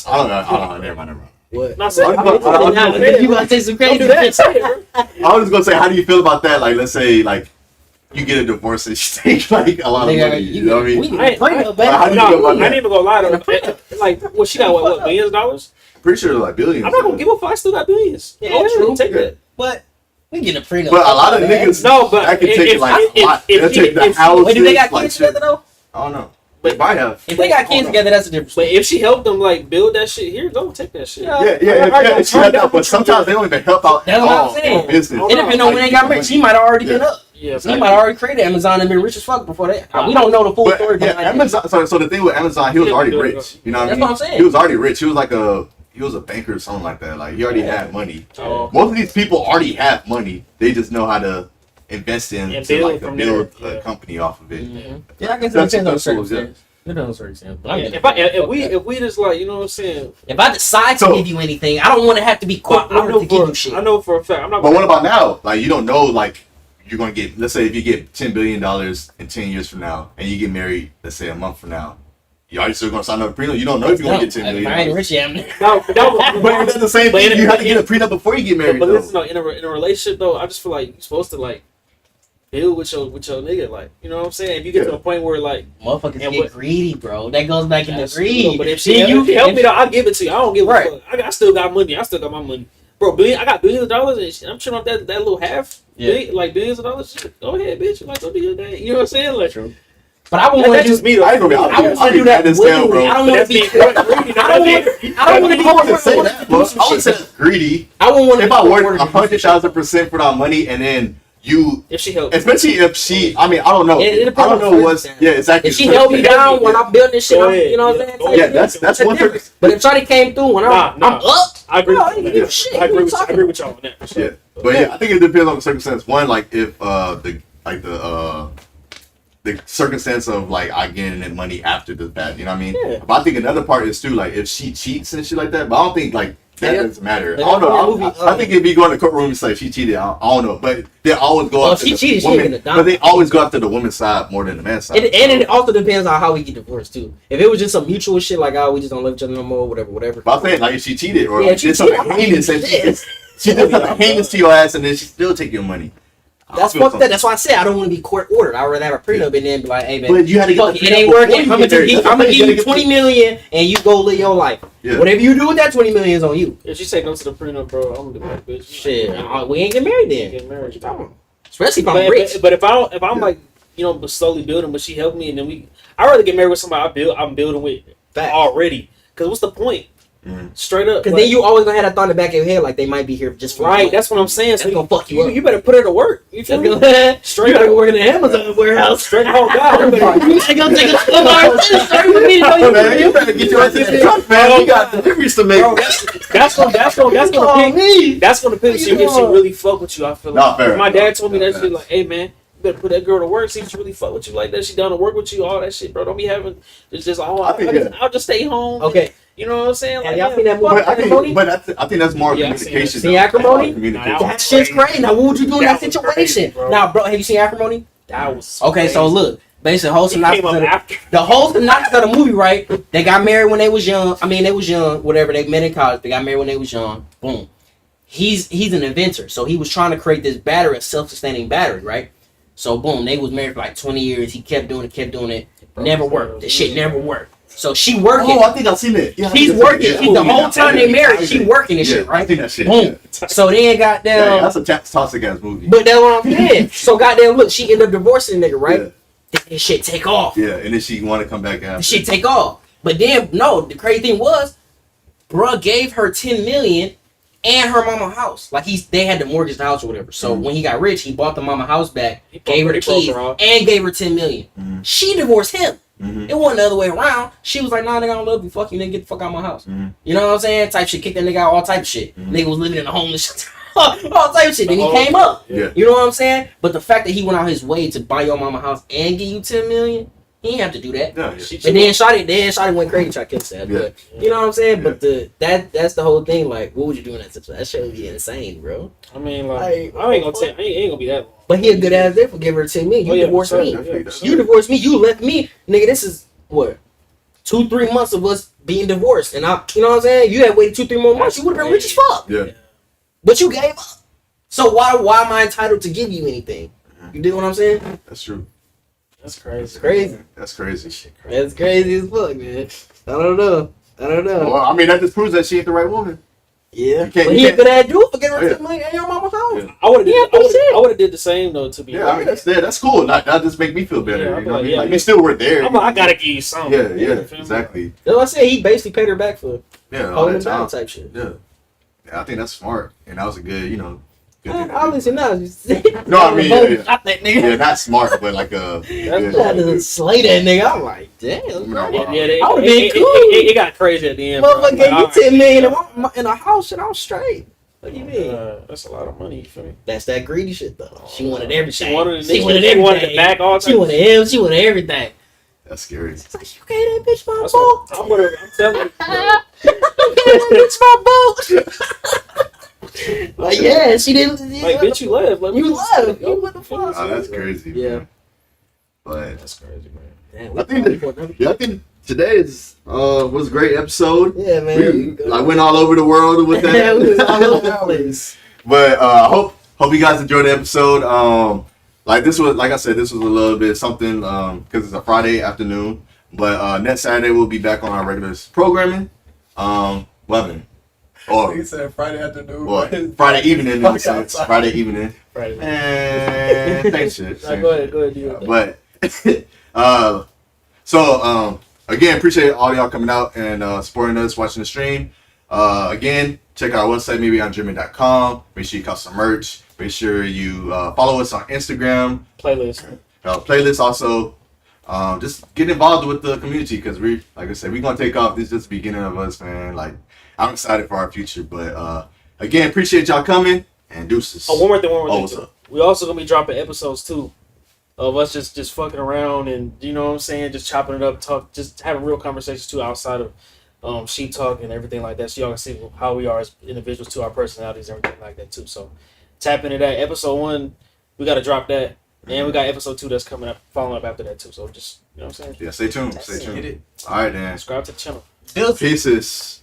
I don't know. Never mind. What? Not saying. I was gonna say- You gonna say some Don't crazy do that. shit? Say it, bro. I was just gonna say, how do you feel about that? Like, let's say, like, you get a divorce and she takes like a lot of Nigga, money. You know what I mean? I ain't- How do you feel No, about I that? ain't even gonna lie to her. Like, what she got? What millions of dollars? Pretty sure like billions. I'm not gonna give a fuck. I still got billions. Yeah, Go ahead, true. take that. But we get a prenup. But a lot of niggas, No, but that could if- take if- like if- a lot. if- They'll if- take the if- houses. Wait, do they got like, kids shit. together though? I don't know. They might have. If they got kids together, that's a different But story. if she helped them like build that shit, here, go take that shit. Yeah, she had that, but sometimes they don't even help out That's at what I'm all saying. in business. Oh, And if you know when they got rich, he might have already been up. Yeah, He might have already created Amazon and been rich as fuck before that. We don't know the full story But yeah, behind that. Amazon. So the thing with Amazon, he was Yeah, already yeah, rich. You know what I That's mean? what I'm saying. He was already rich. He was like a banker or something like that. Like he already had money. Oh. Most of these people already have money. They just know how to invest in And to build like from build there, a yeah. company off of it. Yeah, I guess it That's- depends on the that's cool, circumstance. It depends on the circumstance. But I'm Yeah, getting if we just like, you know what I'm saying. if I decide to So- give you anything, I don't want to have to be court I ordered know to give you for shit. I know for a fact. I'm not. But what about now? Like you don't know like you're gonna get. Let's say if you get $10 billion in 10 years from now, and you get married, let's say a month from now, you are still gonna sign up a prenup. You don't know if you're gonna get $10 If million. I ain't rich, yeah, I'm But that's the same But thing. in- You have to get a prenup before you get married. But though. listen, though, in a relationship though, I just feel like you're supposed to like build with your nigga, like you know what I'm saying. If you get to a point where like, motherfuckers And get what- greedy, bro. That goes back in the that's greed. cool, but if she Then if you help if- me, though, I'll give it to you. I don't give Right. a fuck. I still got money. I still got my money, bro. I got billions of dollars, and I'm trimming off that little half. Yeah. Like billions of dollars. Shit, go ahead, bitch. Like go do your thing. You know what I'm saying? Like, But I wouldn't want that's to just do. me though. I ain't gonna be. I I'll want to do that this down, willingly. I don't But want that's to be. being greedy. I don't want. I don't want to be I wouldn't say court that, bro. I would say that's greedy. I wouldn't want to. If I work 100,000% for that money, and then you, If she helped, especially if she, I mean, I don't know. It depends I don't on know what's. circumstance. Yeah, exactly. If she held me down when I'm building this shit, Go I'm, ahead. you know what I'm saying? Yeah, Type Yeah, shit. that's a one thing. difference. But if Shawty came through when Nah, I'm up, I agree. bro, I ain't with give you. a shit. I What agree you with talking you on that. For sure. Yeah, but yeah, I think it depends on the circumstance. One, like if the circumstance of like I getting that money after the fact, you know what I mean? Yeah. But I think another part is too like if she cheats and shit like that. But I don't think like that Yeah. doesn't matter. Yeah, I don't know. movie, I think if you go in the courtroom and say she cheated, I don't know. But they always go Oh, after she the cheated, she woman. ain't gonna die. But they always go after the woman's side more than the man's side. And it also depends on how we get divorced too. If it was just some mutual shit like, oh, we just don't love each other no more, whatever. But I'm saying like if she cheated or Yeah, like, she did something cheated, I'm heinous and like, she did something heinous to your ass and then she still take your money. That's I feel fucked something. up. That's why I said I don't want to be court ordered. I'd rather have a prenup and then be like, hey man, But you had to get fuck the it, it ain't prenup working. before I'm you gonna get married. give you 20 million and you go live your life. Yeah. Whatever you do with that 20 million is on you. If she say no to the prenup, bro, I'm gonna be like, bitch. Shit, we ain't get married then. Get married. Especially if I'm rich. But if I'm like, you know, slowly building, but she helped me, and then I'd rather get married with somebody I'm building with Facts. already. Because what's the point? Straight up. Because like, then you always gonna have that thought in the back of your head, like they might be here just for right. money. That's what I'm saying. So That's gonna fuck you up. You better put it to work. You feel me? Straight you gotta go work in the Amazon warehouse. Straight oh God. You better- You gonna take a start with me to know you. Man, you better get your ass in the truck, man. We got deliveries to make. Bro, that's gonna pivot you if she really fuck with you. I feel Nah, like fair. my dad told me that Nah, shit like, hey man, you better put that girl to work. See if she really fuck with you like that. She down to work with you, all that shit, bro. Don't be having it's just I'll just stay home. Okay. You know what I'm saying? Have y'all seen that movie? But I think that's more Yeah, I've seen communication. it. See though. Acrimony? More communication. Nah, That shit's crazy. Now, what would you do in that That was situation? crazy, bro. Now, bro, have you seen Acrimony? That was Okay, so crazy. look, basically, whole It synopsis came up of after. the whole synopsis of the movie, right? They got married when they was young. I mean, they was young, whatever. They met in college. They got married when they was young. Boom. He's an inventor, so he was trying to create this battery, a self-sustaining battery, right? So boom, they was married for like 20 years. He kept doing it. Never worked. The shit never worked. So she working. Oh, I think I've seen it. Yeah, I think She's I've seen working. it. She's the whole time they married. She working and shit, I right? think that shit. Boom. So then got Yeah, down. that's a toxic ass movie. But that's what I'm saying. So goddamn, look, she ended up divorcing the nigga, right? Yeah. Then this shit take off. Yeah, and then she want to come back The after. shit take off. But then no, the crazy thing was, bruh gave her $10 million and her mama house. Like they had to mortgage the house or whatever. So when he got rich, he bought the mama house back, gave her the keys, and gave her $10 million. She divorced him. It wasn't the other way around. She was like, nah, nigga, I don't love you. Fuck you, nigga. Get the fuck out of my house. You know what I'm saying? Type shit. Kick that nigga out. All type of shit. Nigga was living in a homeless all type of shit. Then he came up. Yeah. You know what I'm saying? But the fact that he went out his way to buy your mama house and give you $10 million, he didn't have to do that. Yeah, And then Shotty went crazy, tried to kill Sad. Yeah. But you know what I'm saying? Yeah. But that's the whole thing. Like, what would you do in that situation? That shit would be insane, bro. I mean, like, Like, I ain't gonna be that long. But he a good ass there for giving her $10 million. You Oh, yeah, divorced sure, me. yeah. You divorced me. You left me, nigga. This is what 2-3 months of us being divorced, and you know what I'm saying? You had waited 2-3 more months. You would have been rich as fuck. Yeah. But you gave up. So why am I entitled to give you anything? You dig what I'm saying? That's true. That's crazy. Crazy. That's crazy. That's crazy as fuck, man. I don't know. Well, I mean, that just proves that she ain't the right woman. Yeah. You can't- But you he a can't- good ass dude for giving her Oh, yeah. $10 million and your mama's house. Yeah. I would Yeah, have did the same though. To be Yeah, I mean, that's cool. That just make me feel better. Yeah, you know what I mean? yeah. Like, you still were there. I gotta give you something. Yeah, You feel me? exactly. That's what I said. He basically paid her back for Yeah, all holding that him down time. type shit. Yeah. I think that's smart. And that was a good, good thing. to Obviously do. not. No, I mean, yeah. Shot that nigga. Yeah, not smart, but like I had to slay that nigga. I'm like, damn. No, Yeah, I would've been cool. It got crazy at the end. bro. Motherfucker gave Like, me $10 million in a house and I'm straight. What do you mean? That's a lot of money. You feel me? That's that greedy shit though. She wanted everything. She wanted She wanted She wanted everything. it back all the She time. wanted him. She wanted everything. That's scary. It's like, you gave that bitch my That's boat. what I'm telling you. You gave that bitch my boat. Like, yeah, she didn't. Like, bitch, you left. Like, You left. You what the fuck? Oh, that's crazy. Yeah. Man. But That's crazy, man. Damn, I think today was a great episode. Yeah, man. We went all over the world with that. Yeah, we was all over the place. But hope you guys enjoyed the episode. Like I said, this was a little bit something because it's a Friday afternoon. But next Saturday we'll be back on our regular programming. 11 or He said Friday afternoon. well, but Friday evening in a Fuck sense. outside. Friday evening. Right. And thanks shit. Go ahead. Do it. But so again, appreciate all y'all coming out and supporting us, watching the stream. Again, check out our website, maybeonjimmy.com. Make sure you cut some merch. Make sure you follow us on Instagram. Playlist. Playlist also. Just get involved with the community because like I said, we're gonna take off. This is just the beginning of us, man. Like I'm excited for our future. But again, appreciate y'all coming and deuces. Oh, one more thing. what's too. up? We also gonna be dropping episodes too, of us just fucking around and you know what I'm saying, just chopping it up, just having real conversations too outside of sheep talk and everything like that. So y'all can see how we are as individuals too, our personalities, everything like that too. So tap into that. Episode 1, we gotta drop that, and we got episode 2 that's coming up, following up after that too. So just you know what I'm saying. Yeah, stay tuned. Stay Get tuned. it. All right, then. Subscribe to the channel. Pieces.